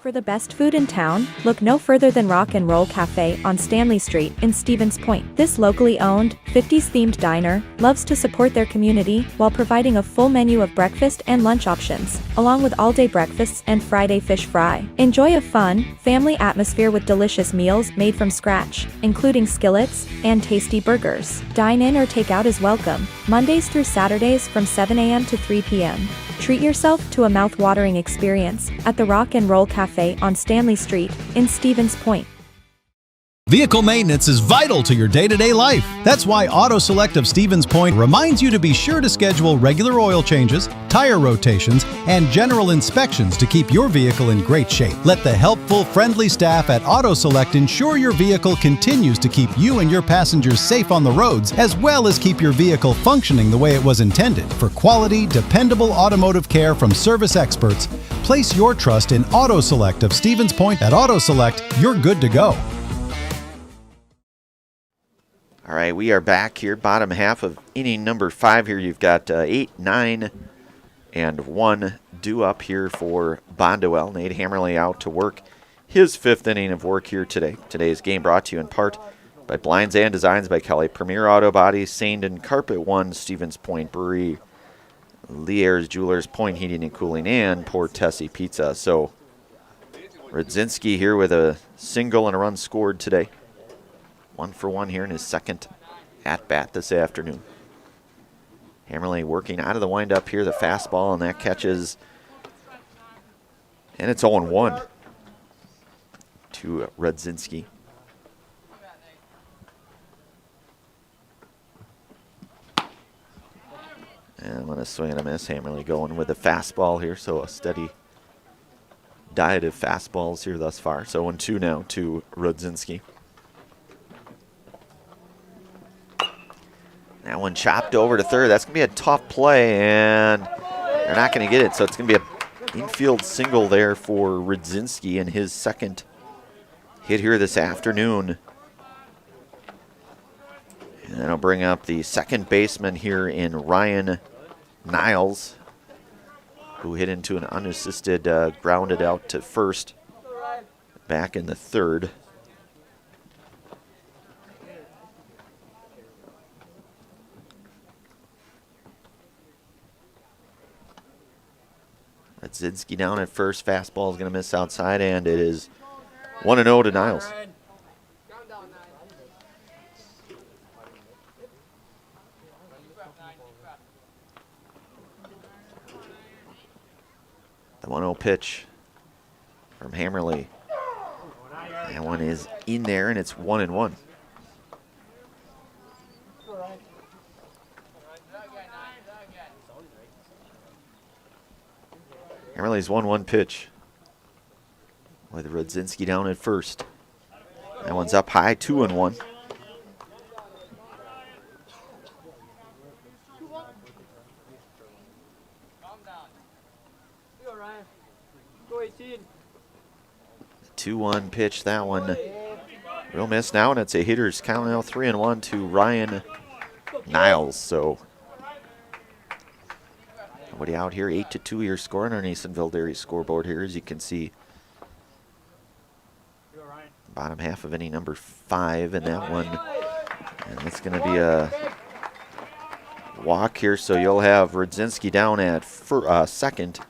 For the best food in town, look no further than Rock and Roll Cafe on Stanley Street in Stevens Point. This locally owned, 50s-themed diner loves to support their community while providing a full menu of breakfast and lunch options, along with all-day breakfasts and Friday fish fry. Enjoy a fun, family atmosphere with delicious meals made from scratch, including skillets and tasty burgers. Dine in or take out is welcome, Mondays through Saturdays from 7 a.m. to 3 p.m. Treat yourself to a mouth-watering experience at the Rock and Roll Cafe on Stanley Street in Stevens Point. Vehicle maintenance is vital to your day-to-day life. That's why Auto Select of Stevens Point reminds you to be sure to schedule regular oil changes, tire rotations, and general inspections to keep your vehicle in great shape. Let the helpful, friendly staff at Auto Select ensure your vehicle continues to keep you and your passengers safe on the roads, as well as keep your vehicle functioning the way it was intended. For quality, dependable automotive care from service experts, place your trust in Auto Select of Stevens Point. At Auto Select, you're good to go. All right, we are back here, bottom half of inning number 5 here. You've got 8, 9, and 1 due up here for Bonduel. Nate Hammerly out to work his 5th inning of work here today. Today's game brought to you in part by Blinds and Designs by Kelly, Premier Auto Bodies, Sandon, Carpet One, Stevens Point Brewery, Lier's Jewelers, Point Heating and Cooling, and Port Tessie Pizza. So Rudzinski here with a single and a run scored today. 1 for 1 here in his second at-bat this afternoon. Hammerly working out of the windup here, the fastball, and that catches. And it's 0-1 to Rudzinski. And I'm going to swing and a miss. Hammerly going with the fastball here, so a steady diet of fastballs here thus far. So 1-2 now to Rudzinski. That one chopped over to third. That's going to be a tough play, and they're not going to get it. So it's going to be an infield single there for Rudzinski in his second hit here this afternoon. And that'll bring up the second baseman here in Ryan Niles, who hit into an unassisted, grounded out to first back in the third. Rudzinski down at first. Fastball is going to miss outside, and it is 1-0 to Niles. The 1-0 pitch from Hammerly. That one is in there, and it's 1-1. Hammerly's 1-1 pitch with Rudzinski down at first. That one's up high, 2-1. Go 18. 2-1 pitch, that one. Real miss now, and it's a hitter's count now, 3-1 to Ryan Niles. So nobody out here, 8-2 your score on our Nasonville Dairy scoreboard here, as you can see. Bottom half of inning number 5, and that one, and it's going to be a walk here, so you'll have Rudzinski down at second,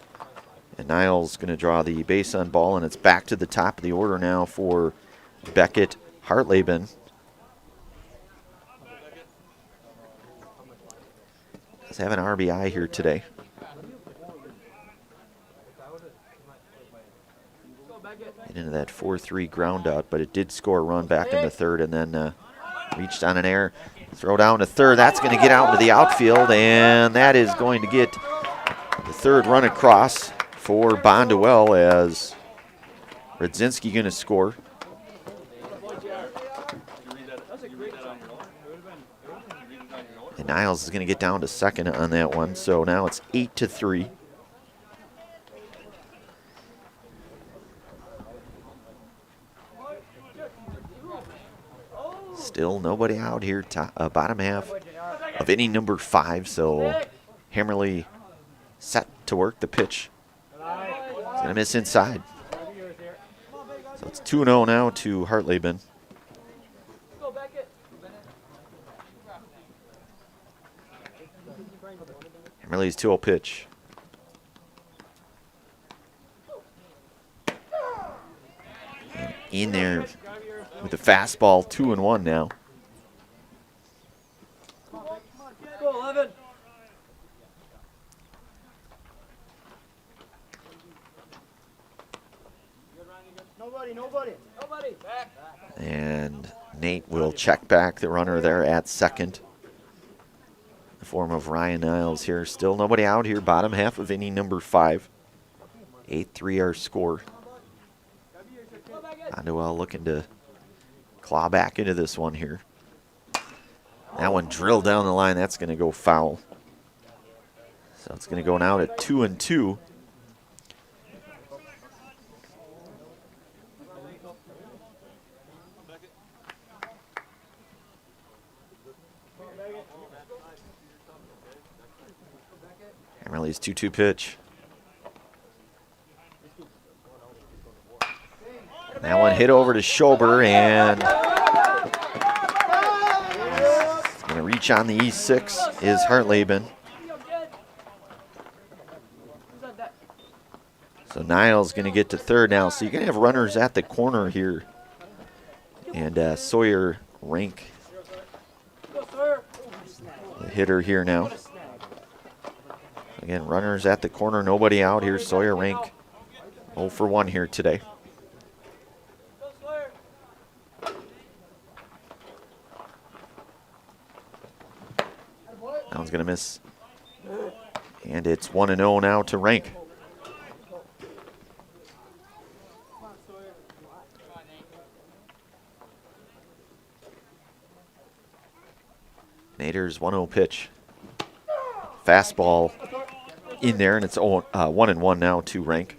and Niles going to draw the base on ball, and it's back to the top of the order now for Beckett Hartleben. Let's have an RBI here today. Get into that 4-3 ground out, but it did score a run back in the third, and then reached on an error. Throw down to third. That's going to get out into the outfield, and that is going to get the third run across for Bonduel, as Rudzinski going to score. And Niles is going to get down to second on that one, so now it's 8-3. Still nobody out here, bottom half of inning number 5, so Hammerly set to work the pitch. He's going to miss inside. So it's 2-0 now to Hartleben. Hammerly's 2-0 pitch. And in there with the fastball, 2-1 now. Go 11. Nobody. Back. And Nate will check back the runner there at second. In the form of Ryan Niles here. Still nobody out here, bottom half of inning number 5. 8-3 our score. Bonduel looking to claw back into this one here. That one drilled down the line. That's going to go foul. So it's going to go now to 2-2. Hammerly's 2-2 pitch. That one hit over to Schober, and going to reach on the E6 is Hartleben. So Niles going to get to third now. So you're going to have runners at the corner here. And Sawyer Rink, the hitter here now. Again, runners at the corner, nobody out here. Sawyer Rink 0 for 1 here today. That one's going to miss. And it's 1-0 now to Rank. Nader's 1-0 pitch. Fastball in there, and it's 1-1 now to Rank.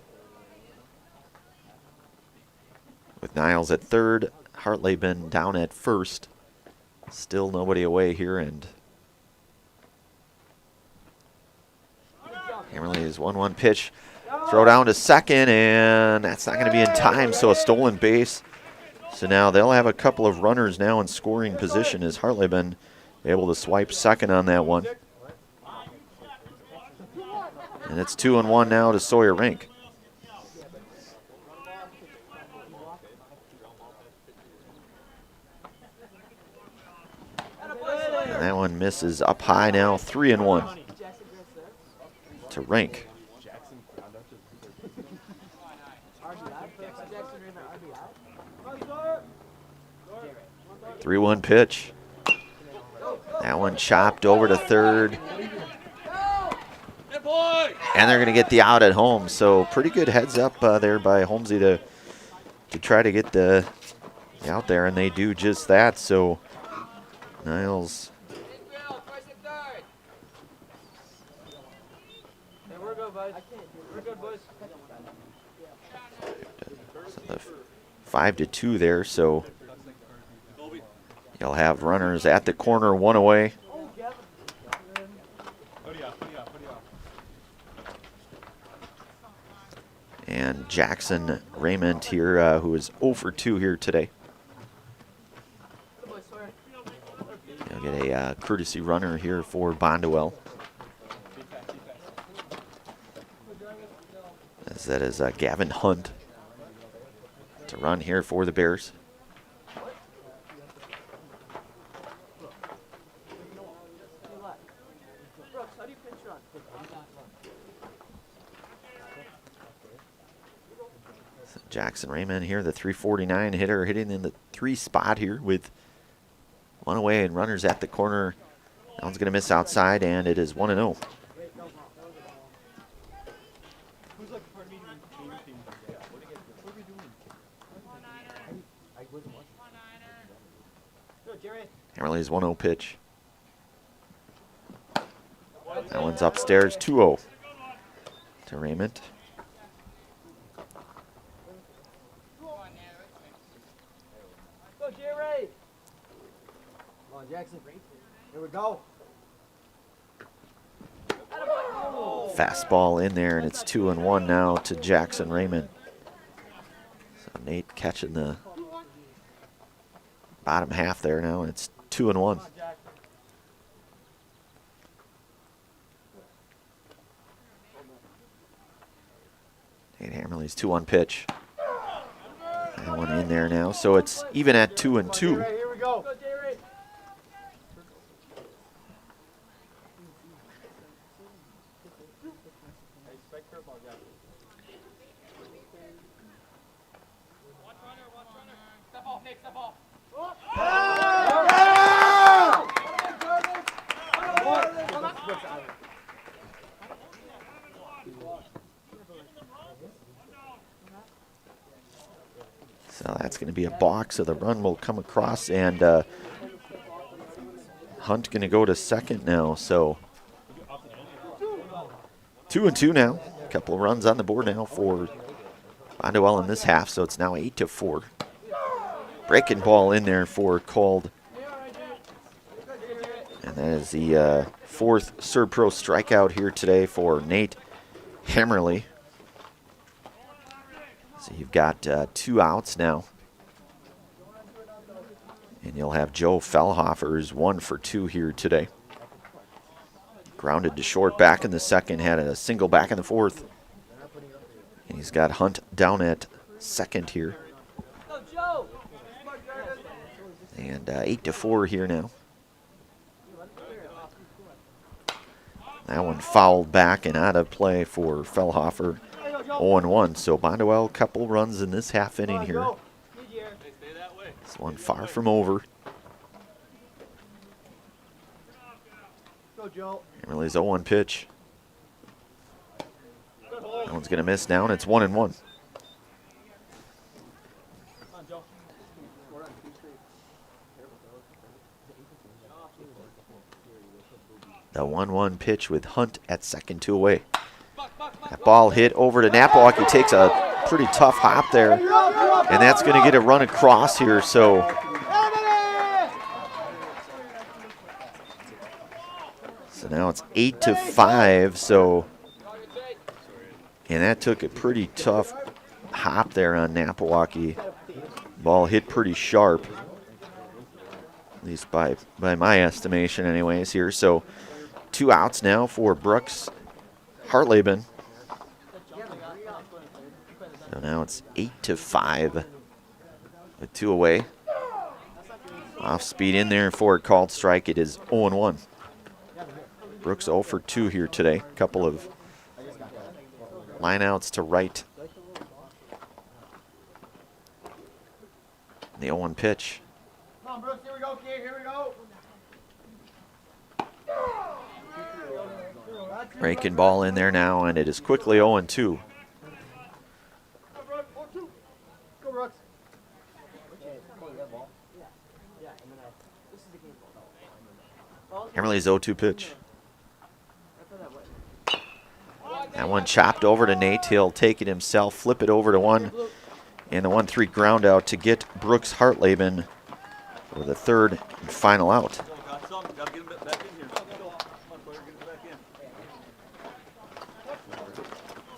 With Niles at third, Hartleben down at first. Still nobody away here, and Hammerly's 1-1 pitch. Throw down to second, and that's not going to be in time, so a stolen base. So now they'll have a couple of runners now in scoring position as Hartleben able to swipe second on that one. And it's 2-1 now to Sawyer Rink. And that one misses up high now, 3-1 to Rink. 3-1 pitch. That one chopped over to third. And they're going to get the out at home. So pretty good heads up there by Holmesy to try to get the out there, and they do just that. So Niles. We're good, boys. We're good, boys. So 5-2 there. So you'll have runners at the corner, one away. And Jackson Raymond here, who is 0 for 2 here today. You'll get a courtesy runner here for Bonduel. As that is Gavin Hunt to run here for the Bears. Jackson Raymond here, the 349 hitter, hitting in the 3 spot here with one away and runners at the corner. That one's going to miss outside, and it is 1-0. Hammerly's 1-0 pitch. That one's upstairs, 2-0 to Raymond. Jackson, here we go. Fastball in there, and it's 2-1 now to Jackson Raymond. So Nate catching the bottom half there now, and it's 2-1. Nate Hammerly's 2-1 pitch. That one in there now, so it's even at 2-2. Here we go. So that's going to be a balk, so the run will come across, and Hunt going to go to second now. So 2-2 now. A couple of runs on the board now for Bonduel in this half, so it's now 8-4. Breaking ball in there for Called. And that is the 4th Serb Pro strikeout here today for Nate Hammerly. So you've got 2 outs now. And you'll have Joe Fellhofer, who's 1 for 2 here today. Grounded to short back in the second, had a single back in the 4th. And he's got Hunt down at second here. And 8-4 here now. That one fouled back and out of play for Fellhofer. 0-1. So Bonduel, couple runs in this half inning here. This one far from over. Hammerly's 0-1 pitch. That one's going to miss now, and it's 1-1. The 1-1 pitch with Hunt at second, 2 away. That ball hit over to Napawak. He takes a pretty tough hop there, and that's going to get a run across here. So now it's 8-5. So, and that took a pretty tough hop there on Napawaki. Ball hit pretty sharp, at least by my estimation, anyways. Here, so 2 outs now for Brooks Hartleben. So now it's 8-5 with 2 away. Off speed in there for a called strike. It is 0-1. Brooks 0 for 2 here today. Couple of Lineouts to right. The 0-1 pitch. Come on, Brooks, here we go, kid, here we go. Breaking ball in there now, and it is quickly 0-2. Go, Brooks. Emerly's 0-2 pitch. That one chopped over to Nate. He'll take it himself, flip it over to one, and the 1-3 ground out to get Brooks Hartleben for the third and final out.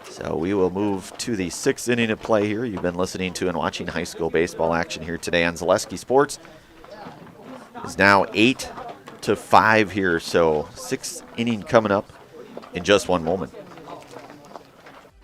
So we will move to the 6th inning of play here. You've been listening to and watching high school baseball action here today on Zaleski Sports. It's now 8-5 here, so 6th inning coming up in just one moment.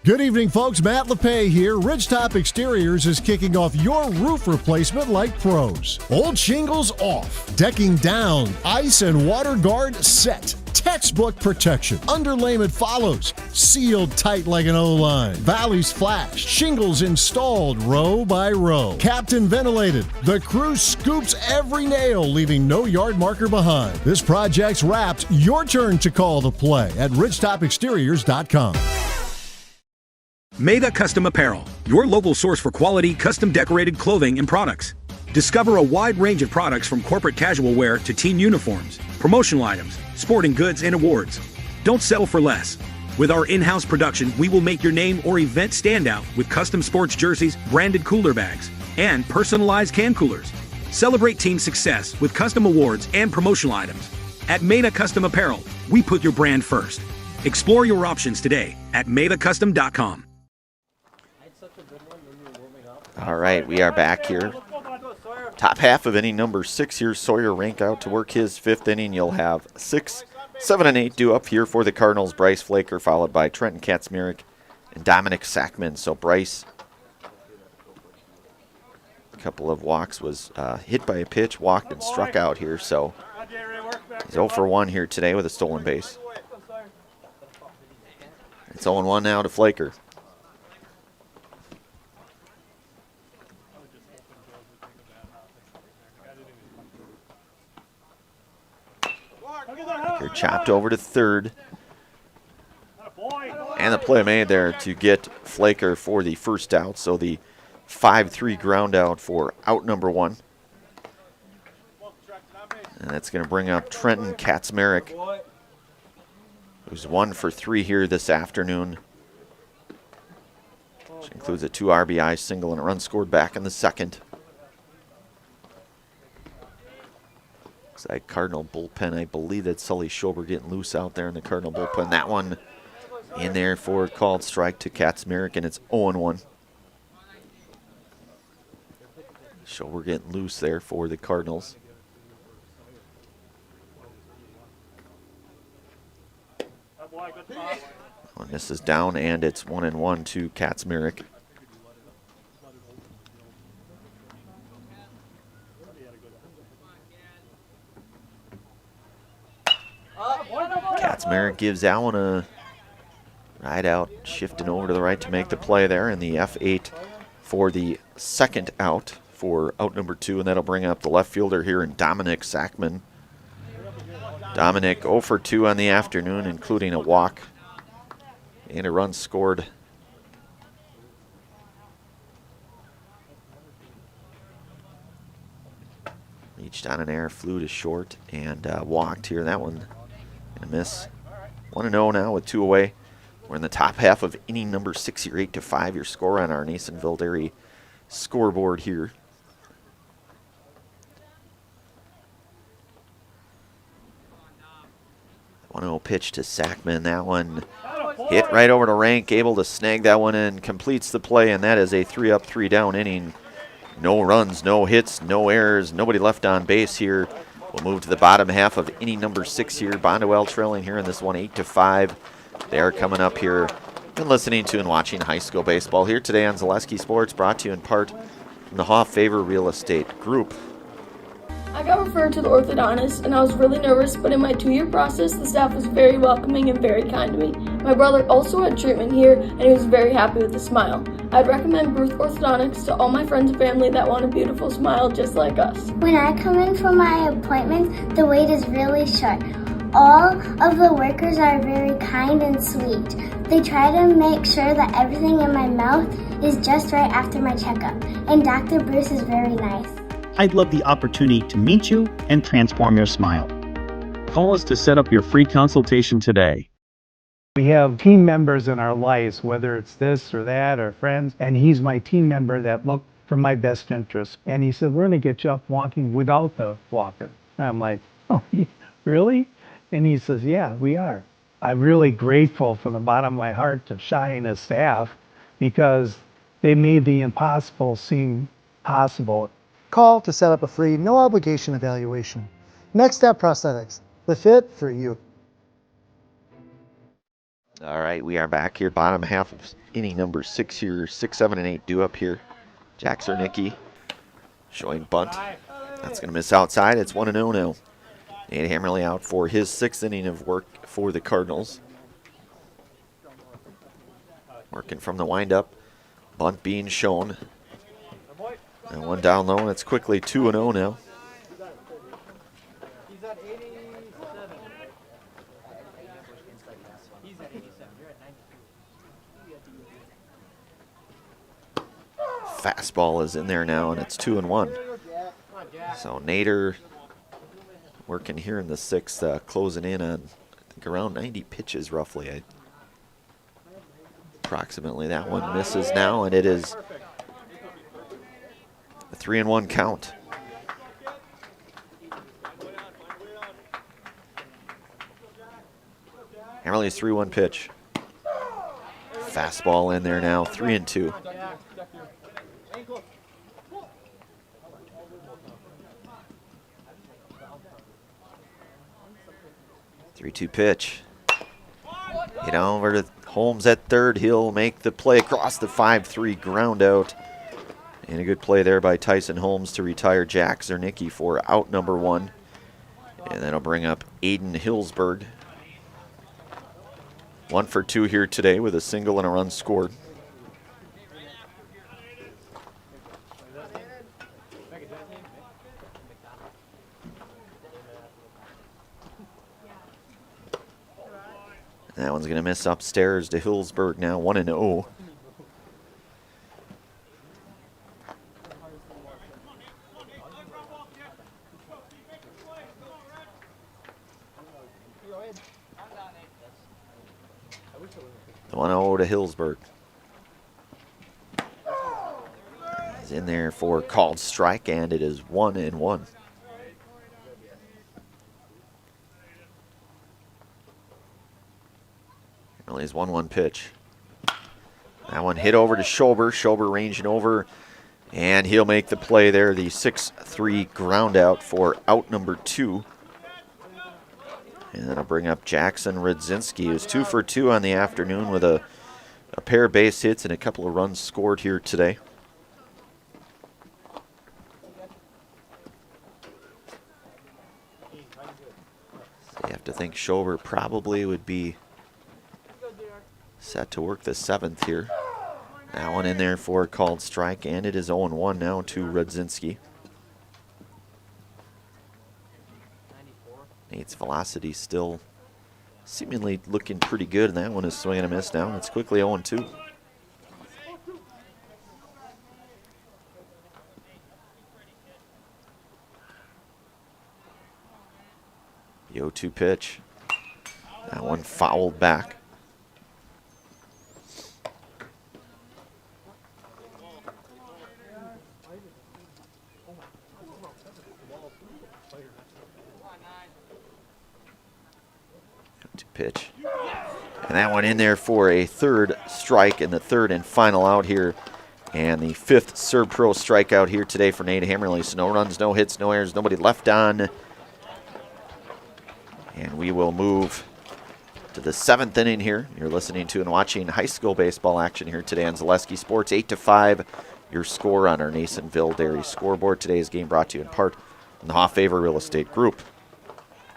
Good evening, folks. Matt LePay here. Ridgetop Exteriors is kicking off your roof replacement like pros. Old shingles off, decking down, ice and water guard set. Textbook protection. Underlayment follows. Sealed tight like an O-line. Valleys flashed. Shingles installed row by row. Captain ventilated. The crew scoops every nail, leaving no yard marker behind. This project's wrapped. Your turn to call the play at ridgetopexteriors.com. Meda Custom Apparel, your local source for quality, custom decorated clothing and products. Discover a wide range of products from corporate casual wear to team uniforms, promotional items, sporting goods, and awards. Don't settle for less. With our in-house production, we will make your name or event stand out with custom sports jerseys, branded cooler bags, and personalized can coolers. Celebrate team success with custom awards and promotional items. At Meda Custom Apparel, we put your brand first. Explore your options today at medacustom.com. All right, we are back here. Top half of inning number 6 here. Sawyer Rank out to work his 5th inning. You'll have 6, 7, and 8 due up here for the Cardinals. Bryce Flaker followed by Trenton Katzmarek and Dominic Sackman. So Bryce, a couple of walks, was hit by a pitch, walked, and struck out here. So he's 0 for 1 here today with a stolen base. It's 0-1 now to Flaker. They're chopped over to third. And the play made there to get Flaker for the first out. So the 5-3 ground out for out number 1. And that's going to bring up Trenton Katzmarek, who's 1 for 3 here this afternoon, which includes a 2 RBI single and a run scored back in the 2nd. Looks like Cardinal bullpen. I believe that Sully Schober getting loose out there in the Cardinal bullpen. That one in there for a called strike to Katzmarek, and it's 0-1. Schober getting loose there for the Cardinals. And this is down, and it's 1-1 to Katzmarek. Katzmarek gives that one a ride out, shifting over to the right to make the play there, and the F8 for the 2nd out for out number 2, and that'll bring up the left fielder here in Dominic Sackman. Dominic 0 for 2 on the afternoon, including a walk and a run scored. Reached on an air, flew to short, and walked here. That one gonna miss. 1-0 now with 2 away. We're in the top half of inning number 6 here, 8-5. Your score on our Nasonville Dairy scoreboard here. The 1-0 pitch to Sackman. That one hit right over to Rank, able to snag that one in, completes the play, and that is a 3-up, 3-down inning. No runs, no hits, no errors, nobody left on base here. We'll move to the bottom half of inning number 6 here. Bonduel trailing here in this one 8-5. They are coming up here. Been listening to and watching high school baseball here today on Zaleski Sports, brought to you in part from the Hoff Favor Real Estate Group. I got referred to the orthodontist and I was really nervous, but in my 2-year process, the staff was very welcoming and very kind to me. My brother also had treatment here, and he was very happy with the smile. I'd recommend Ruth Orthodontics to all my friends and family that want a beautiful smile just like us. When I come in for my appointment, the wait is really short. All of the workers are very kind and sweet. They try to make sure that everything in my mouth is just right after my checkup, and Dr. Bruce is very nice. I'd love the opportunity to meet you and transform your smile. Call us to set up your free consultation today. We have team members in our lives, whether it's this or that or friends, and he's my team member that looked for my best interest. And he said, we're going to get you up walking without the walker. And I'm like, oh, really? And he says, yeah, we are. I'm really grateful from the bottom of my heart to Shai and his staff because they made the impossible seem possible. Call to set up a free, no obligation evaluation. Next Step Prosthetics, the fit for you. All right, we are back here, bottom half of inning number 6 here. 6, 7, and 8 due up here. Jack Zernicki showing bunt. That's going to miss outside. It's 1-0 now. Nate Hammerly out for his 6th inning of work for the Cardinals. Working from the windup. Bunt being shown. And one down low, and it's quickly 2-0 now. Fastball is in there now, and it's 2-1. So Nader working here in the 6th, closing in on, I think, around 90 pitches roughly. Approximately. That one misses now, and it is a 3-1 count. Hammerly's 3-1 pitch. Fastball in there now, 3-2. 3-2 pitch. Get over to Holmes at third. He'll make the play across the 5-3 ground out. And a good play there by Tyson Holmes to retire Jack Zernicki for out number 1. And that'll bring up Aiden Hillsberg. 1 for 2 here today with a single and a run scored. That one's going to miss upstairs to Hillsberg now, 1-0. The 1-0 to Hillsberg. He's in there for called strike, and it is 1-1. His 1-1 pitch. That one hit over to Schober. Schober ranging over, and he'll make the play there. The 6-3 ground out for out number 2. And that'll bring up Jackson Radzinski, who's 2 for 2 on the afternoon with a pair of base hits and a couple of runs scored here today. So you have to think Schober probably would be set to work the 7th here. That one in there for a called strike, and it is 0-1 now to Radzinski. Nate's velocity still seemingly looking pretty good, and that one is swinging a miss now. It's quickly 0-2. The 0-2 pitch. That one fouled back. Pitch. And that one in there for a 3rd strike and the 3rd and final out here. And the 5th Serb Pro strikeout here today for Nate Hammerly. So no runs, no hits, no errors, nobody left on. And we will move to the 7th inning here. You're listening to and watching high school baseball action here today on Zaleski Sports. 8-5, your score on our Nasonville Dairy scoreboard. Today's game brought to you in part from the Hoff Favor Real Estate Group.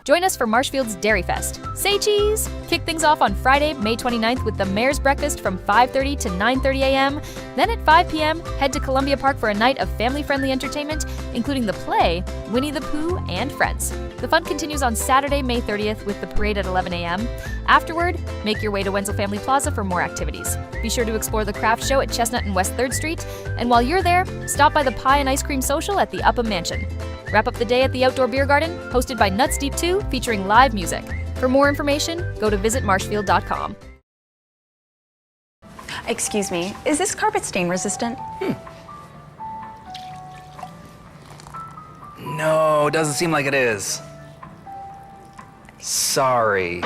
Join us for Marshfield's Dairy Fest. Say cheese! Kick things off on Friday, May 29th with the Mayor's Breakfast from 5:30 to 9:30 a.m. Then at 5 p.m., head to Columbia Park for a night of family-friendly entertainment, including the play, Winnie the Pooh, and Friends. The fun continues on Saturday, May 30th with the parade at 11 a.m. Afterward, make your way to Wenzel Family Plaza for more activities. Be sure to explore the craft show at Chestnut and West 3rd Street, and while you're there, stop by the Pie and Ice Cream Social at the Upham Mansion. Wrap up the day at the Outdoor Beer Garden, hosted by Nuts Deep 2, featuring live music. For more information, go to visitmarshfield.com. Excuse me, is this carpet stain resistant? No, doesn't seem like it is. Sorry.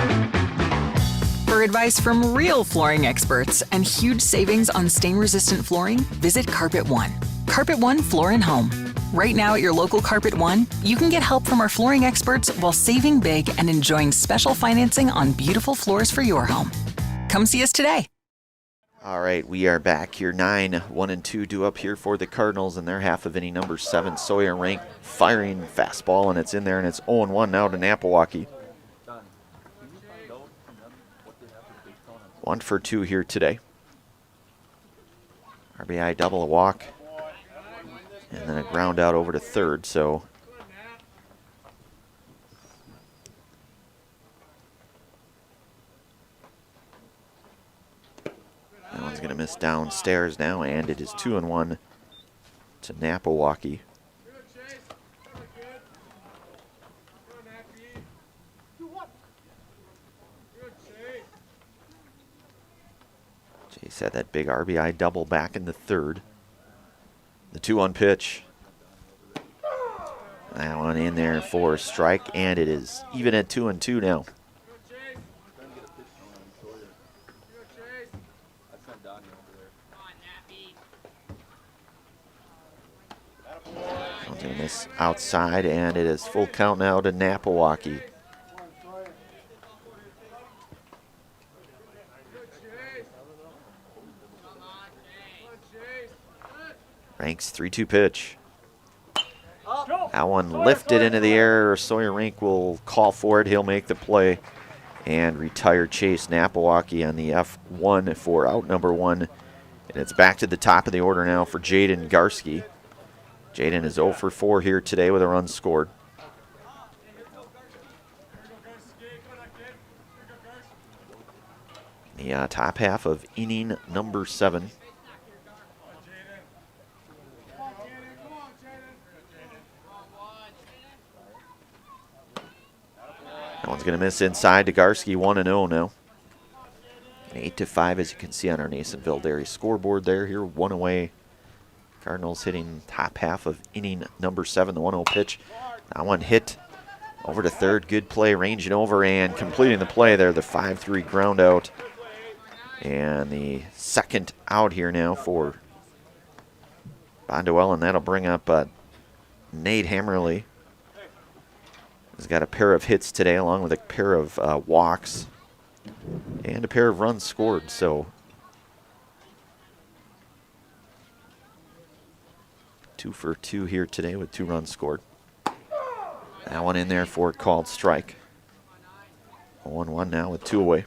For advice from real flooring experts and huge savings on stain-resistant flooring, visit Carpet One. Carpet One Floor and Home. Right now at your local Carpet One, you can get help from our flooring experts while saving big and enjoying special financing on beautiful floors for your home. Come see us today. All right, we are back here. 9-1-2 due up here for the Cardinals in their half of inning number 7. Sawyer Rank firing fastball, and it's in there, and it's 0-1 now to Napawaki. 1 for 2 here today. RBI double, a walk, and then a ground out over to third. So that one's going to miss downstairs now, and it is 2-1 to Napawaki. Chase had that big RBI double back in the third. The 2-1 pitch. That one in there for a strike, and it is even at 2-2 now. One's going to miss outside, and it is full count now to Napawaki. Rank's 3-2 pitch. That one lifted into the air. Sawyer Rank will call for it. He'll make the play and retire Chase Napawaki on the F1 for out number 1. And it's back to the top of the order now for Jaden Garski. Jaden is 0 for 4 here today with a run scored. The top half of inning number 7. That one's going to miss inside to Garski, 1-0 now. 8-5, as you can see on our Nasonville Dairy scoreboard there. Here, 1 away. Cardinals hitting top half of inning number 7, the 1-0 pitch. That one hit over to third. Good play, ranging over and completing the play there. The 5-3 ground out. And the second out here now for Bonduel, and that'll bring up Nate Hammerly. He's got a pair of hits today, along with a pair of walks and a pair of runs scored. So 2 for 2 here today with 2 runs scored. That one in there for a called strike. 0-1 now with 2 away.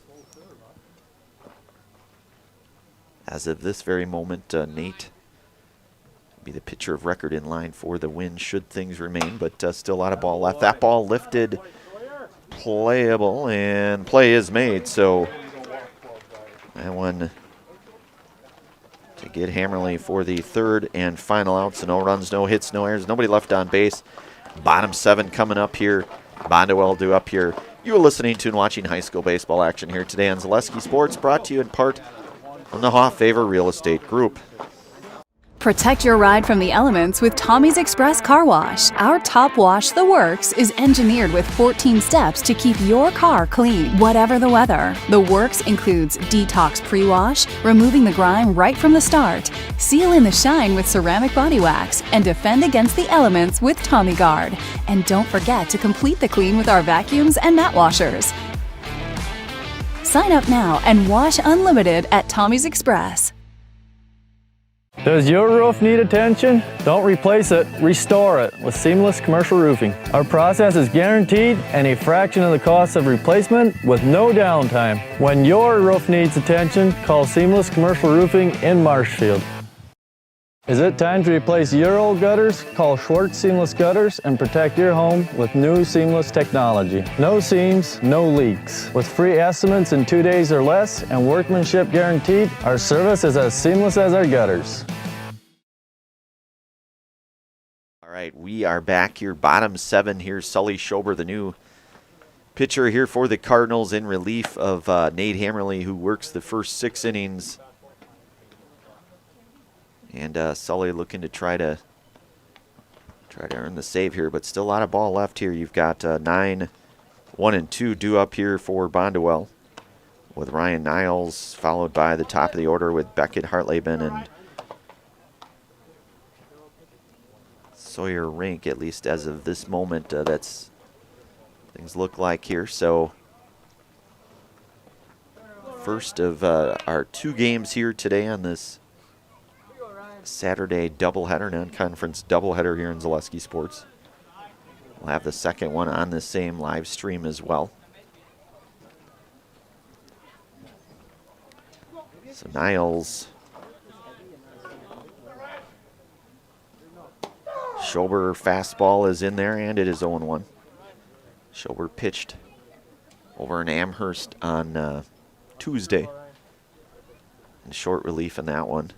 As of this very moment, Nate be the pitcher of record in line for the win should things remain, but still a lot of ball left. That ball lifted, playable, and play is made. So that one to get Hammerly for the third and final out. So no runs, no hits, no errors, nobody left on base. Bottom 7 coming up here. Bonduel due up here. You are listening to and watching high school baseball action here today on Zaleski Sports, brought to you in part from the Hoff Favor Real Estate Group. Protect your ride from the elements with Tommy's Express Car Wash. Our top wash, The Works, is engineered with 14 steps to keep your car clean, whatever the weather. The Works includes detox pre-wash, removing the grime right from the start, seal in the shine with ceramic body wax, and defend against the elements with Tommy Guard. And don't forget to complete the clean with our vacuums and mat washers. Sign up now and wash unlimited at Tommy's Express. Does your roof need attention? Don't replace it, restore it with Seamless Commercial Roofing. Our process is guaranteed and a fraction of the cost of replacement with no downtime. When your roof needs attention, call Seamless Commercial Roofing in Marshfield. Is it time to replace your old gutters? Call Schwartz Seamless Gutters and protect your home with new seamless technology. No seams, no leaks. With free estimates in 2 days or less and workmanship guaranteed, our service is as seamless as our gutters. All right, we are back here. Bottom 7 here. Sully Schober, the new pitcher here for the Cardinals, in relief of Nate Hammerly, who works the first 6 innings. And Sully looking to try to earn the save here, but still a lot of ball left here. You've got 9, 1 and 2 due up here for Bonduel, with Ryan Niles, followed by the top of the order with Beckett, Hartleben, and Sawyer Rink, at least as of this moment. That's things look like here. So first of our 2 games here today on this Saturday doubleheader, non-conference doubleheader here in Zaleski Sports. We'll have the second one on the same live stream as well. So Niles, Schober fastball is in there, and it is 0-1. Schober pitched over in Amherst on Tuesday, in short relief in that one.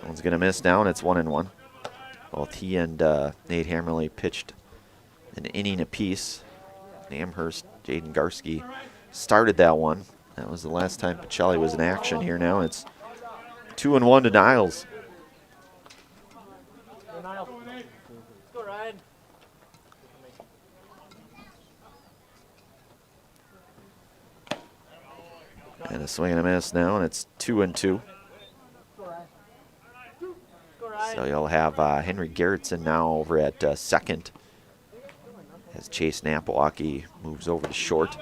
One's going to miss now, and it's 1-1. Both he and Nate Hammerly pitched an inning apiece. Amherst, Jaden Garski started that one. That was the last time Pacelli was in action here. Now it's 2-1 to Niles. And a swing and a miss now, and it's 2-2. So you'll have Henry Gerritsen now over at second as Chase Napawaki moves over to short.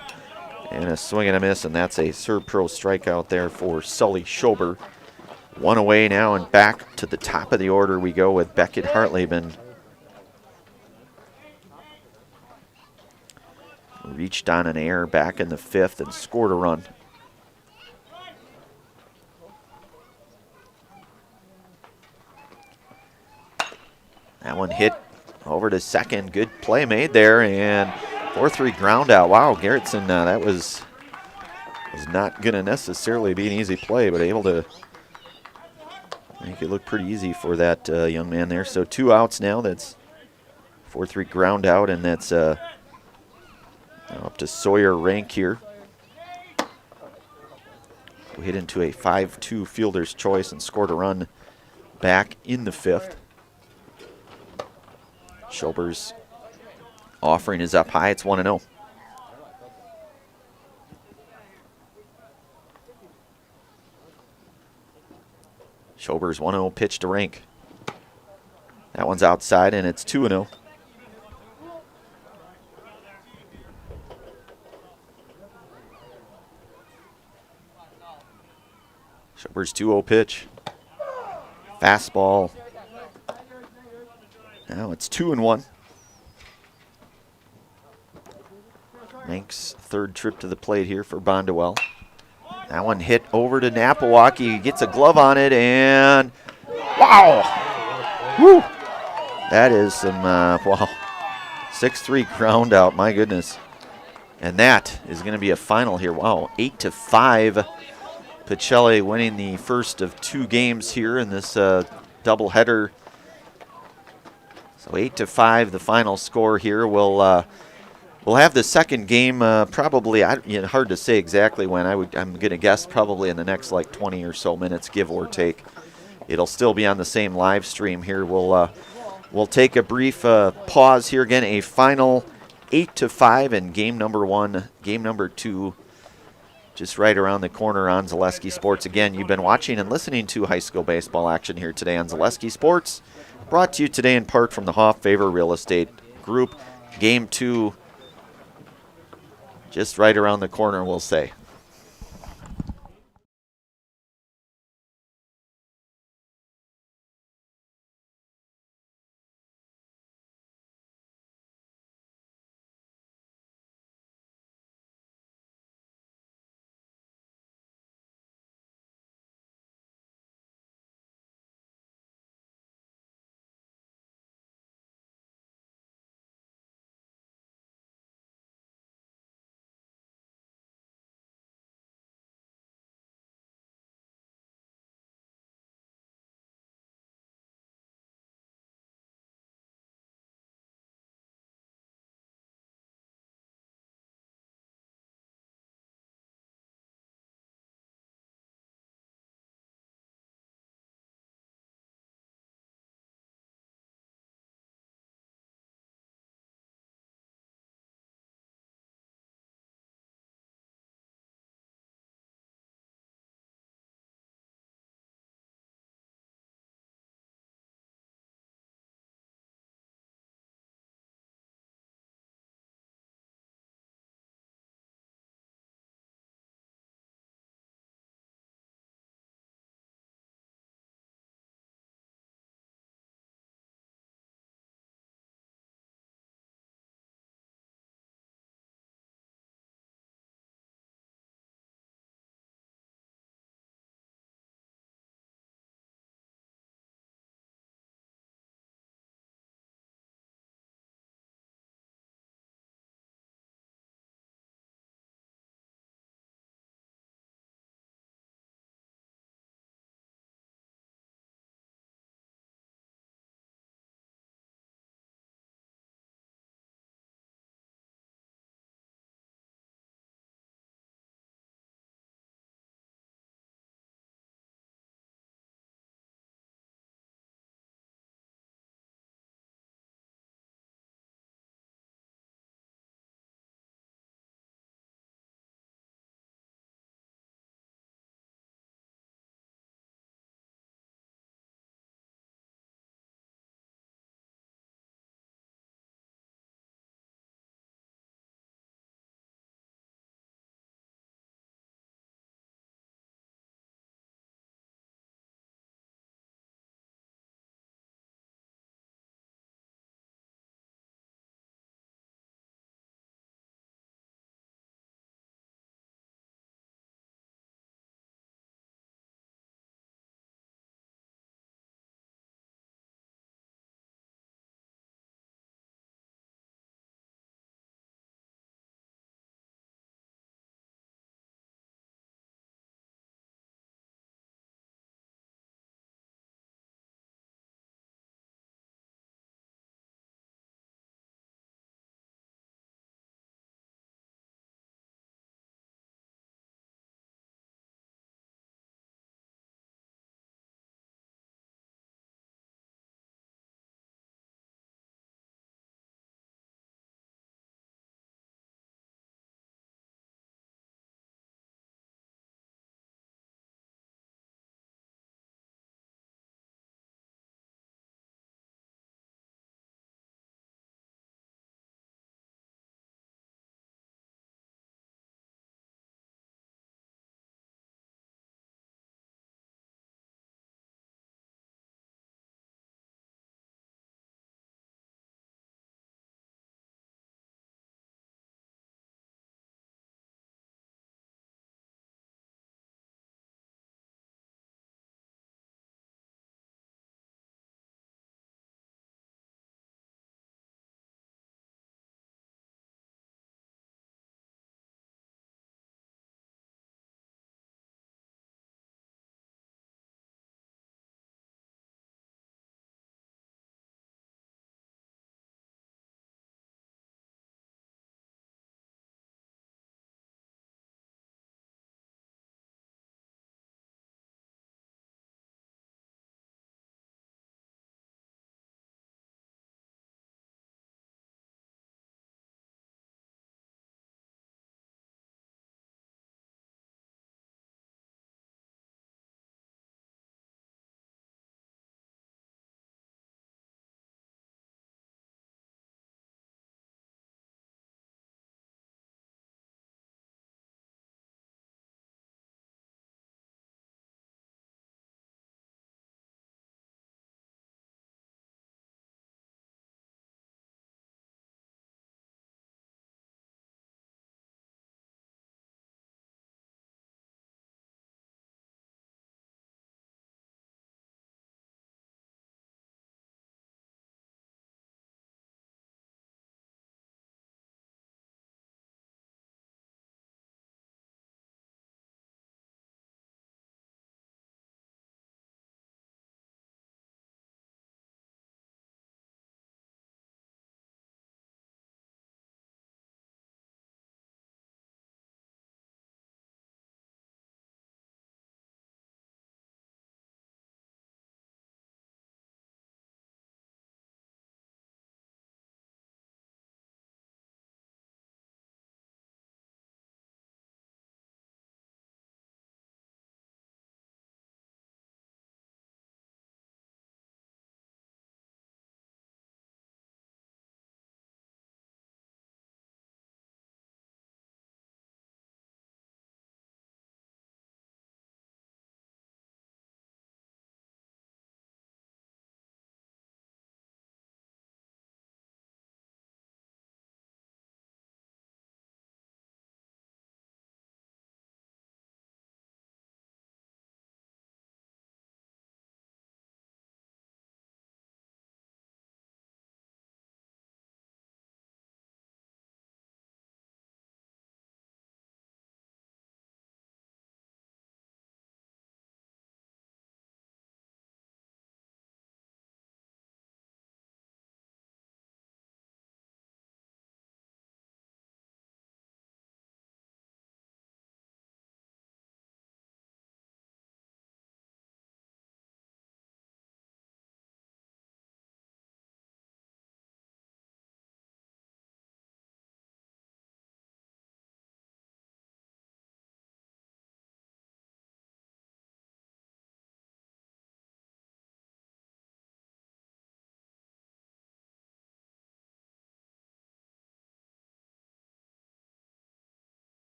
And a swing and a miss, and that's a Serb-Pro strikeout there for Sully Schober. 1 away now, and back to the top of the order we go with Beckett Hartleben. Reached on an error back in the 5th and scored a run. That one hit over to second. Good play made there, and 4-3 ground out. Wow, Gerritsen, that was not going to necessarily be an easy play, but able to make it look pretty easy for that young man there. So 2 outs now. That's 4-3 ground out, and that's up to Sawyer Rank here, who hit into a 5-2 fielder's choice and scored a run back in the 5th. Schober's offering is up high. It's 1-0. Schober's 1-0 pitch to Rank. That one's outside, and it's 2-0. Schober's 2-0 pitch. Fastball. Now it's 2-1. Rank's third trip to the plate here for Bonduel. That one hit over to Napawaki. He gets a glove on it, and wow! Woo! That is some, wow. 6-3 ground out, my goodness. And that is going to be a final here. Wow, 8-5. Pacelli winning the first of 2 games here in this doubleheader. So 8-5, the final score here. We'll have the second game probably. Hard to say exactly when. I'm going to guess probably in the next like 20 or so minutes, give or take. It'll still be on the same live stream here. We'll take a brief pause here again. A final 8-5 in game number 1, game number 2. Just right around the corner on Zaleski Sports. Again, you've been watching and listening to high school baseball action here today on Zaleski Sports. Brought to you today in part from the Hoff Favor Real Estate Group. Game 2, just right around the corner, we'll say.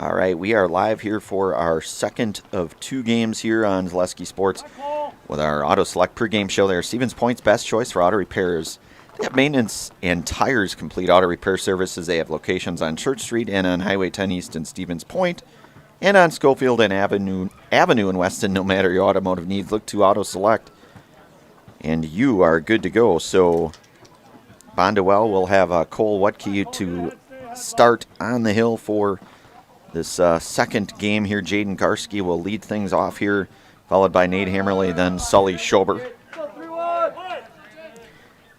All right, we are live here for our second of two games here on Zaleski Sports with our Auto Select pregame show there. Stevens Point's best choice for auto repairs. They have maintenance and tires complete auto repair services. They have locations on Church Street and on Highway 10 East in Stevens Point and on Schofield and Avenue in Weston. No matter your automotive needs, look to Auto Select and you are good to go. So Bonduel will have Cole Wutke to start on the hill for this second game here. Jaden Garski will lead things off here, followed by Nate Hammerly, then Sully Schober.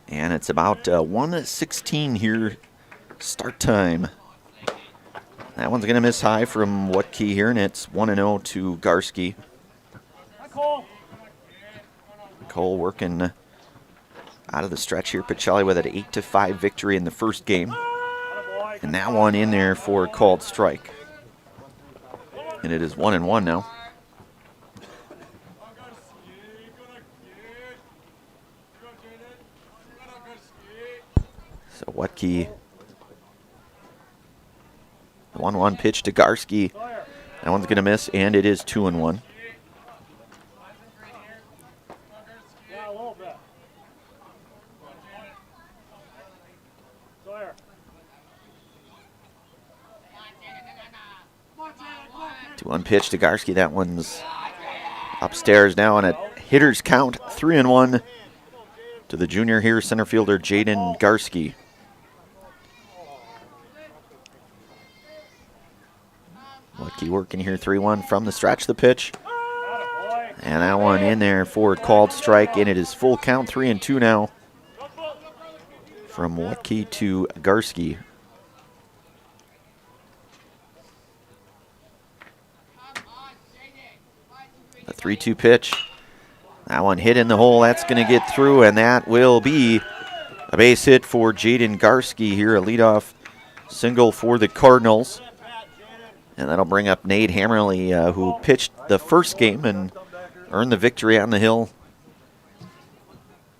And it's about 1:16 here, start time. That one's going to miss high from Wutke here, and it's 1-0 to Garski. Cole working out of the stretch here. Pacelli with an 8-5 victory in the first game. And that one in there for a called strike. And it is 1-1 now. So Wutke, the 1-1 pitch to Garski. That one's going to miss, and it is 2-1. One pitch to Garski. That one's upstairs now on a hitter's count. 3-1 to the junior here, center fielder Jaden Garski. Wutke working here, 3-1 from the stretch, the pitch. And that one in there for a called strike, and it is full count, 3-2 now from Wutke to Garski. The 3-2 pitch. That one hit in the hole. That's going to get through, and that will be a base hit for Jaden Garski here, a leadoff single for the Cardinals. And that'll bring up Nate Hammerly, who pitched the first game and earned the victory on the hill,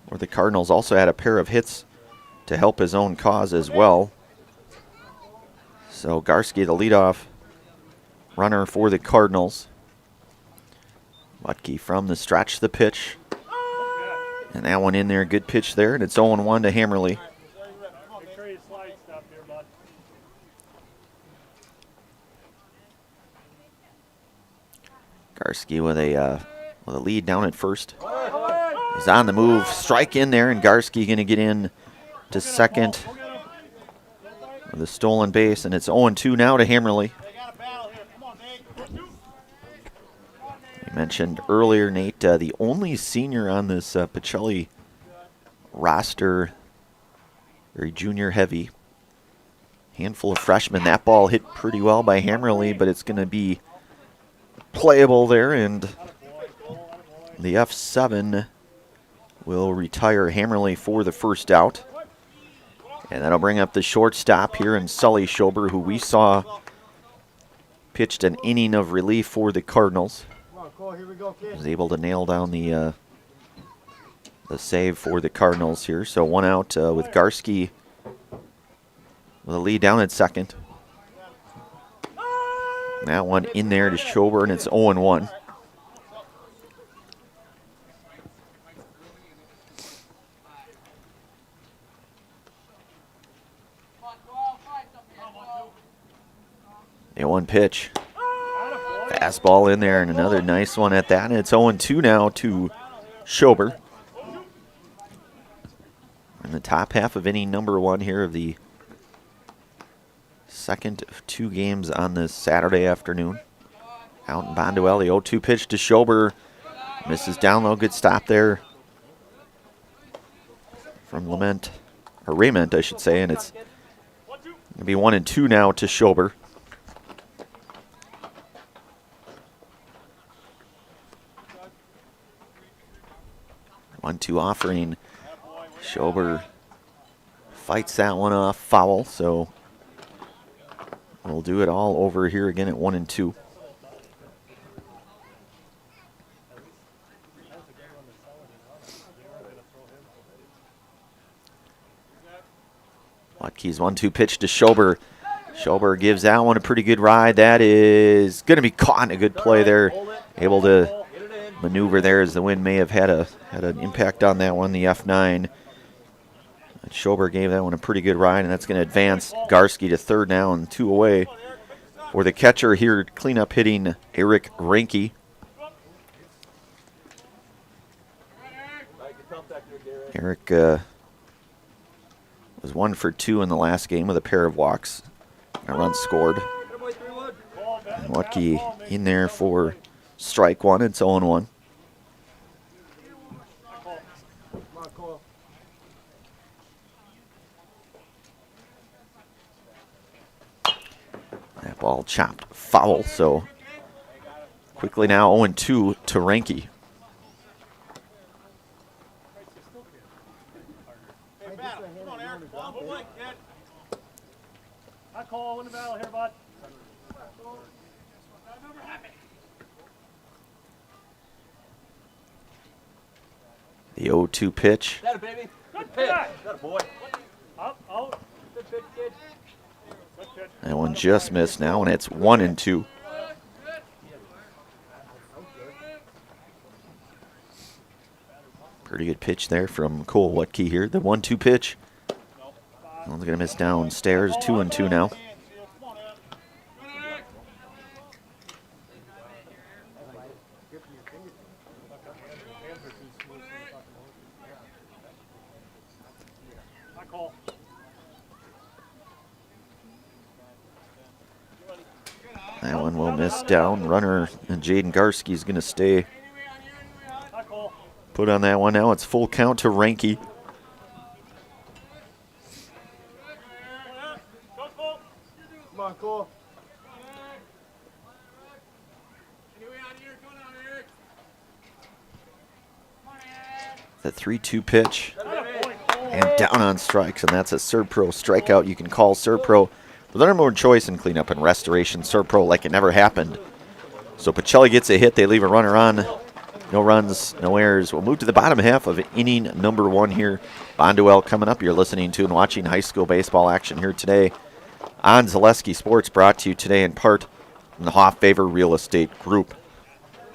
where the Cardinals also had a pair of hits to help his own cause as well. So Garski, the leadoff runner for the Cardinals. Wutke from the stretch, the pitch. And that one in there, good pitch there, and it's 0-1 to Hammerly. Garski with a lead down at first. He's on the move, strike in there, and Garski going to get in to second with a stolen base, and it's 0-2 now to Hammerly. Mentioned earlier, Nate, the only senior on this Pacelli roster, very junior heavy. Handful of freshmen. That ball hit pretty well by Hammerly, but it's going to be playable there, and the F7 will retire Hammerly for the first out. And that'll bring up the shortstop here in Sully Schober, who we saw pitched an inning of relief for the Cardinals. Was able to nail down the save for the Cardinals here. So one out with Garski with a lead down at second. That one in there to Schober, and it's 0-1. The 1 pitch. Fastball in there, and another nice one at that. And it's 0-2 now to Schober. In the top half of inning number 1 here of the second of 2 games on this Saturday afternoon. Out in Bonduel, the 0-2 pitch to Schober. Misses down low, good stop there from Raymond, I should say. And it's going to be 1-2 now to Schober. 1-2 offering. Schober fights that one off, foul, so we'll do it all over here again at 1-2. Wutke's 1-2 pitch to Schober. Schober gives that one a pretty good ride. That is going to be caught. A good play there. Able to maneuver there as the wind may have had an impact on that one, the F9. But Schober gave that one a pretty good ride, and that's going to advance Garski to third now and 2 away. For the catcher here, cleanup hitting Eric Ranke. Eric was 1 for 2 in the last game with a pair of walks. A run scored. And Watke in there for strike one. It's 0-1. That ball chopped foul, so quickly now 0-2 to Ranke. Win the battle here, bud. The 0-2 pitch. That a baby. Good pitch. That a boy. Up, out. Good pitch, kid. Good pitch. That one just missed now, and it's 1-2. Pretty good pitch there from Cole Watke here. The 1-2 pitch. One's going to miss downstairs. 2-2 now. That one will miss down. Runner and Jaden Garski is going to stay put on that one. Now it's full count to Ranke. Come on, Cole. The 3-2 pitch. And down on strikes, and that's a Serpro strikeout. You can call Serpro the number one choice in cleanup and restoration. Serpro like it never happened. So Pacelli gets a hit. They leave a runner on. No runs, no errors. We'll move to the bottom half of inning number 1 here. Bonduel coming up. You're listening to and watching high school baseball action here today on Zaleski Sports, brought to you today in part from the Hoff Favor Real Estate Group.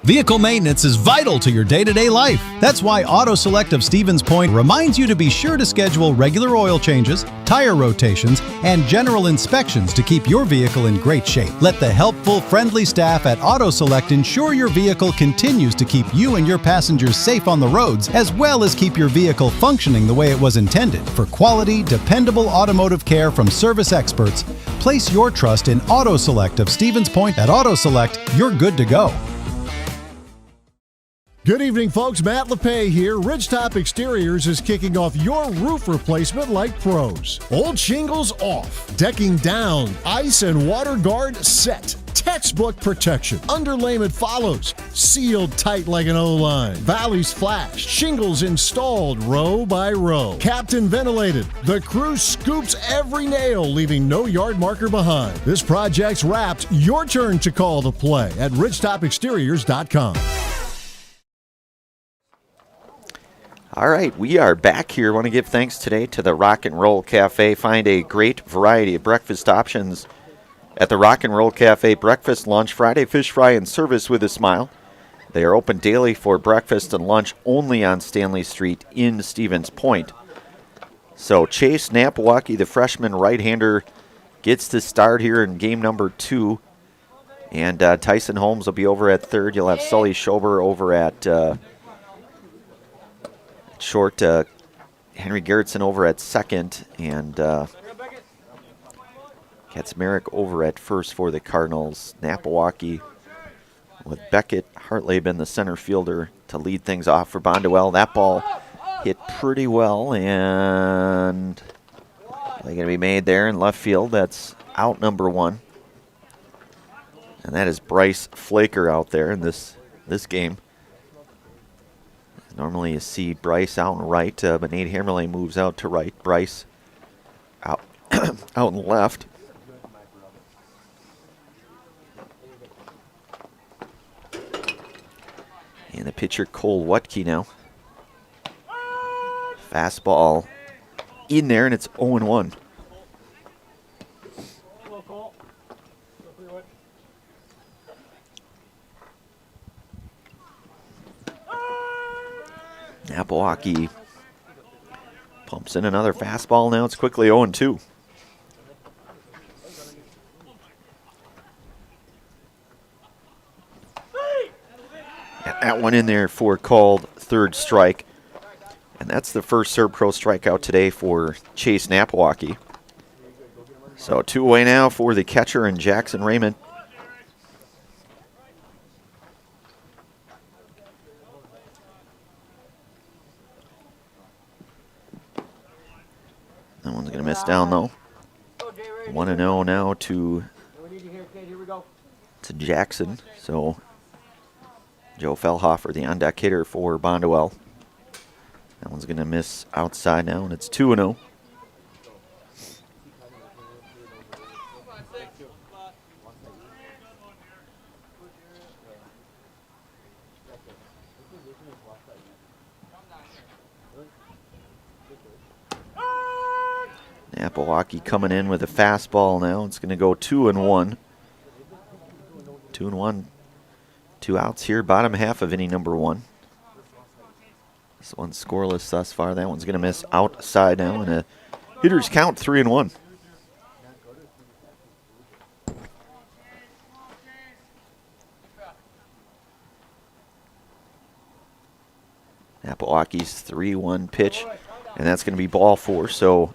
Vehicle maintenance is vital to your day-to-day life. That's why Auto Select of Stevens Point reminds you to be sure to schedule regular oil changes, tire rotations, and general inspections to keep your vehicle in great shape. Let the helpful, friendly staff at Auto Select ensure your vehicle continues to keep you and your passengers safe on the roads, as well as keep your vehicle functioning the way it was intended. For quality, dependable automotive care from service experts, place your trust in Auto Select of Stevens Point. At Auto Select, you're good to go. Good evening, folks. Matt LePay here. Ridgetop Exteriors is kicking off your roof replacement like pros. Old shingles off, decking down, ice and water guard set. Textbook protection. Underlayment follows. Sealed tight like an O-line. Valleys flashed. Shingles installed row by row. Captain ventilated. The crew scoops every nail, leaving no yard marker behind. This project's wrapped. Your turn to call the play at ridgetopexteriors.com. All right, we are back here. I want to give thanks today to the Rock and Roll Cafe. Find a great variety of breakfast options at the Rock and Roll Cafe. Breakfast, lunch, Friday fish fry, and service with a smile. They are open daily for breakfast and lunch only on Stanley Street in Stevens Point. So Chase Napawaki, the freshman right-hander, gets the start here in game number 2. And Tyson Holmes will be over at third. You'll have Sully Schober over at short, Henry Gerritsen over at second, and Kaczmarek over at first for the Cardinals. Napawaki with Beckett, Hartley been the center fielder to lead things off for Bonduel. That ball hit pretty well, and they're going to be made there in left field. That's out number 1. And that is Bryce Flaker out there in this game. Normally you see Bryce out and right, but Nate Hammerlane moves out to right. Bryce out out and left. And the pitcher Cole Watke now. Fastball in there, and it's 0-1. Apalaki pumps in another fastball. Now it's quickly 0-2. That one in there for called third strike. And that's the first Serb Pro strikeout today for Chase Napawaki. So 2 away now for the catcher and Jackson Raymond. That one's going to miss down though. 1-0 now to Jackson. So Joe Fellhofer, the on-deck hitter for Bonduel. That one's going to miss outside now, and it's 2-0. Napawaki coming in with a fastball now. It's going to go 2-1. 2-1. 2 outs here, bottom half of inning number 1. This one's scoreless thus far. That one's going to miss outside now, and a hitter's count 3-1. Napawaki's 3-1 pitch, and that's going to be ball 4. So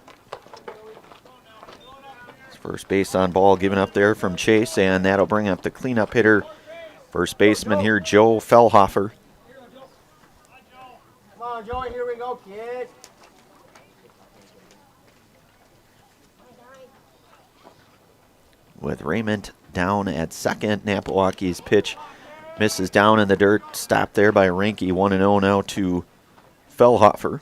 first base on ball given up there from Chase, and that'll bring up the cleanup hitter, first baseman here, Joe Fellhofer. Come on, Joey, here we go, kid. With Raymond down at second, Napawaki's pitch misses down in the dirt, stopped there by Reinke. 1-0 now to Fellhofer.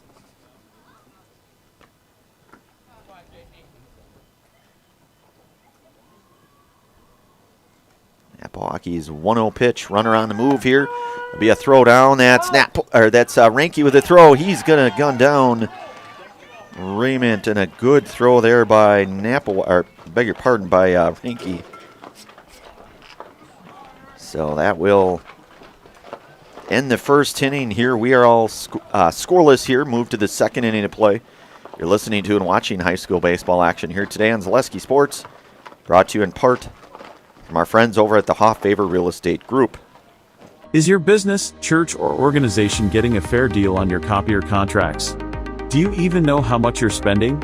Napawaki's 1-0 pitch, runner on the move here. It'll be a throw down. That's Reinke with a throw. He's gonna gun down Raymond, and a good throw there by Reinke. So that will end the first inning here. We are all scoreless here. Move to the second inning of play. You're listening to and watching high school baseball action here today on Zaleski Sports, brought to you in part from our friends over at the Hoff-Favor Real Estate Group. Is your business, church, or organization getting a fair deal on your copier contracts? Do you even know how much you're spending?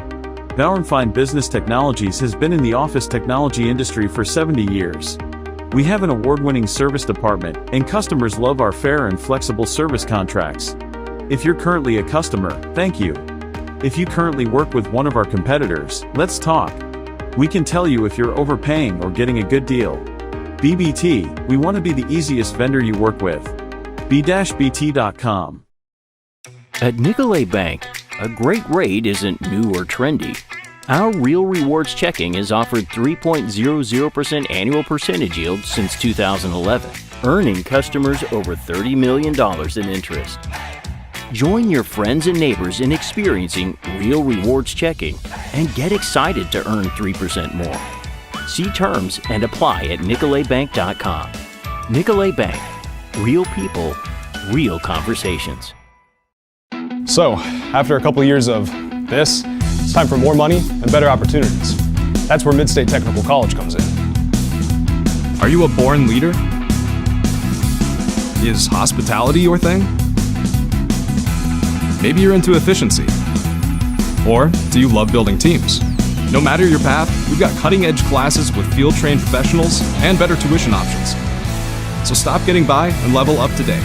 Bauer & Fine Business Technologies has been in the office technology industry for 70 years. We have an award-winning service department, and customers love our fair and flexible service contracts. If you're currently a customer, thank you. If you currently work with one of our competitors, let's talk. We can tell you if you're overpaying or getting a good deal. BBT, we want to be the easiest vendor you work with. b-bt.com. At Nicolay Bank, a great rate isn't new or trendy. Our Real Rewards checking has offered 3.00% annual percentage yield since 2011, earning customers over $30 million in interest. Join your friends and neighbors in experiencing Real Rewards checking and get excited to earn 3% more. See terms and apply at nicolaybank.com. Nicolay Bank. Real people, real conversations. So, after a couple years of this, it's time for more money and better opportunities. That's where Midstate Technical College comes in. Are you a born leader? Is hospitality your thing? Maybe you're into efficiency. Or do you love building teams? No matter your path, we've got cutting-edge classes with field-trained professionals and better tuition options. So stop getting by and level up today.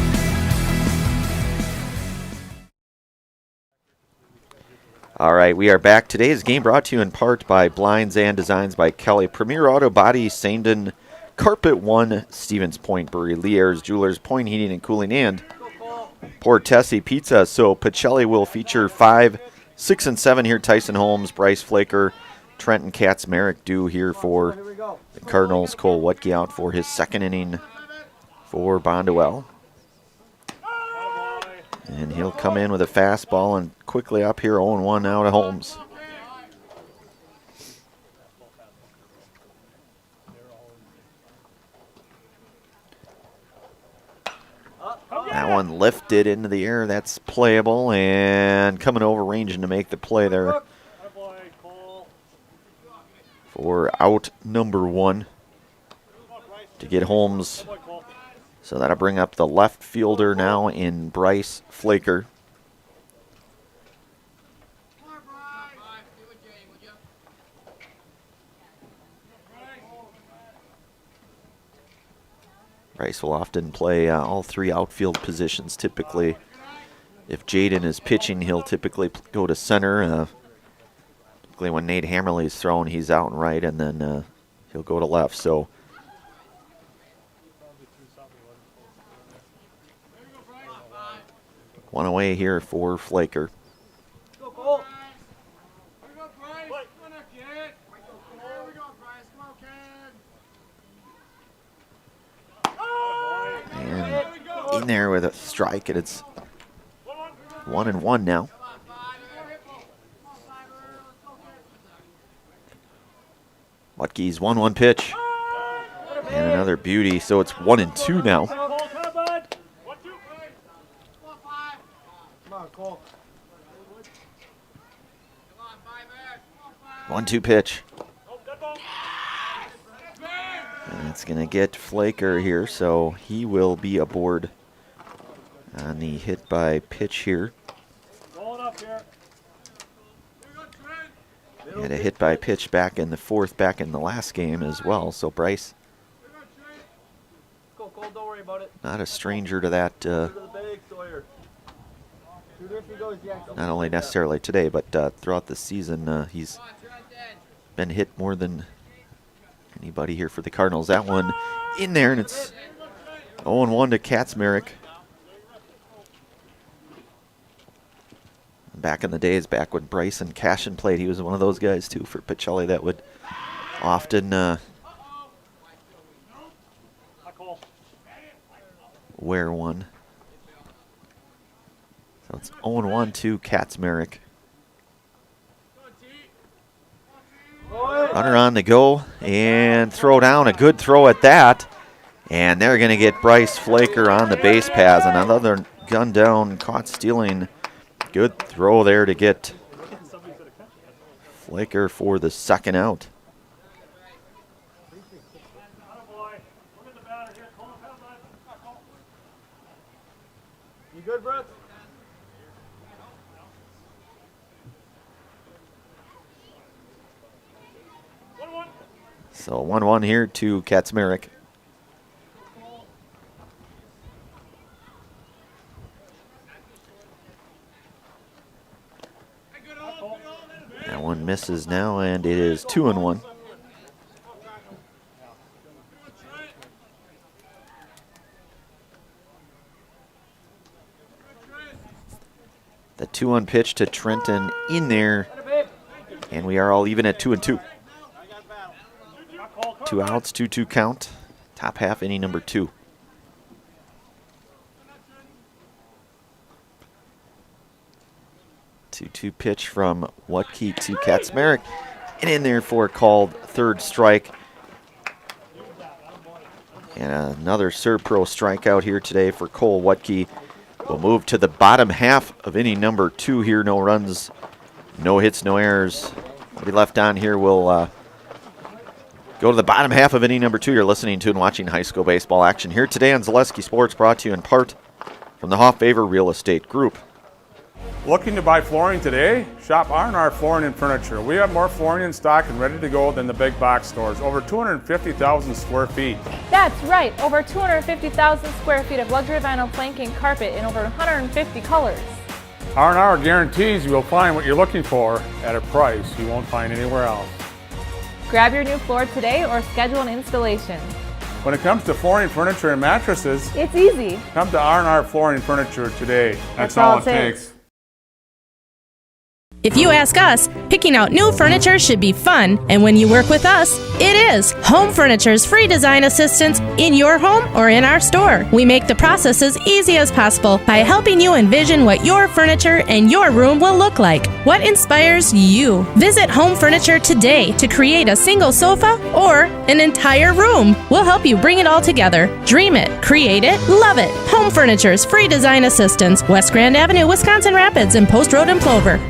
All right, we are back. Today's game brought to you in part by Blinds and Designs by Kelly, Premier Auto Body, Saindon, Carpet One, Stevens Point Brewery, Lee Ayres Jewelers, Point Heating and Cooling, and Portesi Pizza. So Pacelli will feature 5, 6, and 7 here. Tyson Holmes, Bryce Flaker, Trenton Katzmarek due here for the Cardinals. Cole Wutke out for his second inning for Bonduel. And he'll come in with a fastball and quickly up here 0-1 now to Holmes. That one lifted into the air. That's playable, and coming over ranging to make the play there for out number 1 to get Holmes. So that'll bring up the left fielder now in Bryce Flaker. Bryce will often play all 3 outfield positions typically. If Jaden is pitching, he'll typically go to center. Typically when Nate Hammerly is thrown, he's out and right, and then he'll go to left. So one away here for Flaker. And in there with a strike, and it's 1-1 now. Watke's 1-1 pitch. And another beauty, so it's 1-2 now. 1-2 pitch. And it's going to get Flaker here, so he will be aboard on the hit by pitch here. And a hit by pitch back in the 4th, back in the last game as well. So Bryce, not a stranger to that, not only necessarily today, but throughout the season. He's been hit more than anybody here for the Cardinals. That one in there, and it's 0-1 to Katzmarek. Back in the days, back when Bryce and Cashin played, he was one of those guys too for Pacelli that would often wear one. So it's 0-1 to Katzmarek. Runner on to go and throw down, a good throw at that. And they're going to get Bryce Flaker on the base paths. Another gun down, caught stealing. Good throw there to get Flaker for the second out. You good, Brett? So 1-1 here to Katzmarek. That one misses now, and it is 2-1. The 2-1 pitch to Trenton in there, and we are all even at 2-2. 2 outs, 2-2 count. Top half inning number 2. Two pitch from Watke to Katzmarek, and in there for a called third strike. And another Serpro strikeout here today for Cole Watke. We'll move to the bottom half of inning number 2 here. No runs, no hits, no errors. What we left on here will go to the bottom half of inning number 2. You're listening to and watching high school baseball action here today on Zaleski Sports, brought to you in part from the Hoff-Favor Real Estate Group. Looking to buy flooring today? Shop R&R Flooring and Furniture. We have more flooring in stock and ready to go than the big box stores. Over 250,000 square feet. That's right, over 250,000 square feet of luxury vinyl planking carpet in over 150 colors. R&R guarantees you will find what you're looking for at a price you won't find anywhere else. Grab your new floor today or schedule an installation. When it comes to flooring, furniture, and mattresses, it's easy. Come to R&R Flooring and Furniture today. That's all it takes. If you ask us, picking out new furniture should be fun, and when you work with us, it is. Home Furniture's free design assistance in your home or in our store. We make the process as easy as possible by helping you envision what your furniture and your room will look like. What inspires you? Visit Home Furniture today to create a single sofa or an entire room. We'll help you bring it all together. Dream it, create it, love it. Home Furniture's free design assistance, West Grand Avenue, Wisconsin Rapids, and Post Road in Plover.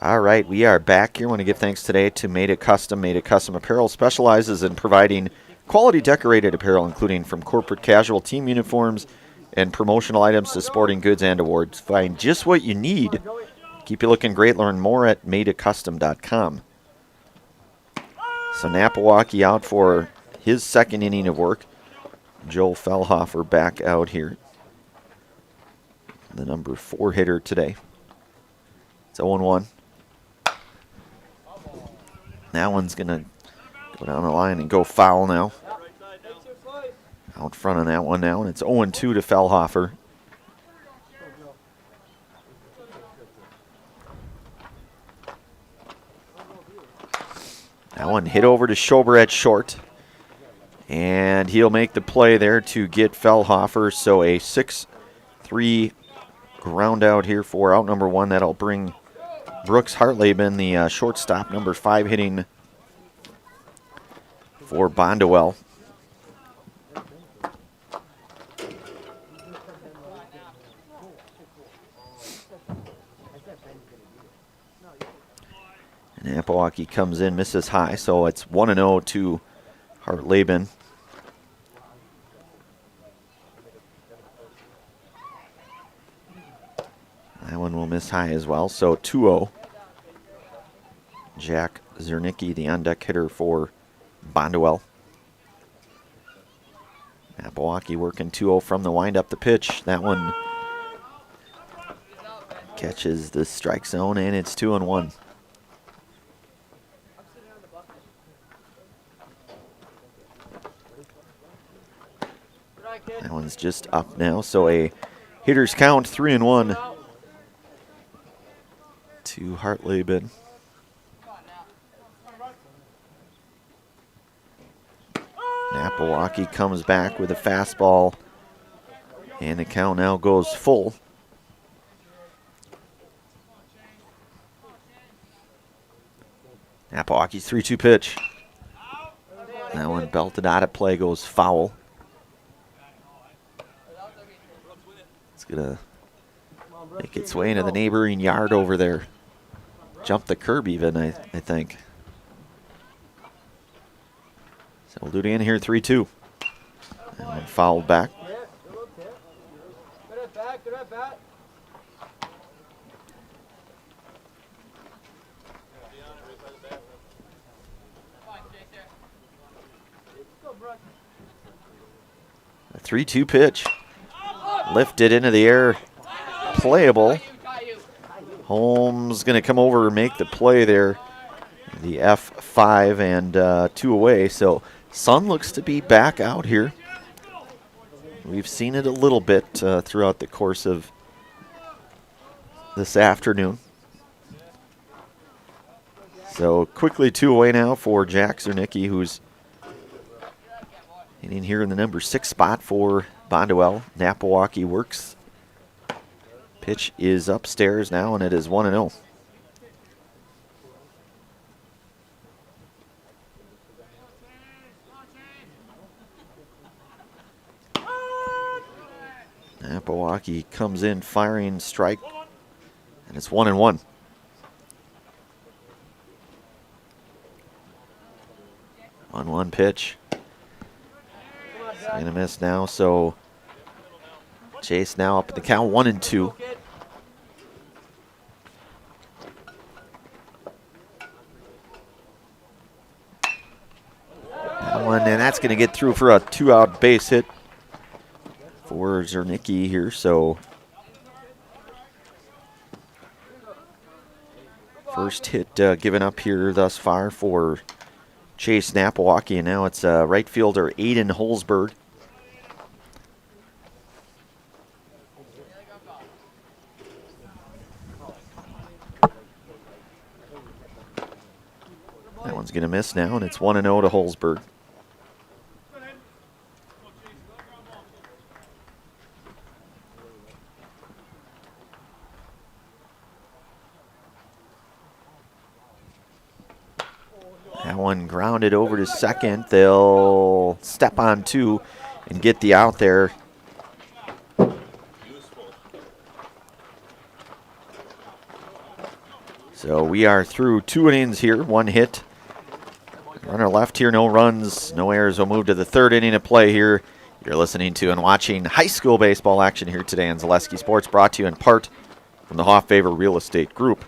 All right, we are back here. I want to give thanks today to Made It Custom. Made It Custom Apparel specializes in providing quality decorated apparel, including from corporate casual team uniforms and promotional items to sporting goods and awards. Find just what you need. Keep you looking great. Learn more at madeitcustom.com. So Napawaki out for his second inning of work. Joel Fellhofer back out here. The number 4 hitter today. It's 0-1. That one's going to go down the line and go foul now. Out front on that one now, and it's 0-2 to Fellhofer. That one hit over to Schober at short. And he'll make the play there to get Fellhofer. So a 6-3 ground out here for out number 1. That'll bring Brooks Hartleben, the shortstop, number 5, hitting for Bonduel. And Napawaki comes in, misses high, so it's 1-0 to Hartleben. That one will miss high as well, so 2-0. Jack Zernicki, the on-deck hitter for Bonduel. Napawaki working 2-0 from the wind up the pitch. That one catches the strike zone, and it's 2-1. That one's just up now, so a hitter's count, 3-1 to Hartleben. Napawaki comes back with a fastball, and the count now goes full. Napawaki's 3-2 pitch. That one belted out of play, goes foul. It's going to make its way into the neighboring yard over there. Jump the curb even, I think. So we'll do it again here, 3-2. And one fouled back. A 3-2 pitch. Lifted into the air. Playable. Holmes going to come over and make the play there. The F5 and 2 away. So sun looks to be back out here. We've seen it a little bit throughout the course of this afternoon. So quickly 2 away now for Jack Zernicki, who's in here in the number 6 spot for Bonduel. Napawaki works. Pitch is upstairs now, and it is 1-0. Napawaki comes in firing strike, and it's 1-1. One pitch. It's gonna miss now, so Chase now up at the count, 1-2. That one, and that's gonna get through for a 2-out base hit for Zernicki here, so first hit given up here thus far for Chase Napawaki, and now it's right fielder Aiden Holzberg. Bird's going to miss now, and it's 1-0 to Holzberg. That one grounded over to second. They'll step on two and get the out there. So we are through 2 innings here, 1 hit. Runner left here, no runs, no errors. We'll move to the 3rd inning of play here. You're listening to and watching high school baseball action here today on Zaleski Sports, brought to you in part from the Hofffavor Real Estate Group.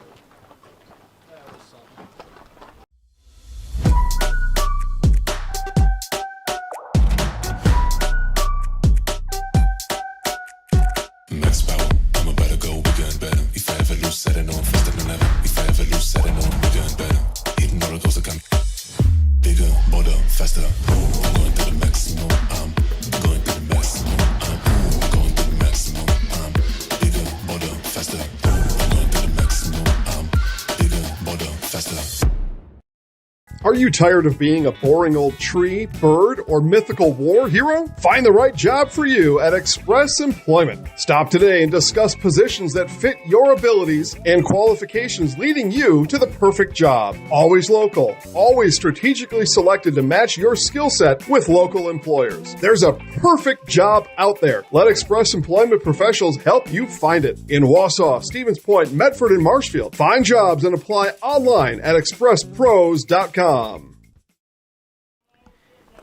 Are you tired of being a boring old tree, bird, or mythical war hero? Find the right job for you at Express Employment. Stop today and discuss positions that fit your abilities and qualifications, leading you to the perfect job. Always local, always strategically selected to match your skill set with local employers. There's a perfect job out there. Let Express Employment professionals help you find it. In Wausau, Stevens Point, Medford, and Marshfield. Find jobs and apply online at expresspros.com.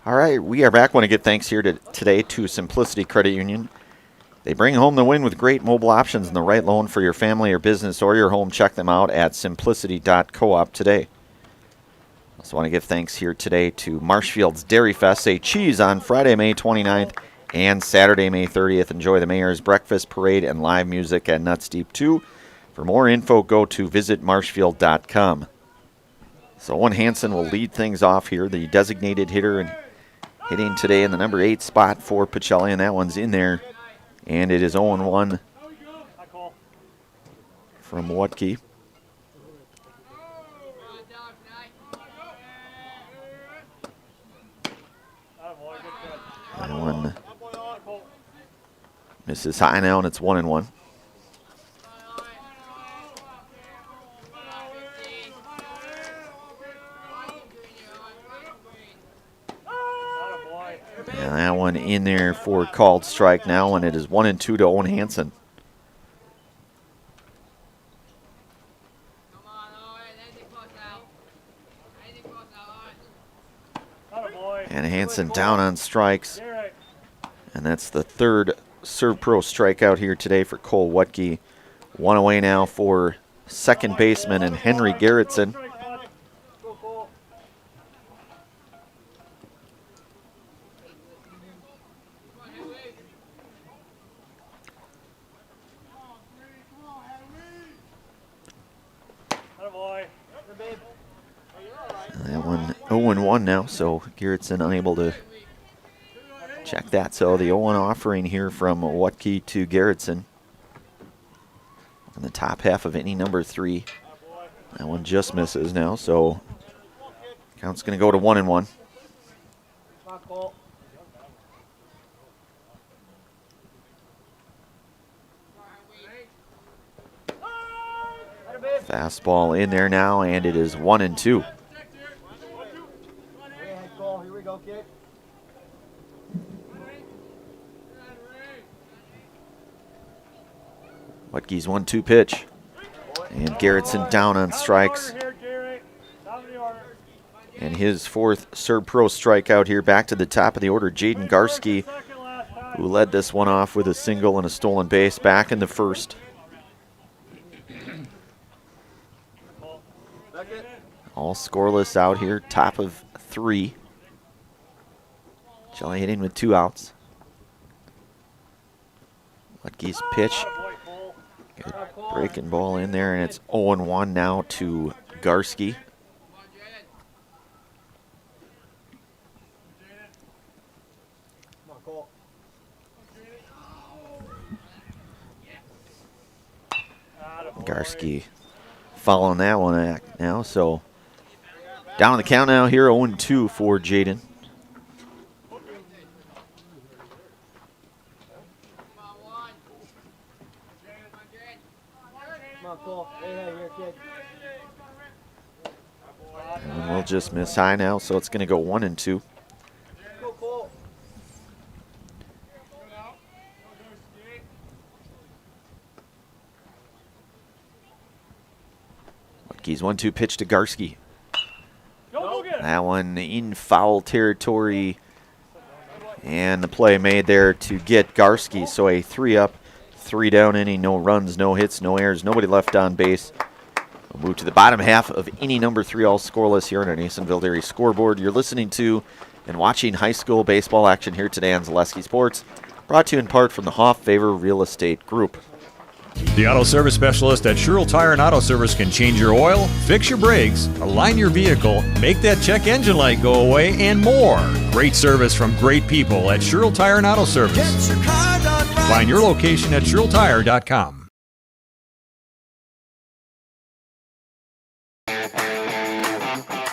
All right, we are back. Want to give thanks here today to Simplicity Credit Union. They bring home the win with great mobile options and the right loan for your family or business or your home. Check them out at simplicity.coop today. Also want to give thanks here today to Marshfield's Dairy Fest. Say cheese on Friday, May 29th and Saturday, May 30th. Enjoy the Mayor's Breakfast Parade and live music at Nuts Deep 2. For more info, go to visitmarshfield.com. So Owen Hansen will lead things off here, the designated hitter, and hitting today in the number 8 spot for Pacelli, and that one's in there. And it is 0-1 from Watke. That one misses high now, and it's 1-1. And that one in there for called strike now, and it is 1-2 to Owen Hansen. And Hansen down on strikes. And that's the 3rd Serve Pro strikeout here today for Cole Watke. One away now for second baseman and Henry Garrettson. That one 0-1 now, so Garrettson unable to check that. So the 0-1 offering here from Watke to Garrettson on the top half of inning number 3. That one just misses now, so count's going to go to 1-1. Fastball in there now, and it is 1-2. Watke's 1-2 pitch. And Garrettson down on strikes. And his 4th Serve Pro strikeout here. Back to the top of the order, Jaden Garski, who led this one off with a single and a stolen base back in the 1st. All scoreless out here, top of 3. Jelly hitting with 2 outs. Watke's pitch. Good breaking ball in there, and it's 0-1 now to Garski. Garski following that one now, so Down on the count now here, 0-2 for Jaden. And we'll just miss high now, so it's going to go 1-2. Watke's 1-2 pitch to Garski. That one in foul territory. And the play made there to get Garski. So a 3-up, 3-down inning. No runs, no hits, no errors. Nobody left on base. We'll move to the bottom half of inning number 3, all scoreless here on our Nasonville Dairy scoreboard. You're listening to and watching high school baseball action here today on Zaleski Sports. Brought to you in part from the Hoff Favor Real Estate Group. The auto service specialist at Sherrill Tire and Auto Service can change your oil, fix your brakes, align your vehicle, make that check engine light go away, and more. Great service from great people at Sherrill Tire and Auto Service. Find your location at SherrillTire.com.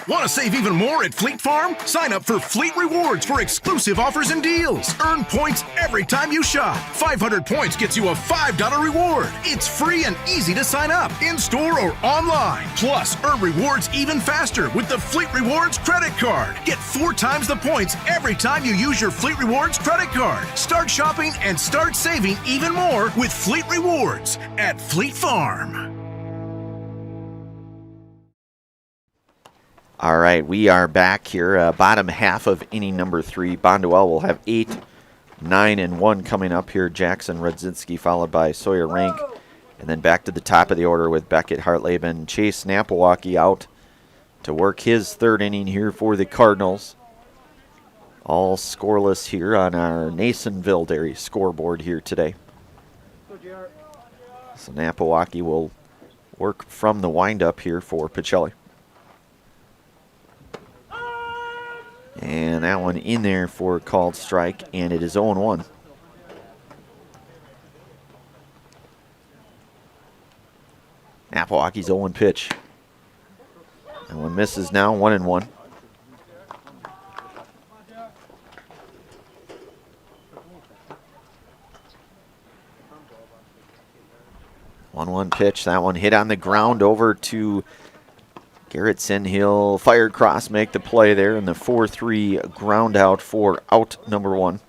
Want to save even more at Fleet Farm? Sign up for Fleet Rewards for exclusive offers and deals. Earn points every time you shop. 500 points gets you a $5 reward. It's free and easy to sign up, in-store or online. Plus, earn rewards even faster with the Fleet Rewards credit card. Get 4 times the points every time you use your Fleet Rewards credit card. Start shopping and start saving even more with Fleet Rewards at Fleet Farm. All right, we are back here, bottom half of inning number 3. Bonduel will have 8, 9, and 1 coming up here. Jackson Rudzinski followed by Sawyer Rank. And then back to the top of the order with Beckett, Hartleben, Chase Napawaki out to work his 3rd inning here for the Cardinals. All scoreless here on our Nasonville Dairy scoreboard here today. So Napawaki will work from the windup here for Pacelli. And that one in there for a called strike, and it is 0-1. Napawaki's 0-1 pitch. That one misses now, 1-1. One pitch. That one hit on the ground over to Garrettson. He'll fire cross, make the play there, and the 4-3 ground out for out number 1.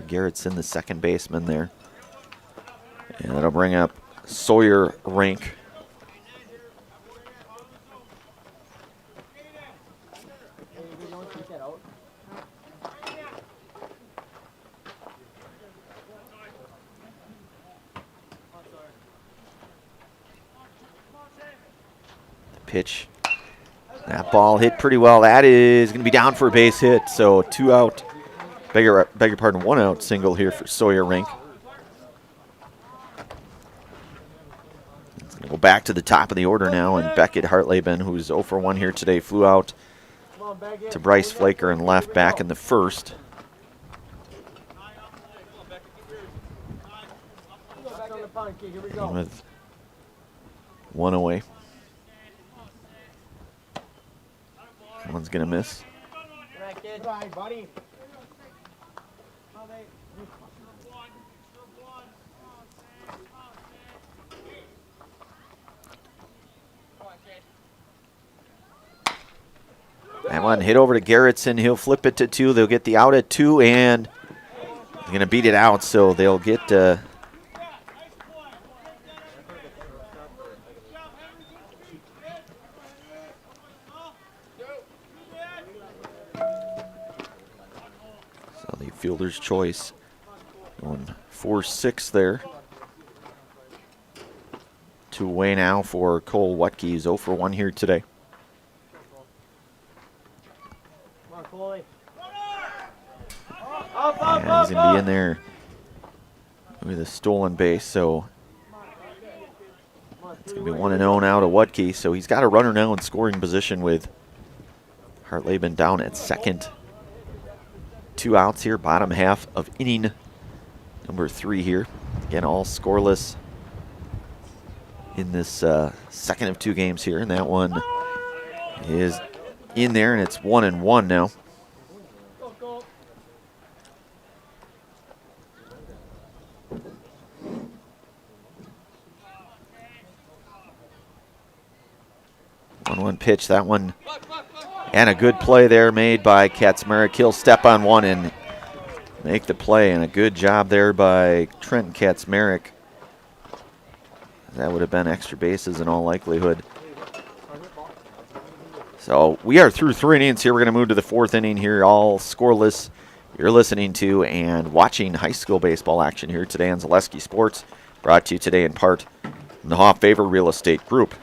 Garrettson, the second baseman there. And that'll bring up Sawyer Rank. Pitch. That ball hit pretty well. That is going to be down for a base hit. So 2 out. Beg your pardon, 1 out single here for Sawyer Rink. It's going to go back to the top of the order now, and Beckett Hartleben, who's 0 for 1 here today, flew out to Bryce Flaker and left back in the 1st. With 1 away. One's going to miss. That one hit over to Garrettson. He'll flip it to 2. They'll get the out at 2, and they're going to beat it out, so they'll get so the fielder's choice. Going 4-6 there. 2 away now for Cole Wutke. He's 0 for 1 here today. And he's going to be in there with a stolen base, so it's going to be 1-0 now to Wutke. So he's got a runner now in scoring position with Hartleben down at second. 2 outs here, bottom half of inning number 3 here. Again, all scoreless in this second of 2 games here, and that one is in there, and it's 1-1 now. One pitch, that one, and a good play there made by Kaczmarek. He'll step on one and make the play, and a good job there by Trent Kaczmarek. That would have been extra bases in all likelihood. So we are through 3 innings here. We're going to move to the 4th inning here, all scoreless. You're listening to and watching high school baseball action here today on Zaleski Sports, brought to you today in part from the Hoff Favor Real Estate Group.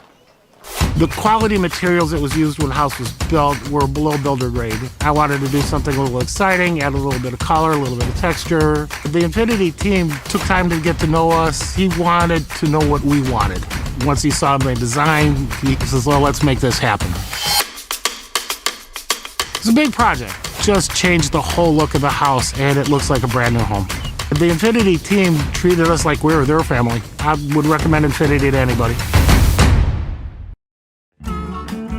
The quality materials that was used when the house was built were below builder grade. I wanted to do something a little exciting, add a little bit of color, a little bit of texture. The Infinity team took time to get to know us. He wanted to know what we wanted. Once he saw my design, he says, well, let's make this happen. It's a big project. Just changed the whole look of the house, and it looks like a brand new home. The Infinity team treated us like we were their family. I would recommend Infinity to anybody.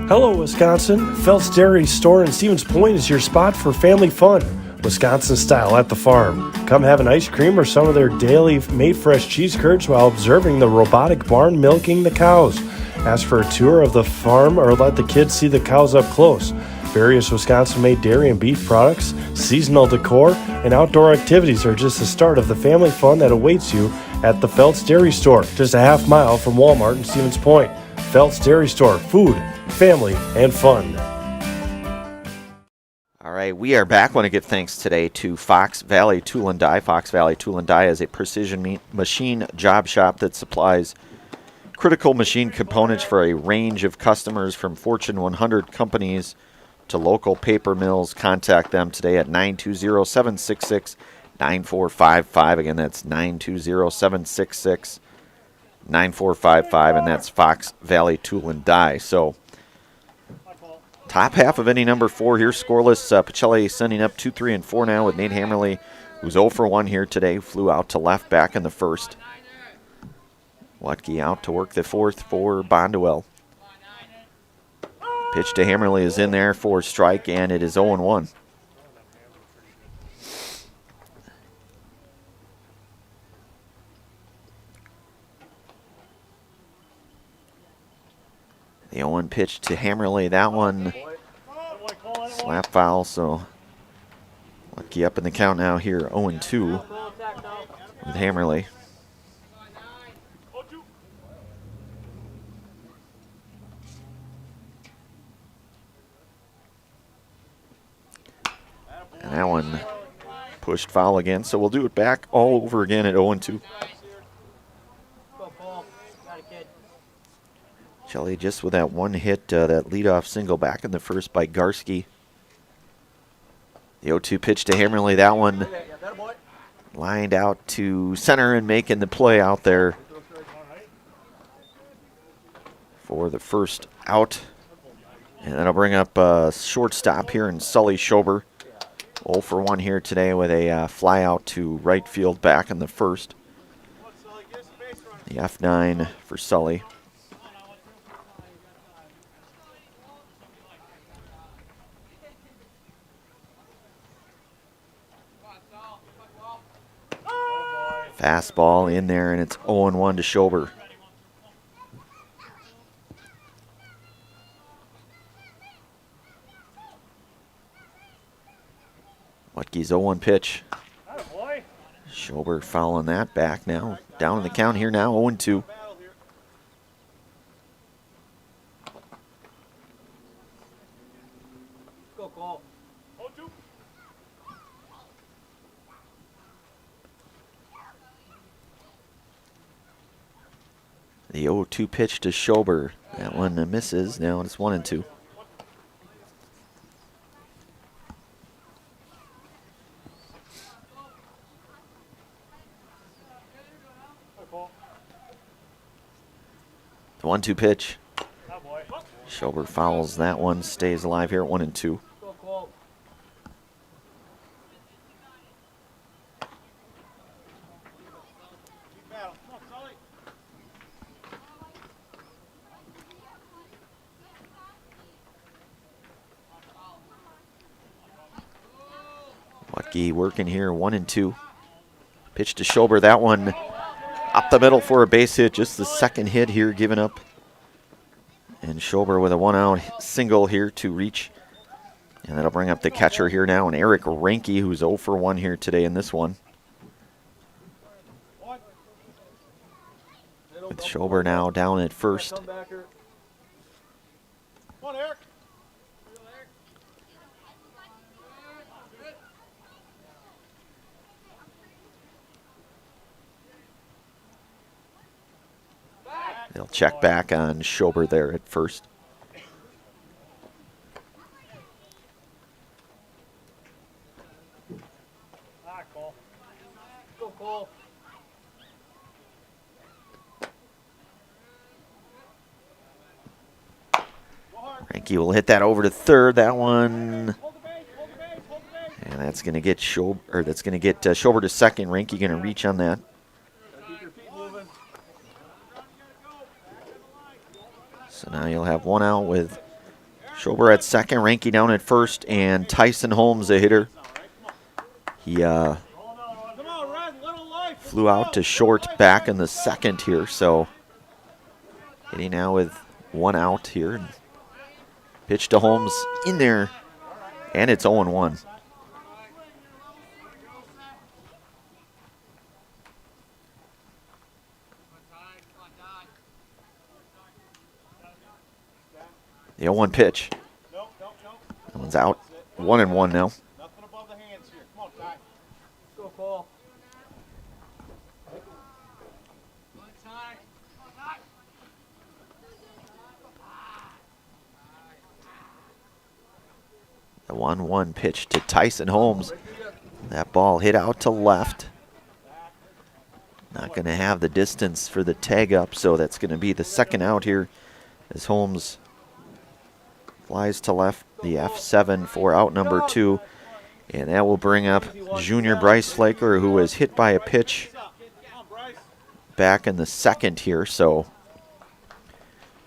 Hello, Wisconsin. Felt's Dairy Store in Stevens Point is your spot for family fun, Wisconsin style at the farm. Come have an ice cream or some of their daily made fresh cheese curds while observing the robotic barn milking the cows. Ask for a tour of the farm or let the kids see the cows up close. Various Wisconsin-made dairy and beef products, seasonal decor, and outdoor activities are just the start of the family fun that awaits you at the Felt's Dairy Store, just a half mile from Walmart in Stevens Point. Felt's Dairy Store, food, family, and fun. All right, we are back. I want to give thanks today to Fox Valley Tool and Die. Fox Valley Tool and Die is a precision machine job shop that supplies critical machine components for a range of customers, from Fortune 100 companies to local paper mills. Contact them today at 920-766-9455. Again, that's 920-766-9455, and that's Fox Valley Tool and Die. So, top half of inning number 4 here, scoreless. Pacelli sending up 2, 3, and 4 now with Nate Hammerly, who's 0 for 1 here today. Flew out to left back in the first. Watke out to work the 4th for Bonduel. Pitch to Hammerly is in there for strike, and it is 0-1. The 0-1 pitch to Hammerly. That one slap foul, so Lucky up in the count now here, 0-2 with Hammerly. And that one pushed foul again, so we'll do it back all over again at 0-2. Shelley just with that one hit, that leadoff single back in the first by Garski. The 0-2 pitch to Hammerly. That one lined out to center and making the play out there for the first out. And that'll bring up a shortstop here in Sully Schober. 0 for 1 here today with a fly out to right field back in the first. The F9 for Sully. Fastball in there, and it's 0-1 to Schober. Watke's 0-1 pitch. Schober fouling that back now. Down in the count here now, 0-2. The 0-2 pitch to Schober. That one misses. Now it's 1-2. The 1-2 pitch. Schober fouls that one. Stays alive here at 1-2. Wutke working here, 1-2. Pitch to Schober, that one up the middle for a base hit, just the second hit here given up. And Schober with a 1-out single here to reach. And that'll bring up the catcher here now, and Eric Ranke, who's 0 for 1 here today in this one. With Schober now down at first. They'll check back on Schober there at first. Ranke will hit that over to third. That one, and that's going to get Schober. That's going to get Schober to second. Ranke going to reach on that. So now you'll have 1 out with Schober at second, Ranke down at first, and Tyson Holmes, a hitter. He flew out to short back in the second here, so hitting now with 1 out here. Pitch to Holmes in there, and it's 0-1. The 0-1 pitch. That one's out. 1-1 now. The 1-1 pitch to Tyson Holmes. That ball hit out to left. Not going to have the distance for the tag up, so that's going to be the second out here as Holmes flies to left, the F7 for out number 2. And that will bring up junior Bryce Flaker, who was hit by a pitch back in the second here. So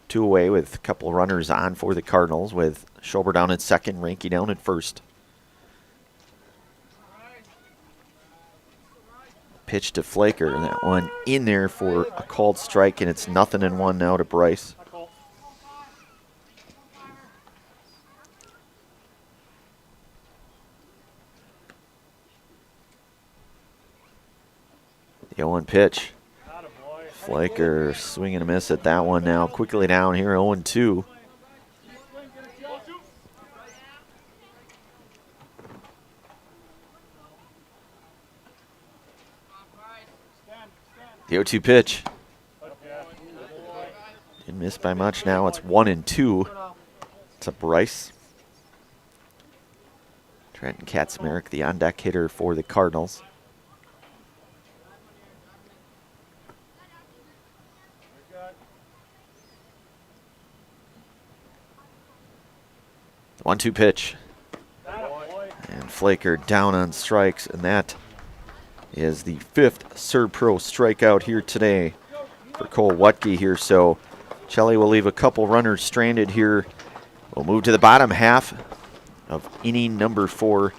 2 away with a couple runners on for the Cardinals, with Schober down at second, Ranke down at first. Pitch to Flaker, and that one in there for a called strike, and it's 0-1 now to Bryce. The 0-1 pitch. Flaker swing and a miss at that one now. Quickly down here, 0-2. The 0-2 pitch. Didn't miss by much now. It's 1-2 to Bryce. Trenton Kaczmarek, the on-deck hitter for the Cardinals. The 1-2 pitch. And Flaker down on strikes, and that is the 5th Serb-Pro strikeout here today for Cole Wutke here. So Chelly will leave a couple runners stranded here. We'll move to the bottom half of inning number 4.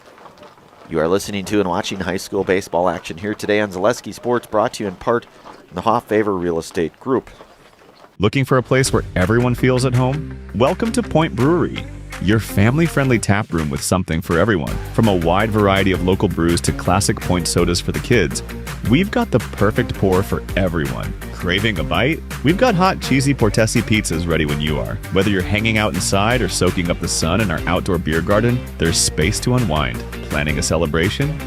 You are listening to and watching high school baseball action here today on Zaleski Sports, brought to you in part from the Hofffavor Real Estate Group. Looking for a place where everyone feels at home? Welcome to Point Brewery, your family-friendly tap room with something for everyone. From a wide variety of local brews to classic Point sodas for the kids, we've got the perfect pour for everyone. Craving a bite? We've got hot, cheesy Portesi pizzas ready when you are. Whether you're hanging out inside or soaking up the sun in our outdoor beer garden, there's space to unwind. Planning a celebration?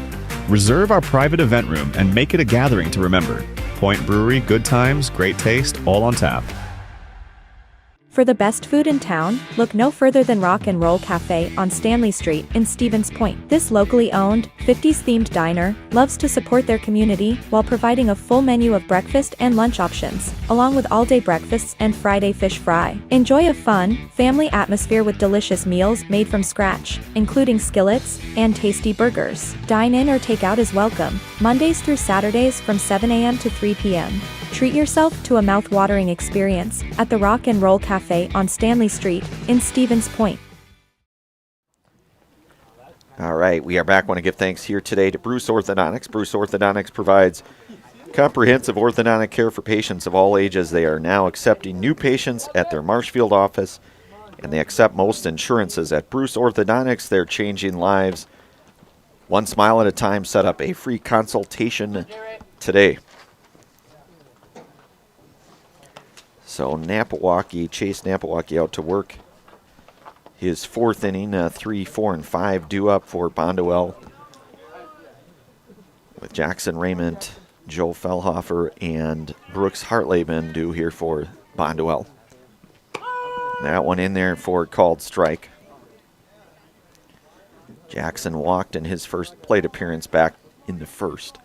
Reserve our private event room and make it a gathering to remember. Point Brewery, good times, great taste, all on tap. For the best food in town, look no further than Rock and Roll Cafe on Stanley Street in Stevens Point. This locally owned, 50s-themed diner loves to support their community while providing a full menu of breakfast and lunch options, along with all-day breakfasts and Friday fish fry. Enjoy a fun, family atmosphere with delicious meals made from scratch, including skillets and tasty burgers. Dine in or take out is welcome, Mondays through Saturdays from 7 a.m. to 3 p.m. Treat yourself to a mouth-watering experience at the Rock and Roll Cafe on Stanley Street in Stevens Point. All right, we are back. Want to give thanks here today to Bruce Orthodontics. Bruce Orthodontics provides comprehensive orthodontic care for patients of all ages. They are now accepting new patients at their Marshfield office, and they accept most insurances. At Bruce Orthodontics, they're changing lives one smile at a time. Set up a free consultation today. So Chase Napawaki out to work his fourth inning, 3, 4, and 5 due up for Bonduel, with Jackson Raymond, Joe Fellhofer, and Brooks Hartleben due here for Bonduel. That one in there for called strike. Jackson walked in his first plate appearance back in the first.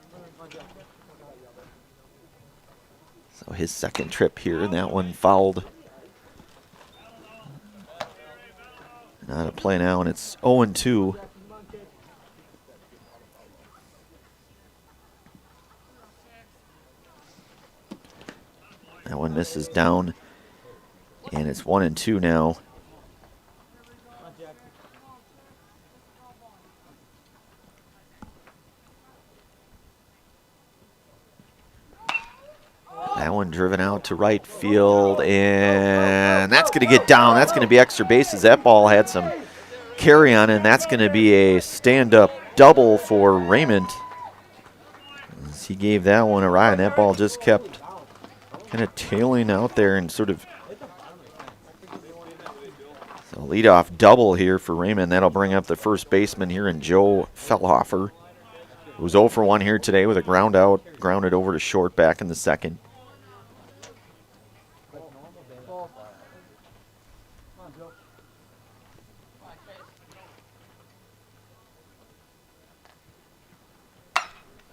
So his second trip here, and that one fouled. Not a play now, and it's 0-2. That one misses down, and it's 1-2 now. That one driven out to right field, and that's going to get down. That's going to be extra bases. That ball had some carry on, and that's going to be a stand-up double for Raymond. As he gave that one a ride, and that ball just kept kind of tailing out there and sort of. So leadoff double here for Raymond. That'll bring up the first baseman here in Joe Fellhofer, who's 0 for 1 here today with a ground out, grounded over to short back in the second.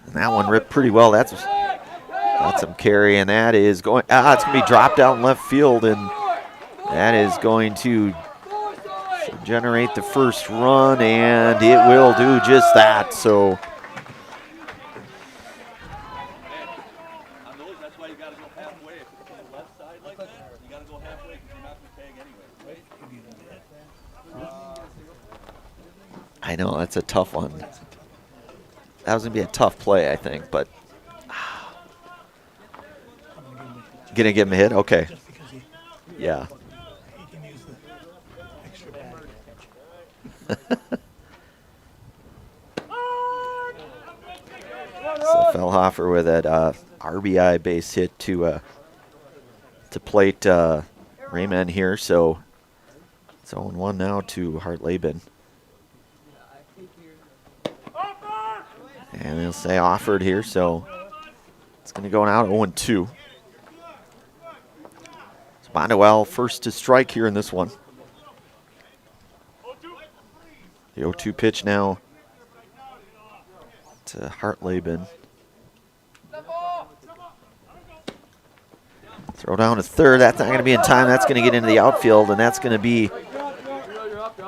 And that one ripped pretty well. That's got some carry, and that is going. It's going to be dropped out in left field, and that is going to generate the first run, and it will do just that. So I know that's a tough one. That was going to be a tough play, I think, but going to give him a hit? Okay. Yeah. So Fellhofer with that RBI base hit to plate Raymond here. So it's 0-1 now to Hartleben. And they'll say offered here, so it's going to go out 0-2. So Bonduel first to strike here in this one. The 0-2 pitch now to Hartleben. Throw down to third. That's not going to be in time. That's going to get into the outfield, and that's going to be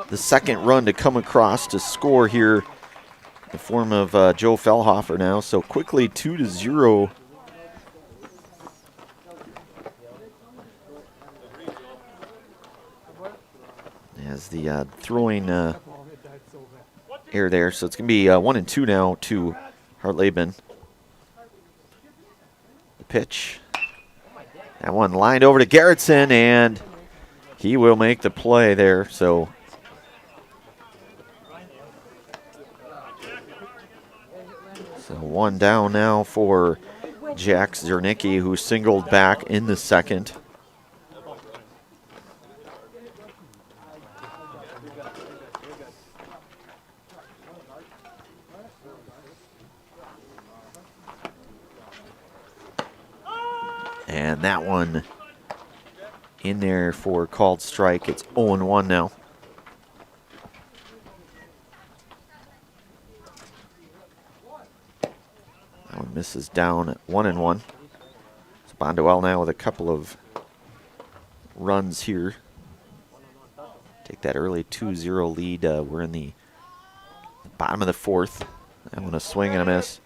the second run to come across to score here in the form of Joe Fellhofer now. So quickly 2-0. As the throwing error there. So it's going to be 1-2 now to Hartleben. The pitch. That one lined over to Gerritsen, and he will make the play there. So one down now for Jack Zernicki, who singled back in the second. And that one in there for called strike. It's 0-1 now. That one misses down at 1-1. So Bonduel now with a couple of runs here. Take that early 2-0 lead. We're in the bottom of the fourth. That one a swing and a miss.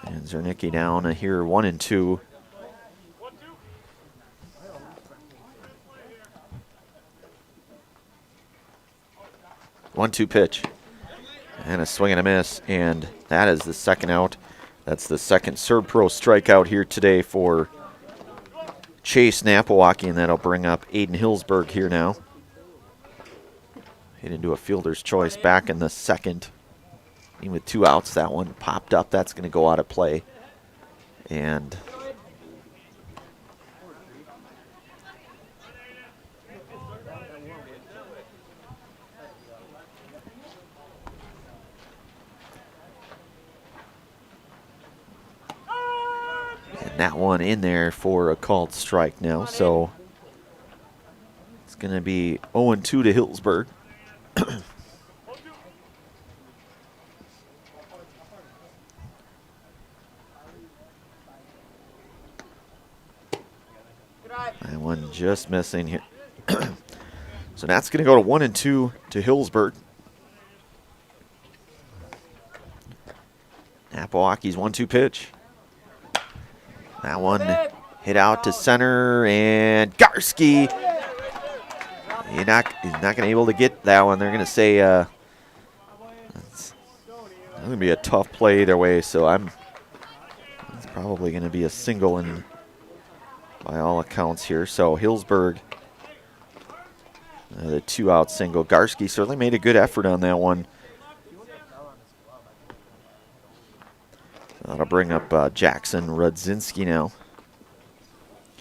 And Zernicki down here 1-2. 1-2 pitch. And a swing and a miss, and that is the second out. That's the second Servpro strikeout here today for Chase Napawaki, and that'll bring up Aiden Hillsberg here now. Hit into a fielder's choice back in the second. Even with 2 outs, that one popped up. That's going to go out of play. And that one in there for a called strike now. So it's going to be 0-2 to Hillsberg. That one just missing here. So that's going to go to 1-2 to Hillsberg. Napawaki's 1-2 pitch. That one hit out to center, and Garski. He's not going to be able to get that one. They're going to say it's going to be a tough play either way. So it's probably going to be a single in by all accounts here. So Hillsberg, the 2-out single. Garski certainly made a good effort on that one. That'll bring up Jackson Rudzinski now.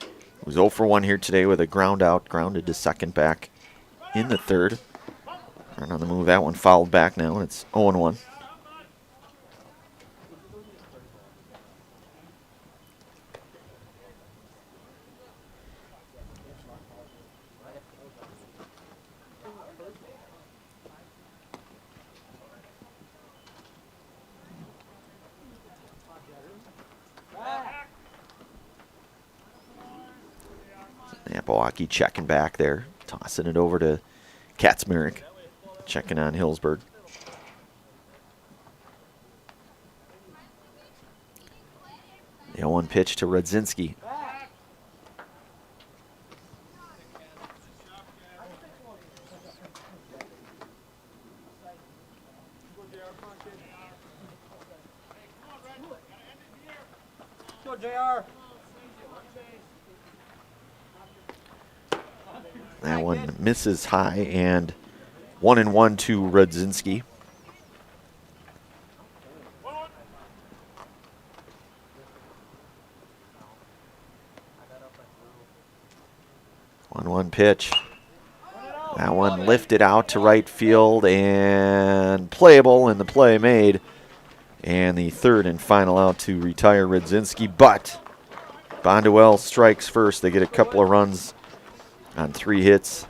He was 0 for 1 here today with a ground out, grounded to second back in the third. And on the move, that one fouled back now, and it's 0-1. Napawaki checking back there, tossing it over to Katzmarek, checking on Hillsberg. The 0-1 pitch to Rudzinski. Go, JR. That one misses high, and 1-1 to Rudzinski. One pitch. That one lifted out to right field and playable, and the play made. And the third and final out to retire Rudzinski, but Bonduel strikes first. They get a couple of runs on 3 hits.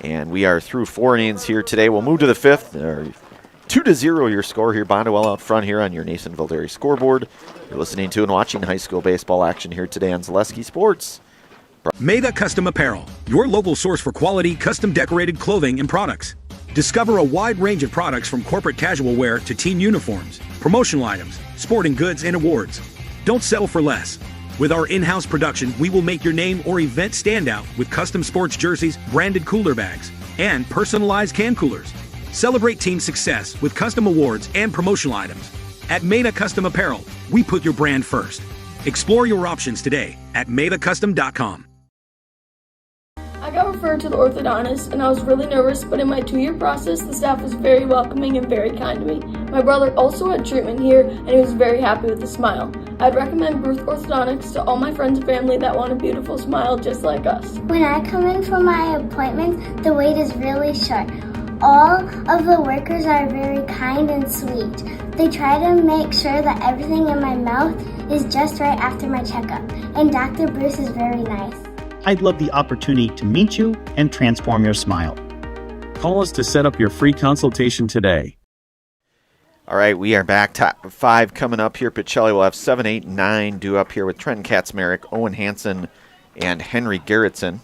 And we are through 4 innings here today. We'll move to the 5th. 2-0 your score here. Bonduel out front here on your Nasonville Dairy scoreboard. You're listening to and watching high school baseball action here today on Zaleski Sports. Mega Custom Apparel, your local source for quality, custom decorated clothing and products. Discover a wide range of products from corporate casual wear to team uniforms, promotional items, sporting goods, and awards. Don't settle for less. With our in-house production, we will make your name or event stand out with custom sports jerseys, branded cooler bags, and personalized can coolers. Celebrate team success with custom awards and promotional items. At Meta Custom Apparel, we put your brand first. Explore your options today at metacustom.com. I got referred to the orthodontist and I was really nervous, but in my 2-year process, the staff was very welcoming and very kind to me. My brother also had treatment here and he was very happy with the smile. I'd recommend Bruce Orthodontics to all my friends and family that want a beautiful smile just like us. When I come in for my appointment, the wait is really short. All of the workers are very kind and sweet. They try to make sure that everything in my mouth is just right after my checkup, and Dr. Bruce is very nice. I'd love the opportunity to meet you and transform your smile. Call us to set up your free consultation today. All right, we are back. Top 5 coming up here. Pacelli will have 7, 8, 9 due up here with Trent Katzmarek, Owen Hansen, and Henry Gerritsen.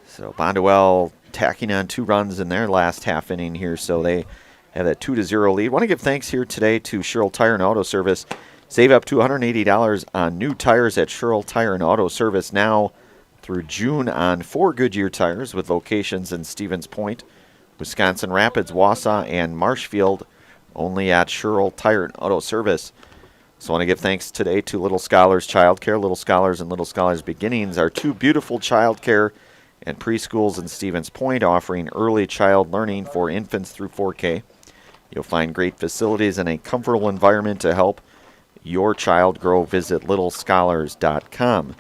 So Bonduel tacking on 2 runs in their last half inning here, so they have that 2-0 lead. Want to give thanks here today to Sherrill Tire and Auto Service. Save up to $180 on new tires at Sherrill Tire and Auto Service now through June on 4 Goodyear tires with locations in Stevens Point, Wisconsin Rapids, Wausau, and Marshfield only at Sherrill Tire and Auto Service. So I want to give thanks today to Little Scholars Childcare. Little Scholars and Little Scholars Beginnings are two beautiful childcare and preschools in Stevens Point, offering early child learning for infants through 4K. You'll find great facilities and a comfortable environment to help your child grow. Visit littlescholars.com.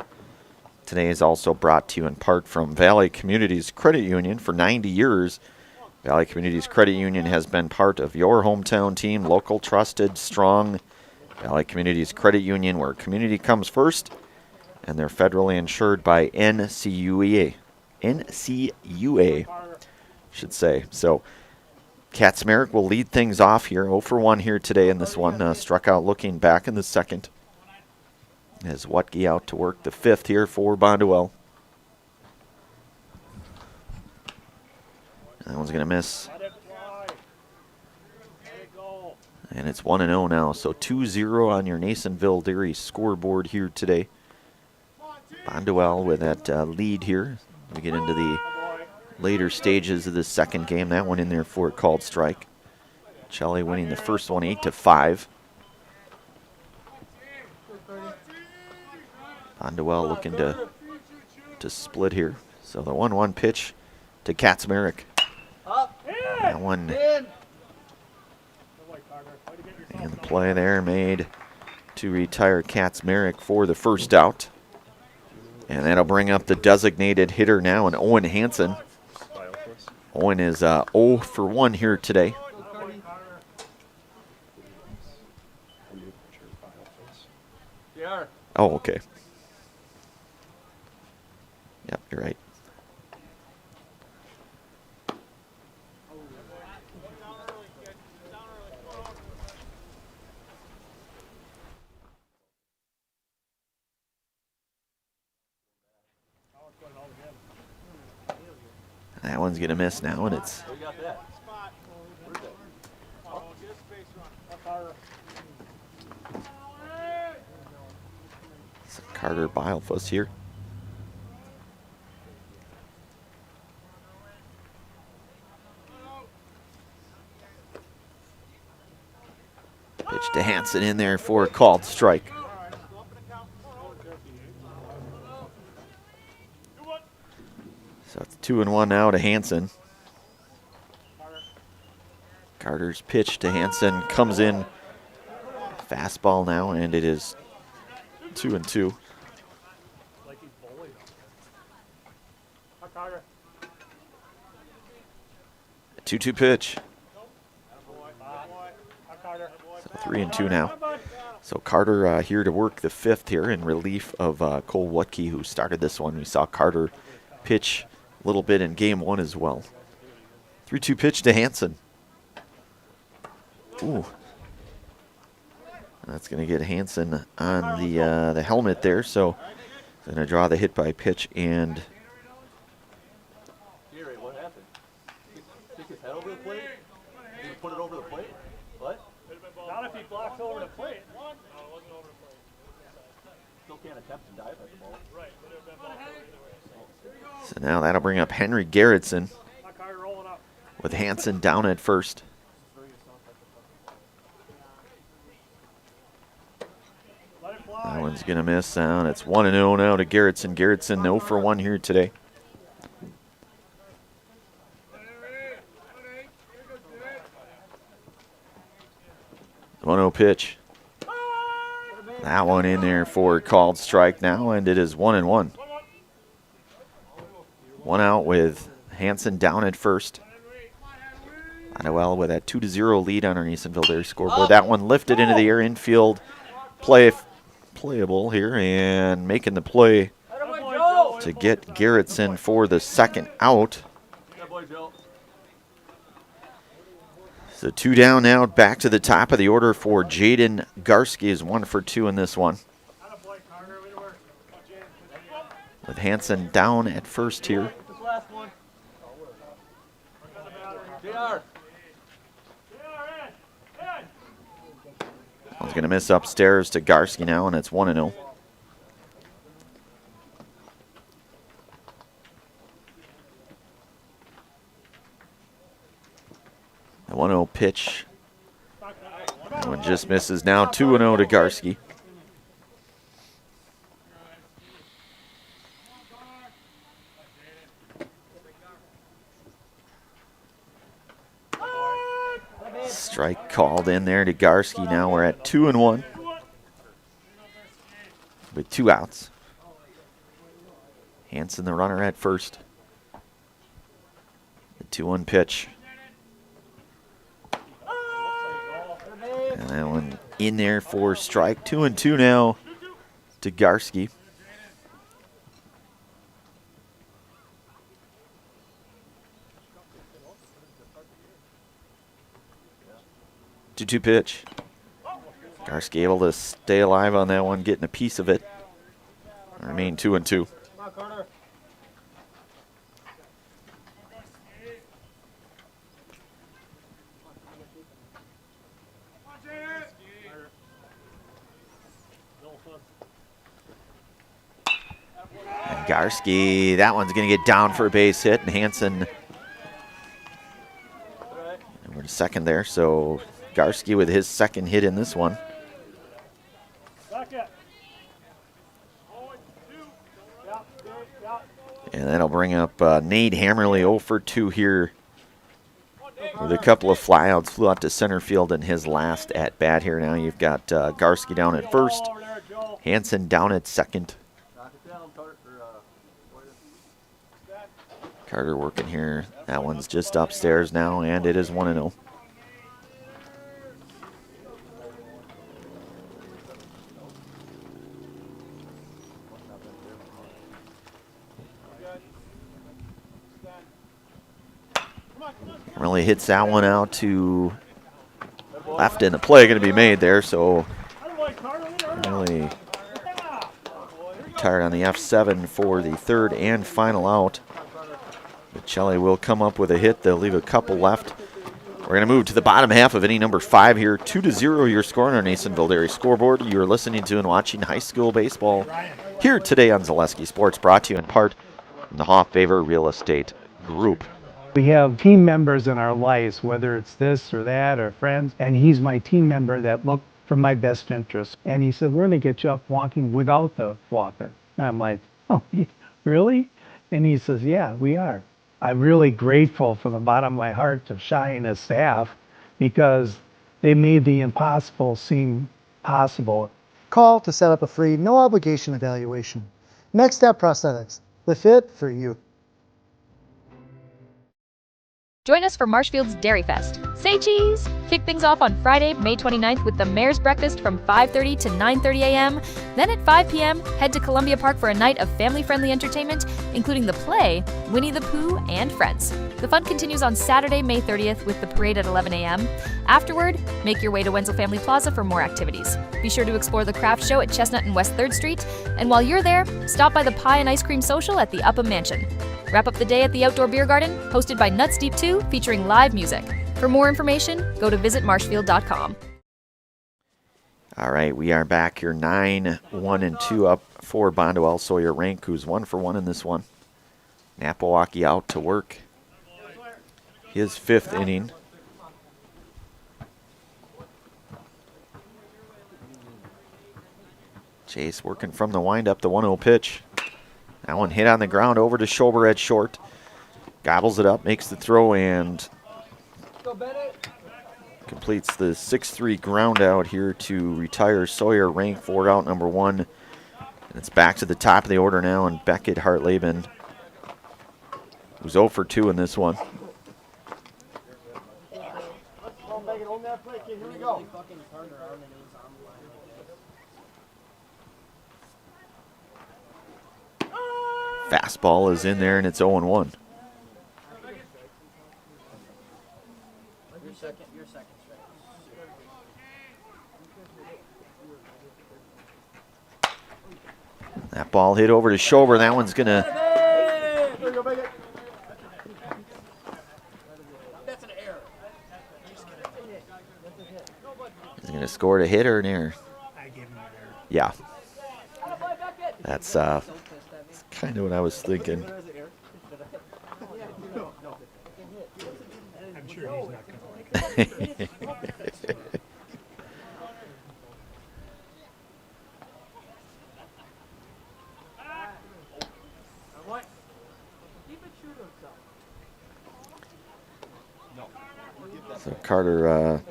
Today is also brought to you in part from Valley Communities Credit Union. For 90 years, Valley Communities Credit Union has been part of your hometown team, local, trusted, strong. Valley Communities Credit Union, where community comes first, and they're federally insured by NCUA. NCUA, should say. So, Kaczmarek will lead things off here. 0 for 1 here today in this one. Struck out looking back in the second. As Wutke out to work the fifth here for Bonduel. That one's going to miss. And it's 1-0 now, so 2-0 on your Nasonville Dairy scoreboard here today. Bonduel with that lead here. We get into the later stages of the second game. That one in there for a called strike. Pacelli winning the first one 8-5. Bonduel looking to split here. So the 1-1 pitch to Kaczmarek. That one. And the play there made to retire Kaczmarek for the first out. And that'll bring up the designated hitter now, and Owen Hansen. Owen is 0 for 1 here today. Oh, okay. Yep, you're right. That one's going to miss now, and it's Carter Bilefuss here. Pitch to Hansen in there for a called strike. So it's 2-1 now to Hansen. Carter's pitch to Hansen comes in. Fastball now, and it is 2-2. A 2-2 pitch. So 3-2 now. So Carter here to work the fifth here in relief of Cole Wutke, who started this one. We saw Carter pitch a little bit in game one as well. 3-2 pitch to Hansen. Ooh. That's going to get Hansen on the helmet there, so going to draw the hit by pitch and What happened? Stick his head over the plate? Did he put it over the plate? What? Not if he blocks over the plate. No, it wasn't over the plate. Still can't attempt to dive at the ball. Right. so now that'll bring up Henry Garrettson with Hansen down at first. That one's going to miss down. It's 1-0 now to Garrettson. Garrettson 0 for 1 here today. The 1-0 pitch. That one in there for a called strike now, and it is 1-1. One out with Hansen down at first. Bonduel with that 2-0 lead on our Nasonville Dairy scoreboard. That one lifted into the air, infield playable here, and making the play to get Garrettson for the second out. So 2 down now, back to the top of the order for Jaden Garski, is 1 for 2 in this one. With Hansen down at first here. One's going to miss upstairs to Garski now, and it's 1-0. 1-0 pitch. That one just misses now. 2-0 to Garski. Strike called in there to Garski. Now we're at 2-1 with 2 outs. Hansen, the runner, at first. The 2-1 pitch. And that one in there for strike. 2-2 now to Garski. Two pitch. Garski able to stay alive on that one, getting a piece of it. Remain 2-2. And Garski, that one's going to get down for a base hit, and Hansen over to second there. So Garski with his second hit in this one. And that'll bring up Nate Hammerly 0 for 2 here with a couple of flyouts. Flew out to center field in his last at bat here. Now you've got Garski down at first, Hansen down at second. Carter working here. That one's just upstairs now, and it is 1-0. Really hits that one out to left, and the play going to be made there. So really retired on the F7 for the third and final out. Pacelli will come up with a hit. They'll leave a couple left. We're going to move to the bottom half of inning number 5 here. 2-0 your score on our Nasonville Dairy scoreboard. You're listening to and watching high school baseball here today on Zaleski Sports, brought to you in part from the Hoff-Favor Real Estate Group. We have team members in our lives, whether it's this or that or friends, and he's my team member that looked for my best interest. And he said, we're going to get you up walking without the walker. And I'm like, oh, really? And he says, yeah, we are. I'm really grateful from the bottom of my heart to Shai and his staff because they made the impossible seem possible. Call to set up a free, no obligation evaluation. Next Step Prosthetics, the fit for you. Join us for Marshfield's Dairy Fest. Say cheese! Kick things off on Friday, May 29th with the Mayor's Breakfast from 5:30 to 9:30 a.m. Then at 5 p.m., head to Columbia Park for a night of family-friendly entertainment, including the play, Winnie the Pooh, and Friends. The fun continues on Saturday, May 30th with the parade at 11 a.m. Afterward, make your way to Wenzel Family Plaza for more activities. Be sure to explore the craft show at Chestnut and West 3rd Street, and while you're there, stop by the Pie and Ice Cream Social at the Upham Mansion. Wrap up the day at the Outdoor Beer Garden, hosted by Nuts Deep 2, featuring live music. For more information, go to visitmarshfield.com. All right, we are back here 9-1-2 up for Bonduel Sawyer Rank, who's 1 for 1 in this one. Napawaki out to work his 5th inning. Chase working from the windup, the 1-0 pitch. That one hit on the ground over to Schober at short. Gobbles it up, makes the throw, and completes the 6-3 ground out here to retire Sawyer Rank for out number 1. And it's back to the top of the order now, and Beckett Hartleben, who's 0 for 2 in this one. Fastball is in there, and it's 0-1. That ball hit over to Schober. That one's going to... Is he going to score a hit or an error? Yeah. That's kind of what I was thinking. I'm sure he's not going to like So Carter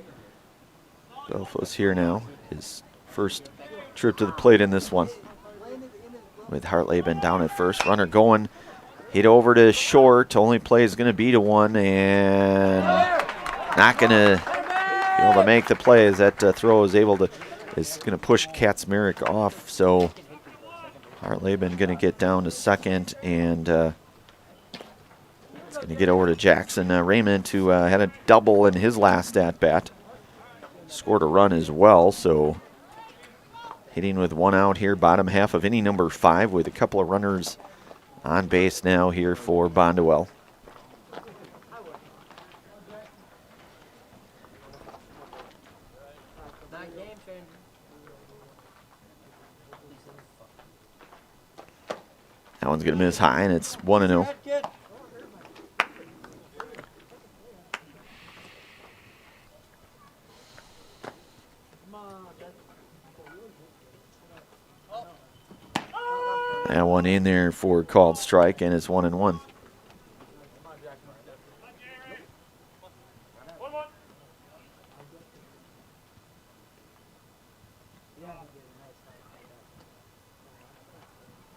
Belfo's here now. His first trip to the plate in this one. With Hartleben down at first. Runner going. Hit over to short. Only play is going to be to one. And not going to be able to make the play as that throw is going to push Katzmarek off. So Hartleben going to get down to second. And it's going to get over to Jackson Raymond, who had a double in his last at-bat. Scored a run as well, so hitting with one out here, bottom half of inning number 5 with a couple of runners on base now here for Bonduel. That one's going to miss high, and it's 1-0. That one in there for a called strike, and it's 1-1.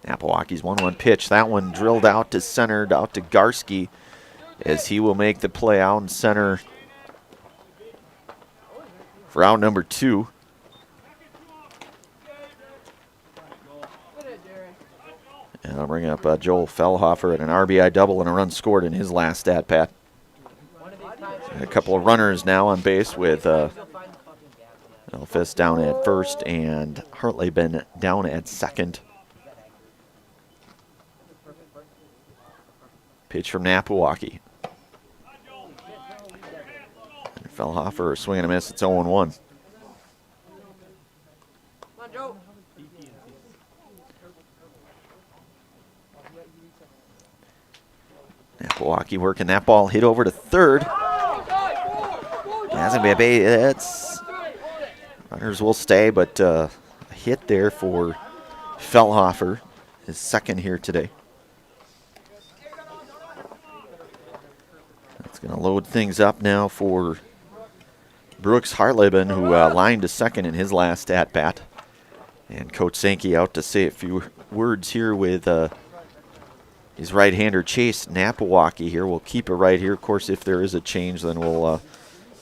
Napawacki's 1-1 pitch. That one drilled out to center, out to Garski, as he will make the play out in center for out number 2. And I'll bring up Joel Fellhofer at an RBI double and a run scored in his last at-bat. A couple of runners now on base with Elfis down at first and Hartleben down at second. Pitch from Napawacki. And Fellhofer swing and a miss. It's 0-1. Napawacki working that ball, hit over to third. That's going to be a runners will stay, but a hit there for Fellhofer, his second here today. That's going to load things up now for Brooks Hartleben, who lined to second in his last at-bat. And Coach Sankey out to say a few words here with his right-hander Chase Napawacki here. We'll keep it right here. Of course, if there is a change, then we'll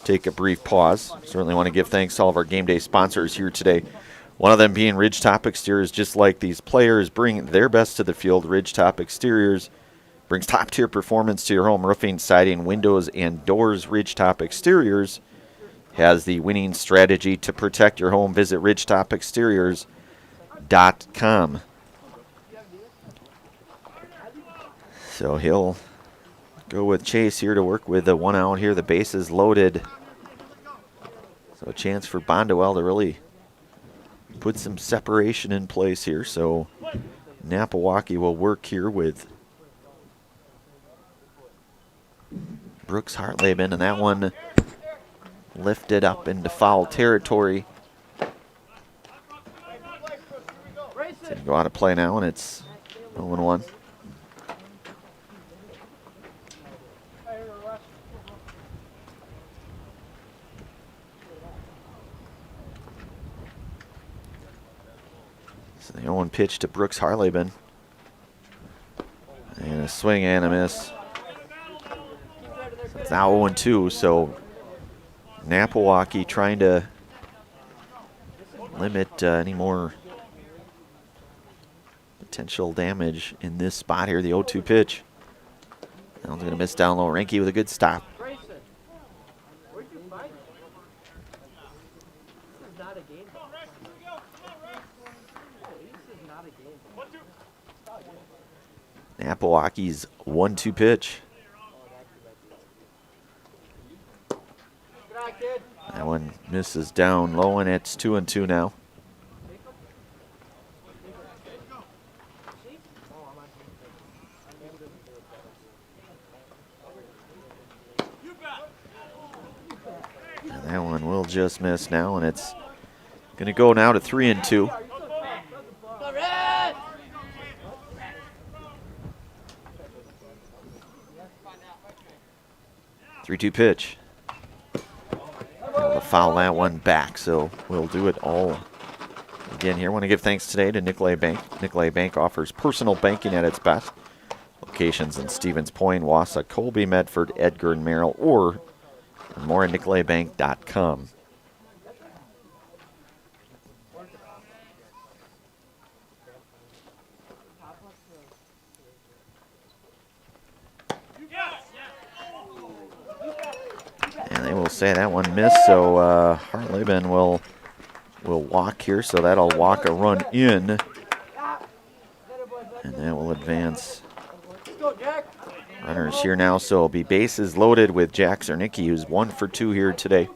take a brief pause. Certainly want to give thanks to all of our game day sponsors here today. One of them being Ridgetop Exteriors. Just like these players bring their best to the field, Ridgetop Exteriors brings top-tier performance to your home roofing, siding, windows, and doors. Ridgetop Exteriors has the winning strategy to protect your home. Visit ridgetopexteriors.com. So he'll go with Chase here to work with the one out here. The base is loaded. So a chance for Bonduel to really put some separation in place here. So Napawacki will work here with Brooks Hartleben, and that one lifted up into foul territory. It's going to go out of play now, and it's 0-1. So the 0-1 pitch to Brooks Hartleben. And a swing and a miss. So it's now 0-2, so Napawacki trying to limit any more potential damage in this spot here. The 0-2 pitch. That one's going to miss down low. Reinke with a good stop. Napawacki's 1-2 pitch. That one misses down low, and it's 2-2 now. And that one will just miss now, and it's going to go now to 3-2. 3-2 pitch. Able to foul that one back, so we'll do it all again here. I want to give thanks today to Nicolay Bank. Nicolay Bank offers personal banking at its best. Locations in Stevens Point, Wausau, Colby, Medford, Edgar, and Merrill, or more at nicolaybank.com. And they will say that one missed, so Hartleben will walk here, so that'll walk a run in. And that will advance. Runners here now, so it'll be bases loaded with Jack Zernicki, who's 1 for 2 here today.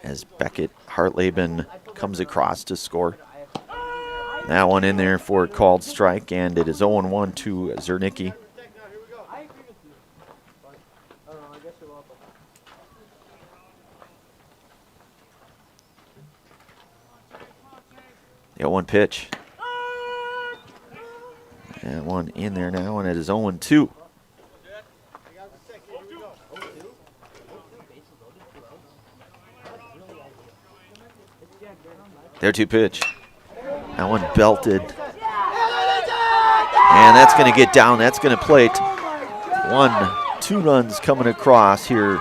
As Beckett Hartleben comes across to score. That one in there for a called strike, and it is 0-1 to Zernicki. The 0-1 pitch. That one in there now, and it is 0-2. Their 2 pitch. That one belted. And that's going to get down. That's going to plate. 2 runs coming across here.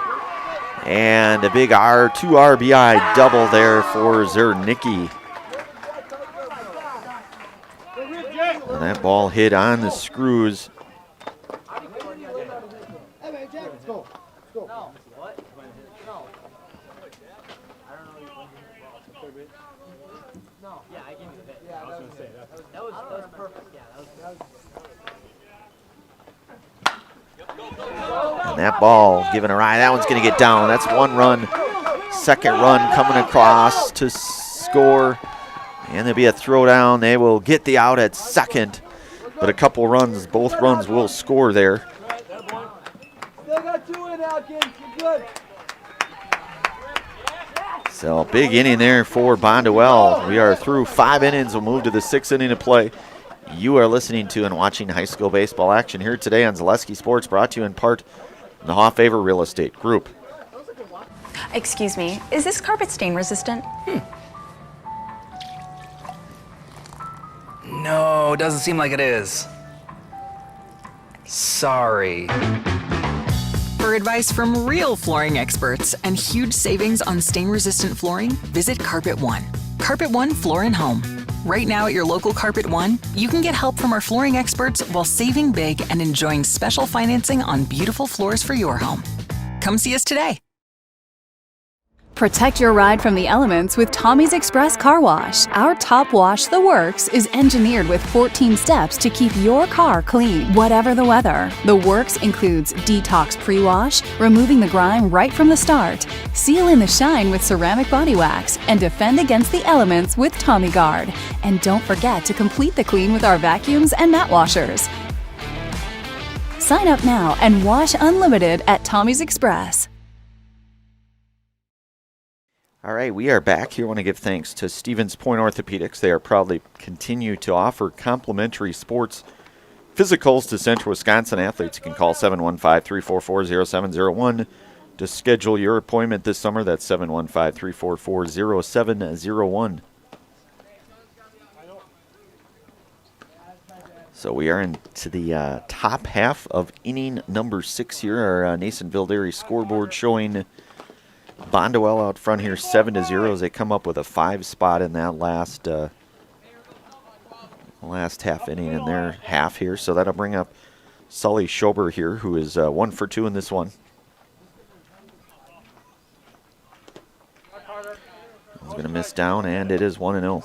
And a big 2 RBI double there for Zernicki. And that ball hit on the screws. And that ball given a ride. That one's going to get down. That's 1 run. Second run coming across to score. And there'll be a throwdown. They will get the out at second. But a couple runs, both runs will score there. Still got 2 in now, kids. You're good. So big inning there for Bonduel. We are through 5 innings. We'll move to the 6th inning of play. You are listening to and watching high school baseball action here today on Zaleski Sports, brought to you in part from the Hoffavor Real Estate Group. Excuse me, is this carpet stain resistant? No, doesn't seem like it is. Sorry. For advice from real flooring experts and huge savings on stain-resistant flooring, visit Carpet One. Carpet One Floor and Home. Right now at your local Carpet One, you can get help from our flooring experts while saving big and enjoying special financing on beautiful floors for your home. Come see us today. Protect your ride from the elements with Tommy's Express Car Wash. Our top wash, The Works, is engineered with 14 steps to keep your car clean, whatever the weather. The Works includes detox pre-wash, removing the grime right from the start, seal in the shine with ceramic body wax, and defend against the elements with Tommy Guard. And don't forget to complete the clean with our vacuums and mat washers. Sign up now and wash unlimited at Tommy's Express. All right, we are back here. I want to give thanks to Stevens Point Orthopedics. They are proudly continue to offer complimentary sports physicals to Central Wisconsin athletes. You can call 715-344-0701 to schedule your appointment this summer. That's 715-344-0701. So we are into the top half of inning number 6 here. Our Nasonville Dairy scoreboard showing Bonduel out front here 7-0 as they come up with a 5 spot in that last half inning in their half here. So that'll bring up Sully Schober here, who is 1 for 2 in this one. He's going to miss down, and it is 1-0.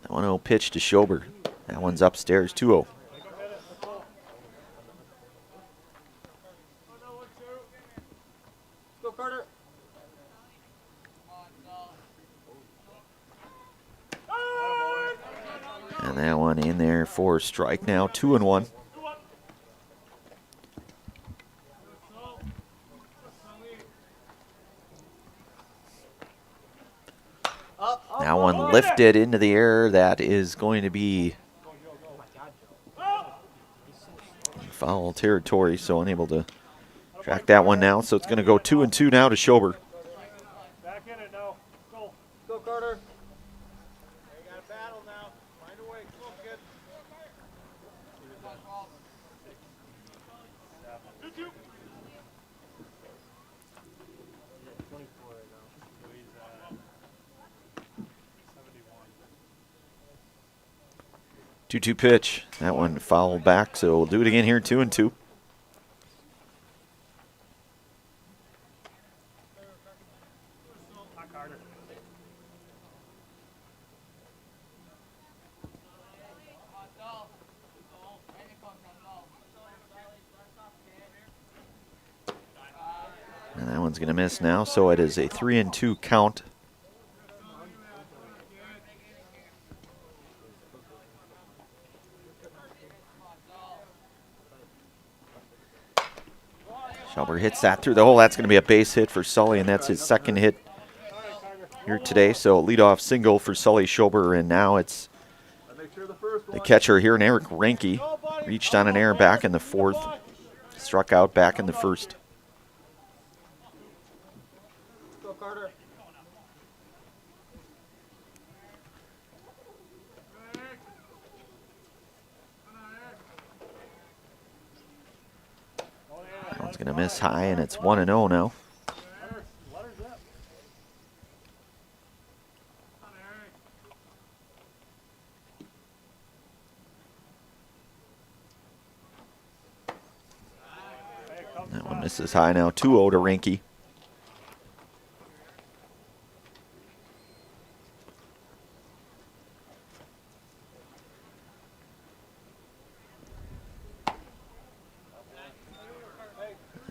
That 1-0 pitch to Schober. That one's upstairs, 2-0. And that one in there for a strike now, 2-1. That one lifted into the air. That is going to be foul territory, so unable to track that one now. So it's going to go 2-2 now to Schober. Back in it now. Go. Go, Carter. You got a battle now. Find a way. Come on, kid. Two-two pitch. That one fouled back, so we'll do it again here, 2-2. And that one's going to miss now, so it is a 3-2 count. Schober hits that through the hole. That's going to be a base hit for Sully, and that's his second hit here today. So leadoff single for Sully Schober, and now it's the catcher here, and Eric Ranke reached on an error back in the fourth, struck out back in the first. It's going to miss high, and it's 1-0 now. That one misses high now, 2-0 to Ranke.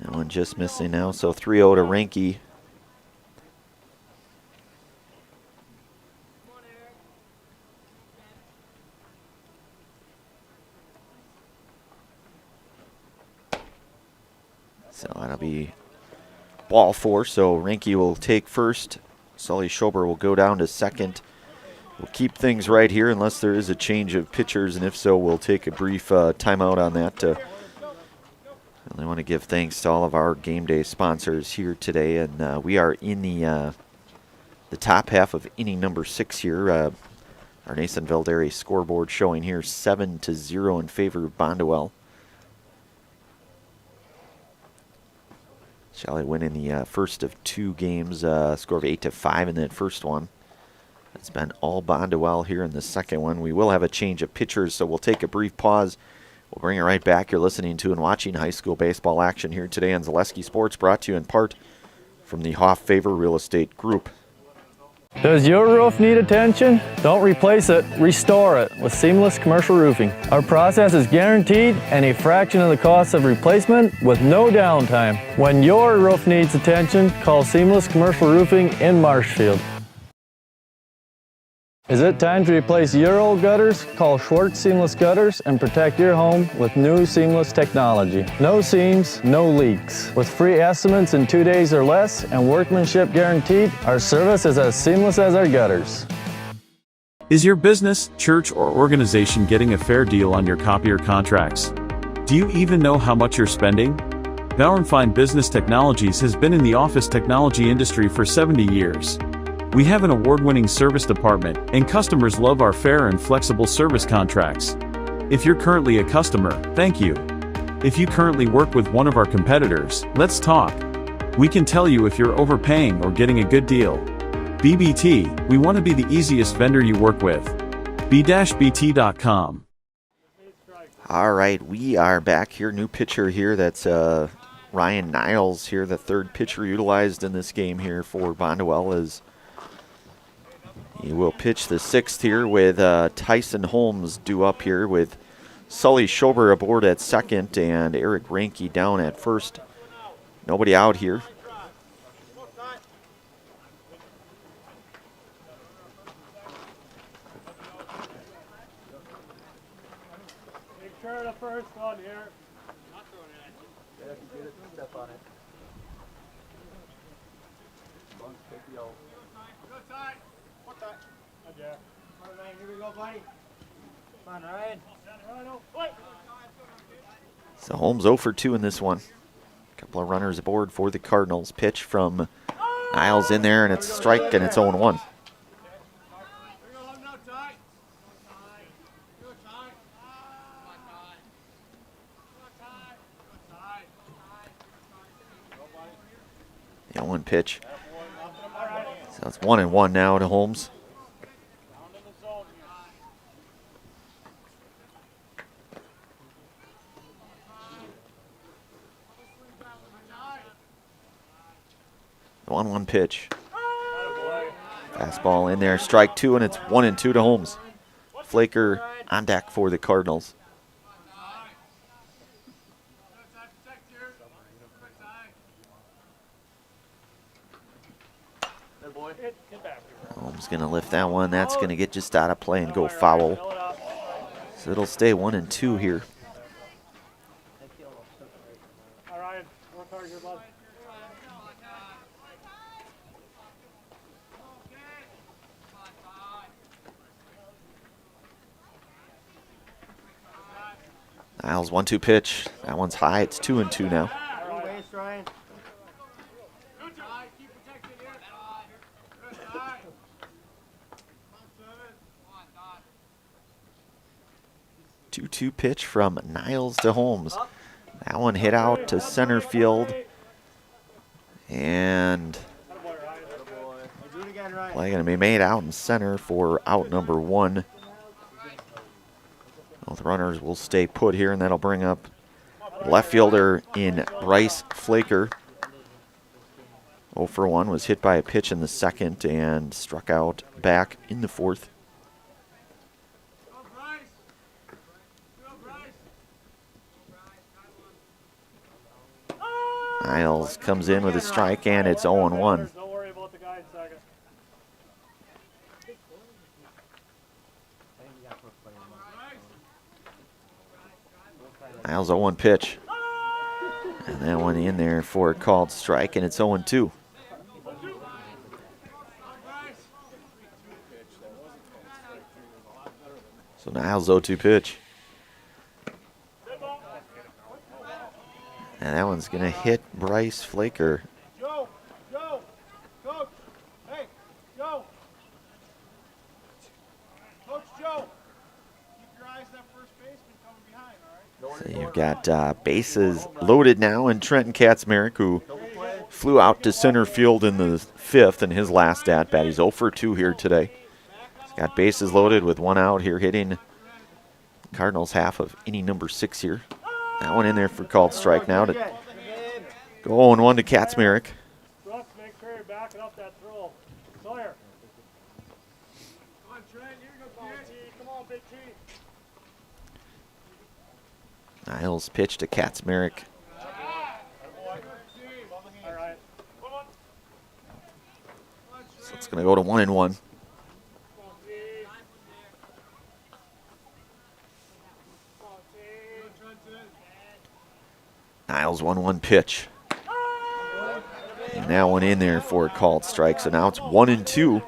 That one just missing now, so 3-0 to Ranke. So that'll be ball four, so Ranke will take first. Sully Schober will go down to second. We'll keep things right here unless there is a change of pitchers, and if so, we'll take a brief timeout on that. I want to give thanks to all of our game day sponsors here today, and we are in the top half of inning number 6 here. Our Nason Valderi scoreboard showing here 7-0 in favor of Bonduel. Shelley winning the first of 2 games, score of 8-5 in that first one. It's been all Bonduel here in the second one. We will have a change of pitchers, so we'll take a brief pause. We'll bring it right back. You're listening to and watching high school baseball action here today on Zaleski Sports, brought to you in part from the Hoff Favor Real Estate Group. Does your roof need attention? Don't replace it, restore it with Seamless Commercial Roofing. Our process is guaranteed and a fraction of the cost of replacement with no downtime. When your roof needs attention, call Seamless Commercial Roofing in Marshfield. Is it time to replace your old gutters? Call Schwartz Seamless Gutters and protect your home with new seamless technology. No seams, no leaks. With free estimates in 2 days or less and workmanship guaranteed, our service is as seamless as our gutters. Is your business, church, or organization getting a fair deal on your copier contracts? Do you even know how much you're spending? Bauer & Fine Business Technologies has been in the office technology industry for 70 years. We have an award-winning service department, and customers love our fair and flexible service contracts. If you're currently a customer, thank you. If you currently work with one of our competitors, let's talk. We can tell you if you're overpaying or getting a good deal. BBT, we want to be the easiest vendor you work with. b-bt.com. All right, we are back here. New pitcher here. That's Ryan Niles here, the third pitcher utilized in this game here for Bonduel. Is he will pitch the 6th here with Tyson Holmes due up here with Sully Schober aboard at second and Eric Ranke down at first. Nobody out here. Step on it. Here we go, buddy. Come on, Ryan. So Holmes 0 for 2 in this one. Couple of runners aboard for the Cardinals. Pitch from Niles in there, and it's a strike, and it's 0-1. The 0-1 pitch. So it's 1-1 now to Holmes. The 1-1 pitch. Fastball in there, strike 2, and it's 1-2 to Holmes. Flaker on deck for the Cardinals. Holmes going to lift that one. That's going to get just out of play and go foul. So it'll stay 1-2 here. Niles 1-2 pitch. That one's high. It's 2-2 now. 2-2 pitch from Niles to Holmes. That one hit out to center field. And play going to be made out in center for out number 1. Both runners will stay put here, and that'll bring up left fielder in Bryce Flaker. 0 for 1, was hit by a pitch in the second and struck out back in the fourth. Niles comes in with a strike, and it's 0-1. Niles 0-1 pitch. And that one in there for a called strike, and it's 0-2. So Niles 0-2 pitch. And that one's going to hit Bryce Flaker. Joe, Coach, hey, Joe. Coach Joe, keep your eyes on that first baseman coming behind, all right? So you've got bases loaded now, and Trenton Katzmarek, who flew out to center field in the 5th in his last at-bat. He's 0 for 2 here today. He's got bases loaded with 1 out here, hitting Cardinals half of inning number 6 here. That one in there for called strike now to go 0-1 to Katzmarek. Brooks, make sure you're backing up that throw. Sawyer. Come on, Trent. Here you go, T. Come on, Big T. Niles pitch to Katzmarek. So it's going to go to 1-1. Niles 1-1 pitch. And that one in there for a called strike. So now it's 1-2.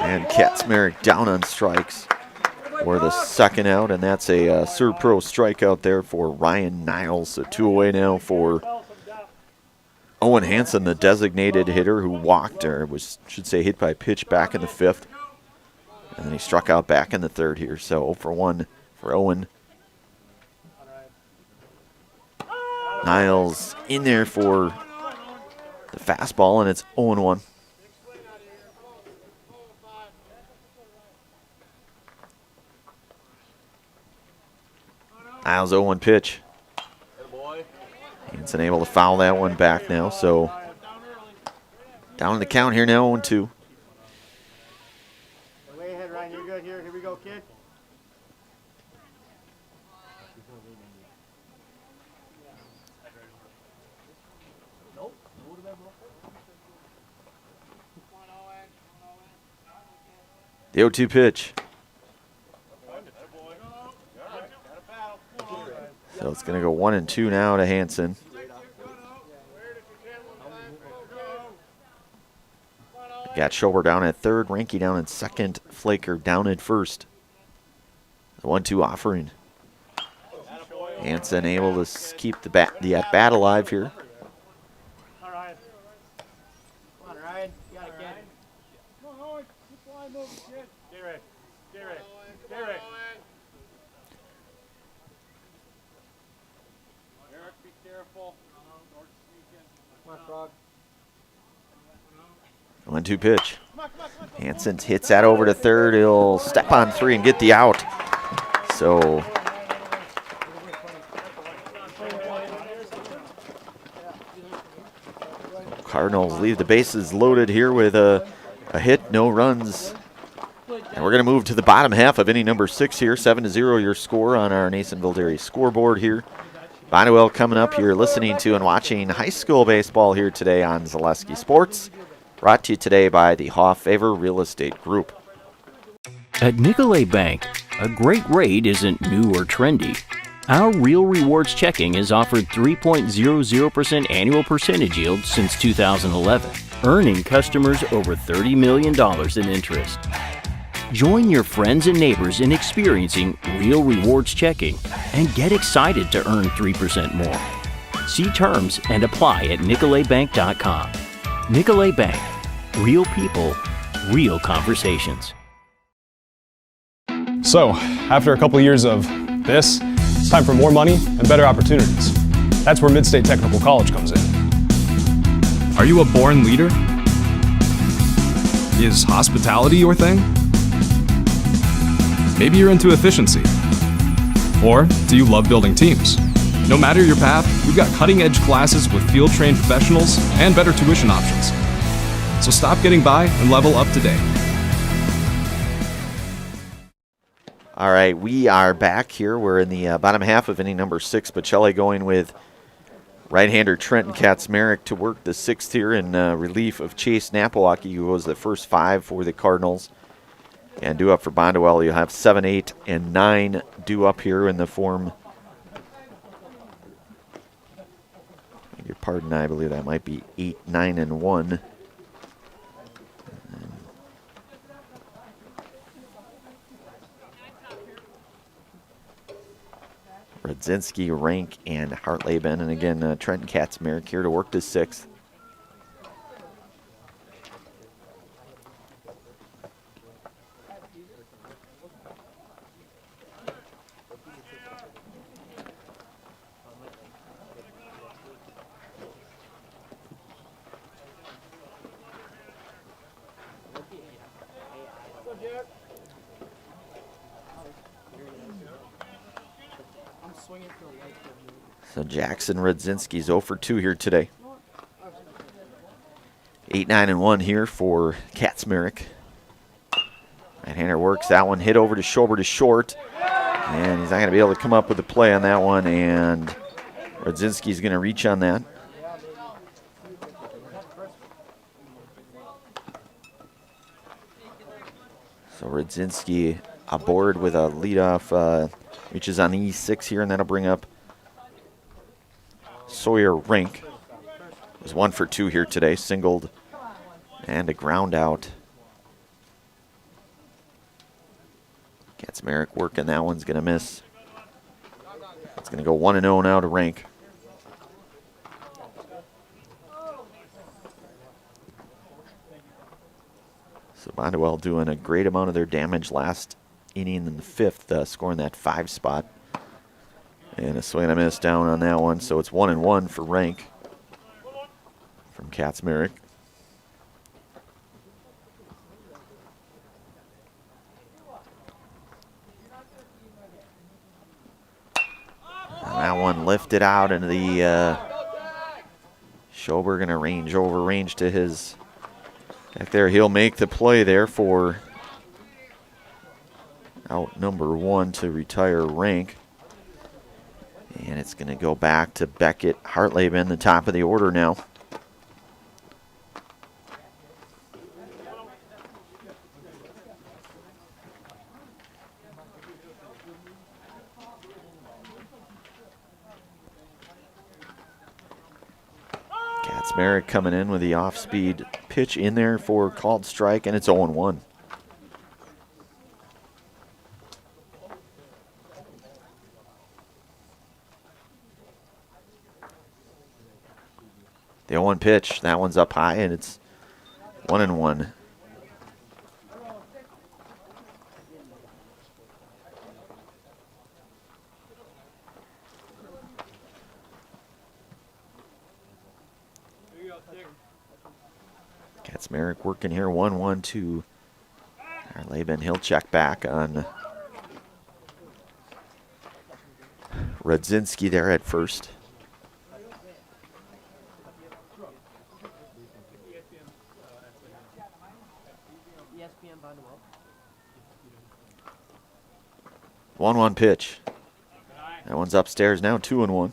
And Katzmarek down on strikes for the second out, and that's a Serve-Pro strikeout there for Ryan Niles. So 2 away now for Owen Hansen, the designated hitter who walked, or should say hit by pitch back in the 5th. And then he struck out back in the 3rd here. So 0 for 1 for Owen. Niles in there for the fastball, and it's 0-1. Niles 0-1 pitch. Hansen able to foul that one back now, so down in the count here now, 0-2. Way ahead, Ryan. You're good here. Here we go, kid. The 0-2 pitch. So it's going to go 1-2 now to Hansen. Got Schober down at third, Ranke down at second, Flaker down at first. The 1-2 offering. Hansen able to keep the at-bat alive here. One, 2 pitch. Hansen hits that over to third. He'll step on 3 and get the out. So Cardinals leave the bases loaded here with a hit, no runs. And we're going to move to the bottom half of inning number 6 here. 7-0 your score on our Nasonville Dairy scoreboard here. Bonduel coming up. You're listening to and watching high school baseball here today on Zaleski Sports. Brought to you today by the Hoff-Favor Real Estate Group. At Nicolay Bank, a great rate isn't new or trendy. Our Real Rewards checking has offered 3.00% annual percentage yield since 2011, earning customers over $30 million in interest. Join your friends and neighbors in experiencing Real Rewards checking and get excited to earn 3% more. See terms and apply at nicolaybank.com. Nicolay Bank. Real people, real conversations. So, after a couple years of this, it's time for more money and better opportunities. That's where Mid-State Technical College comes in. Are you a born leader? Is hospitality your thing? Maybe you're into efficiency. Or do you love building teams? No matter your path, we've got cutting-edge classes with field-trained professionals and better tuition options. So stop getting by and level up today. All right, we are back here. We're in the bottom half of inning number 6. Pacelli going with right-hander Trenton Kaczmarek to work the 6th here in relief of Chase Napawaki, who was the first 5 for the Cardinals. And due up for Bonduel, you'll have 7, 8, and 9 due up here in the form. Your pardon, I believe that might be 8, 9, and 1. Radzinski, Rank, and Hartleben. And again, Trenton Kaczmarek here to work the 6th. So Jackson Radzinski's 0 for 2 here today. 8, 9, and 1 here for Kaczmarek. Right-hander works that one, hit over to Schober to short. And he's not going to be able to come up with a play on that one, and Radzinski's going to reach on that. So Radzinski aboard with a leadoff, reaches on the E6 here, and that'll bring up Sawyer Rink. Was 1 for 2 here today, singled and a ground out. Kaczmarek working that one's going to miss. It's going to go 1-0 now to Rank. So Bonduel doing a great amount of their damage last inning in the 5th, scoring that 5 spot. And a swing and a miss down on that one, so it's 1-1 for Rank from Kaczmarek. And that one lifted out into the Schober going to range to his back there. He'll make the play there for out number 1 to retire Rank. And it's going to go back to Beckett, Hartleben, the top of the order now. Kaczmarek coming in with the off-speed pitch in there for called strike, and it's 0-1. The 0-1 pitch, that one's up high, and it's 1-1. Kaczmarek working here, 1-1 to Laban. He'll check back on Rudzinski there at first. Bonduel. 1-1 pitch. That one's upstairs now, 2-1.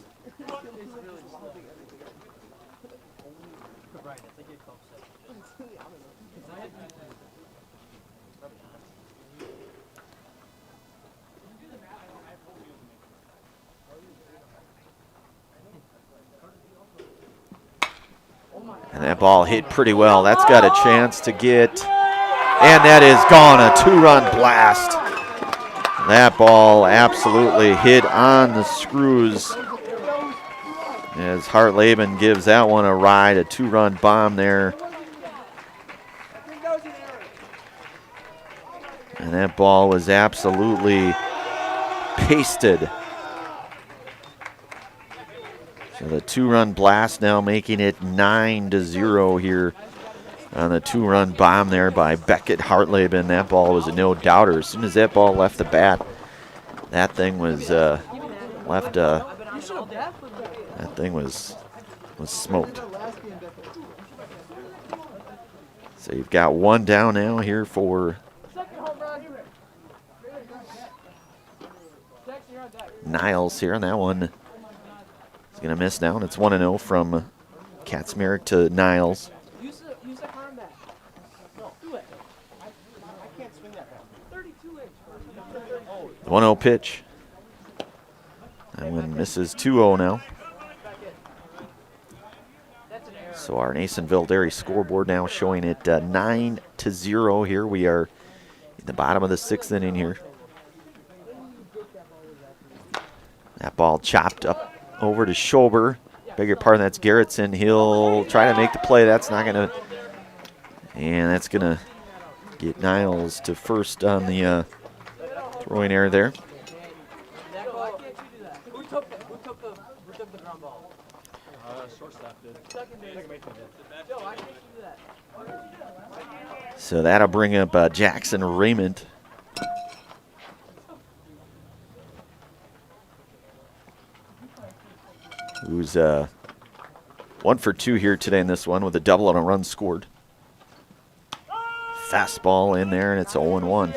And that ball hit pretty well. That's got a chance to get, and that is gone, a 2-run blast. That ball absolutely hit on the screws as Hart Laban gives that one a ride, a 2-run bomb there. And that ball was absolutely pasted. So the 2-run blast now making it 9-0 here on the 2-run bomb there by Beckett Hartleben. That ball was a no-doubter. As soon as that ball left the bat, that thing was was smoked. So you've got one down now here for Niles here, and that one is going to miss now, and it's 1-0 from Kaczmarek to Niles. 1-0 pitch. That one misses 2-0 now. So our Nasonville Dairy scoreboard now showing it 9-0 here. We are in the bottom of the 6th inning here. That ball chopped up over to Schober. Beg your pardon, that's Garrettson. He'll try to make the play. That's not going to, and that's going to get Niles to first on the throwing error there. So that'll bring up Jackson Raymond. Who's 1 for 2 here today in this one with a double and a run scored. Fastball in there, and it's 0-1.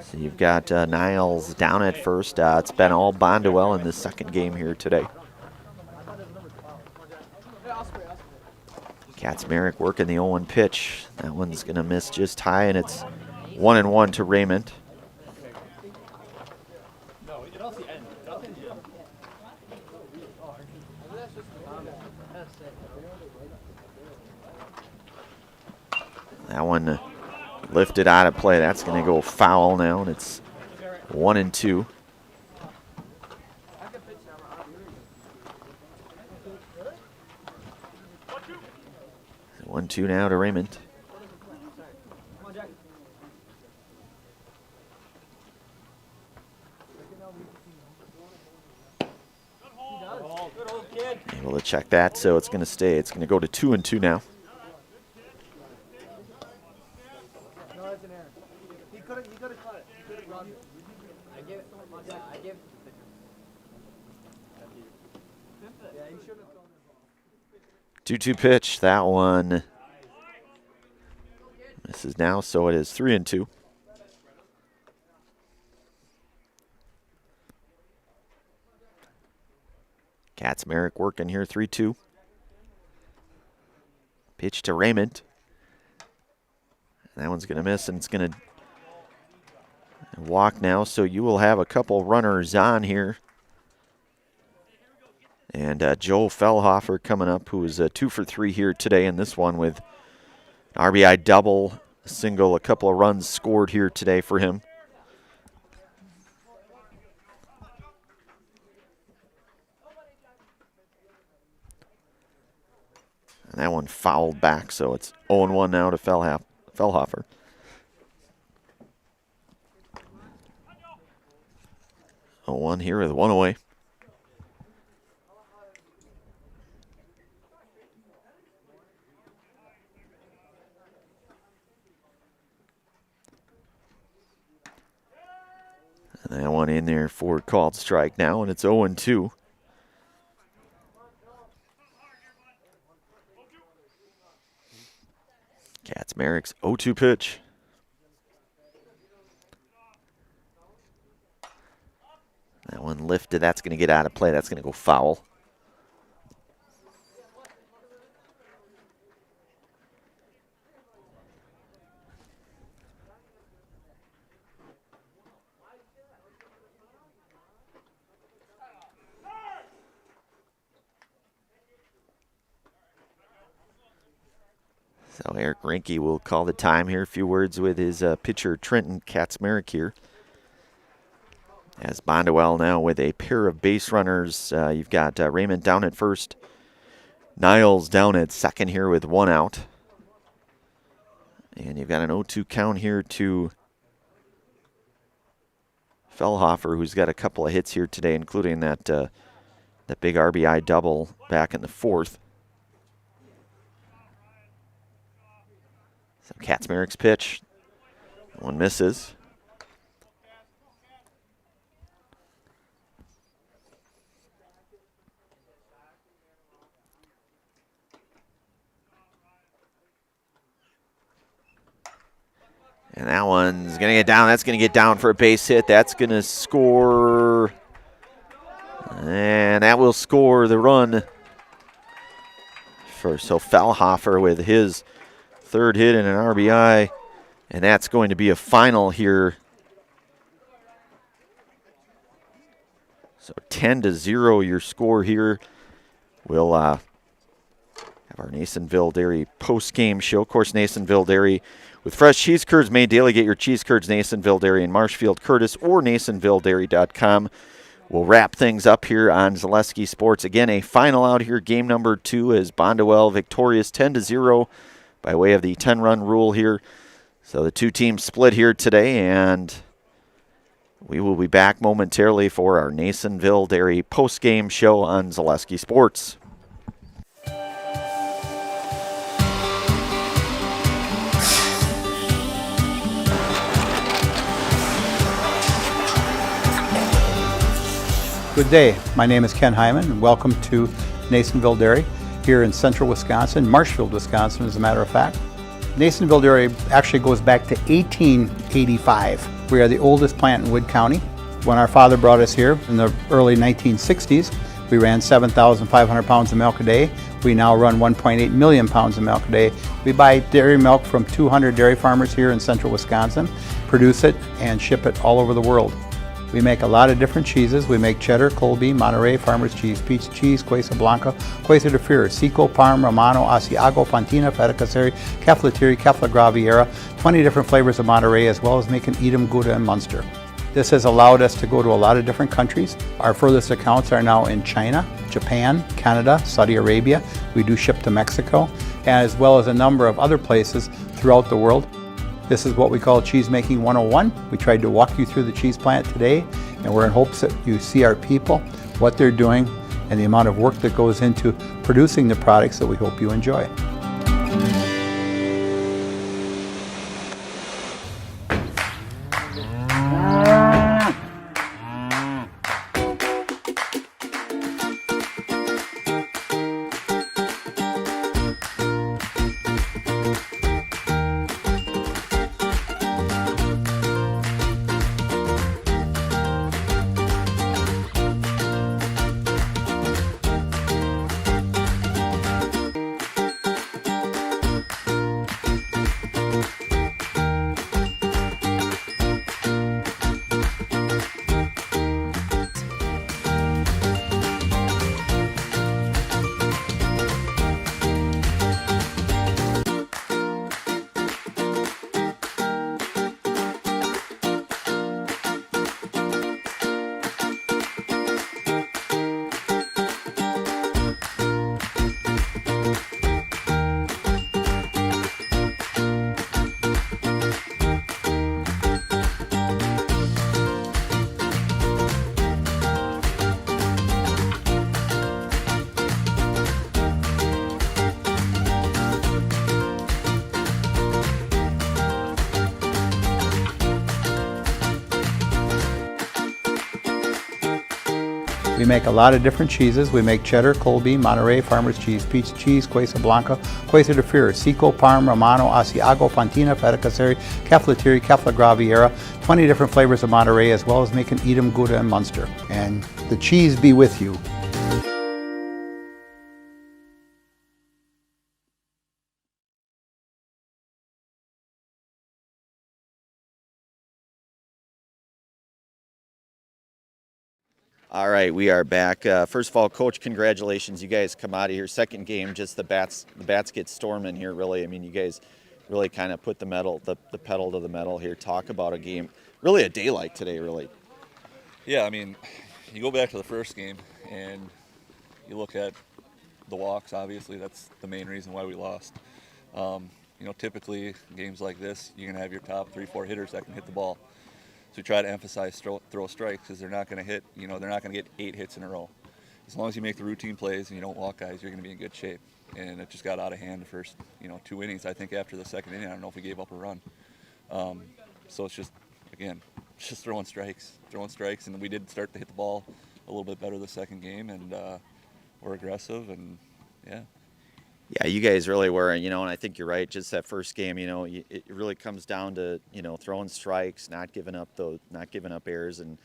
So you've got Niles down at first. It's been all Bonduel in the second game here today. Kaczmarek working the 0-1 pitch. That one's going to miss just high, and it's 1-1 to Raymond. That one lifted out of play. That's going to go foul now, and it's 1-2. 1-2 now to Raymond. Able to check that, so it's going to stay. It's going to go to 2-2 now. Two-two pitch. That one misses now, so it is 3-2. Kaczmarek working here, 3-2. Pitch to Raymond. That one's going to miss, and it's going to walk now, so you will have a couple runners on here. And Joe Fellhofer coming up, who is 2 for 3 here today in this one with an RBI double, a single, a couple of runs scored here today for him. And that one fouled back, so it's 0-1 now to Fellhofer. One here with one away. And that one in there for called strike now, and it's 0-2. Kaczmarek's 0-2 pitch. That one lifted. That's going to get out of play. That's going to go foul. So Eric Reinke will call the time here. A few words with his pitcher, Trenton Kaczmarek here. As Bonduel now with a pair of base runners. You've got Raymond down at first. Niles down at second here with one out. And you've got an 0-2 count here to Fellhofer, who's got a couple of hits here today, including that big RBI double back in the fourth. So Kaczmarek's pitch. One misses. And that one's going to get down. That's going to get down for a base hit. That's going to score. And that will score the run. So Fellhofer with his third hit and an RBI. And that's going to be a final here. So 10-0 your score here. We'll have our Nasonville Dairy post-game show. Of course, Nasonville Dairy with fresh cheese curds made daily. Get your cheese curds, Nasonville Dairy in Marshfield, Curtis, or NasonvilleDairy.com. We'll wrap things up here on Zaleski Sports. Again, a final out here. Game number 2 is Bonduel victorious 10-0 by way of the 10-run rule here. So the two teams split here today, and we will be back momentarily for our Nasonville Dairy post-game show on Zaleski Sports. Good day. My name is Ken Hyman, and welcome to Nasonville Dairy here in central Wisconsin, Marshfield, Wisconsin, as a matter of fact. Nasonville Dairy actually goes back to 1885. We are the oldest plant in Wood County. When our father brought us here in the early 1960s, we ran 7,500 pounds of milk a day. We now run 1.8 million pounds of milk a day. We buy dairy milk from 200 dairy farmers here in central Wisconsin, produce it, and ship it all over the world. We make a lot of different cheeses. We make cheddar, Colby, Monterey, Farmer's Cheese, Peach Cheese, Quesa Blanca, Quesa de Freer, Seco, Parm, Romano, Asiago, Fontina, Feta Caseri, Caflateri, Cafla Graviera, 20 different flavors of Monterey, as well as making Edam, Gouda, and Munster. This has allowed us to go to a lot of different countries. Our furthest accounts are now in China, Japan, Canada, Saudi Arabia. We do ship to Mexico, as well as a number of other places throughout the world. This is what we call Cheese Making 101. We tried to walk you through the cheese plant today, and we're in hopes that you see our people, what they're doing, and the amount of work that goes into producing the products that we hope you enjoy. We make a lot of different cheeses. We make cheddar, Colby, Monterey, Farmer's Cheese, Peach Cheese, Quesa Blanca, Quesa de Fir, Seco, Parm, Romano, Asiago, Fontina, Feta Caseri, Cafetieri, Cafla Graviera, 20 different flavors of Monterey, as well as making Edam, Gouda, and Munster. And the cheese be with you. All right, we are back. First of all, Coach, congratulations. You guys come out of here. Second game, just the bats get storming here, really. I mean, you guys really kind of put the pedal to the metal here. Talk about a game, really a day like today, really. Yeah, I mean, you go back to the first game and you look at the walks, obviously. That's the main reason why we lost. You know, typically games like this, you're going to have your top 3-4 hitters that can hit the ball. So we try to emphasize throw strikes because they're not going to hit, you know, they're not going to get 8 hits in a row. As long as you make the routine plays and you don't walk guys, you're going to be in good shape. And it just got out of hand the first, 2 innings. I think after the second inning, I don't know if we gave up a run. So it's just, again, just throwing strikes. And we did start to hit the ball a little bit better the second game, and we're aggressive, and yeah. Yeah, you guys really were, and I think you're right. Just that first game, it really comes down to throwing strikes, not giving up errors, and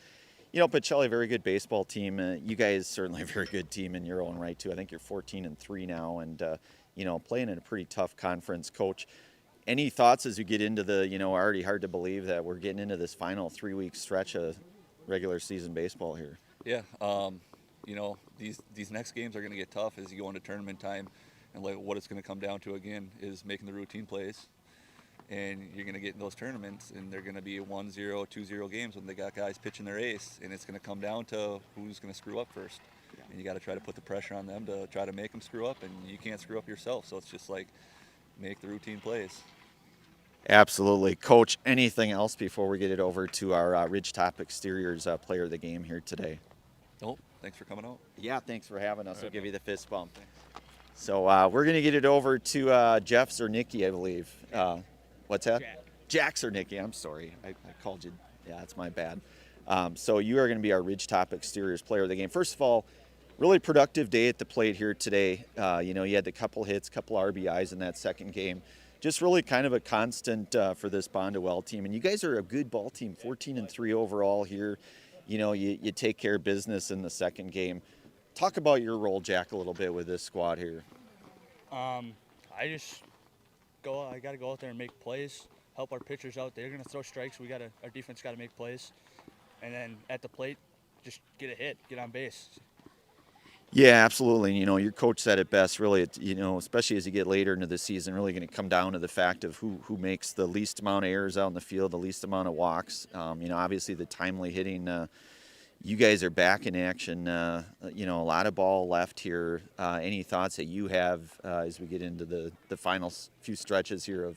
Pacelli, a very good baseball team. You guys certainly a very good team in your own right too. I think you're 14-3 now, and playing in a pretty tough conference. Coach, any thoughts as you get into the already hard to believe that we're getting into this final 3-week stretch of regular season baseball here? Yeah, these next games are going to get tough as you go into tournament time. And what it's going to come down to, again, is making the routine plays. And you're going to get in those tournaments, and they're going to be 1-0, 2-0 games when they got guys pitching their ace. And it's going to come down to who's going to screw up first. Yeah. And you got to try to put the pressure on them to try to make them screw up. And you can't screw up yourself. So it's just like make the routine plays. Absolutely. Coach, anything else before we get it over to our Ridgetop Exteriors player of the game here today? Nope. Thanks for coming out. Yeah, thanks for having us. We'll give you the fist bump. Thanks. So we're going to get it over to Jeff Zernicki, I believe. What's that? Jack Zernicki, I'm sorry. I called you. Yeah, that's my bad. So you are going to be our Ridgetop Exteriors player of the game. First of all, really productive day at the plate here today. You had the couple hits, couple RBIs in that second game. Just really kind of a constant for this Bonduel team. And you guys are a good ball team, 14-3 overall here. You take care of business in the second game. Talk about your role, Jack, a little bit with this squad here. I got to go out there and make plays, help our pitchers out. They're going to throw strikes. Our defense got to make plays. And then at the plate, just get a hit, get on base. Yeah, absolutely. Your coach said it best, really, especially as you get later into the season, really going to come down to the fact of who makes the least amount of errors out in the field, the least amount of walks. Obviously the timely hitting, you guys are back in action. A lot of ball left here. Any thoughts that you have as we get into the final few stretches here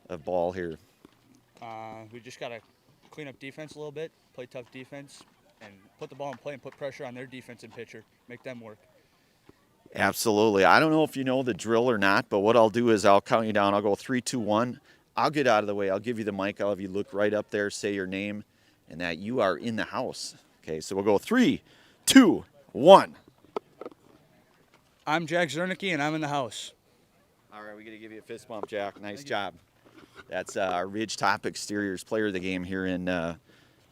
of ball here? We just got to clean up defense a little bit, play tough defense, and put the ball in play and put pressure on their defense and pitcher, make them work. Absolutely. I don't know if you know the drill or not, but what I'll do is I'll count you down. I'll go 3, 2, 1. I'll get out of the way. I'll give you the mic. I'll have you look right up there, say your name, and that you are in the house. Okay, so we'll go 3, 2, 1. I'm Jack Zernicki, and I'm in the house. All right, we're going to give you a fist bump, Jack. Nice job. That's our Ridgetop Exteriors player of the game here in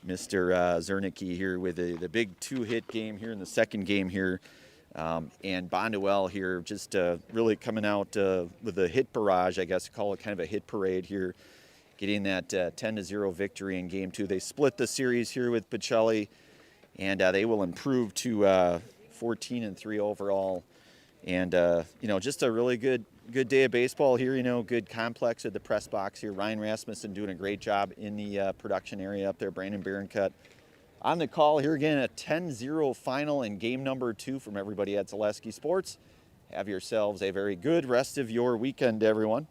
Mr. Zernicki here with the big 2-hit game here in the second game here. And Bonduel here just really coming out with a hit barrage, I guess you call it kind of a hit parade here, getting that 10-0 victory in Game 2. They split the series here with Pacelli, and they will improve to 14-3 overall. And, just a really good day of baseball here, good complex at the press box here. Ryan Rasmussen doing a great job in the production area up there. Brandon Baroncut on the call here again, a 10-0 final in game number 2 from everybody at Zaleski Sports. Have yourselves a very good rest of your weekend, everyone.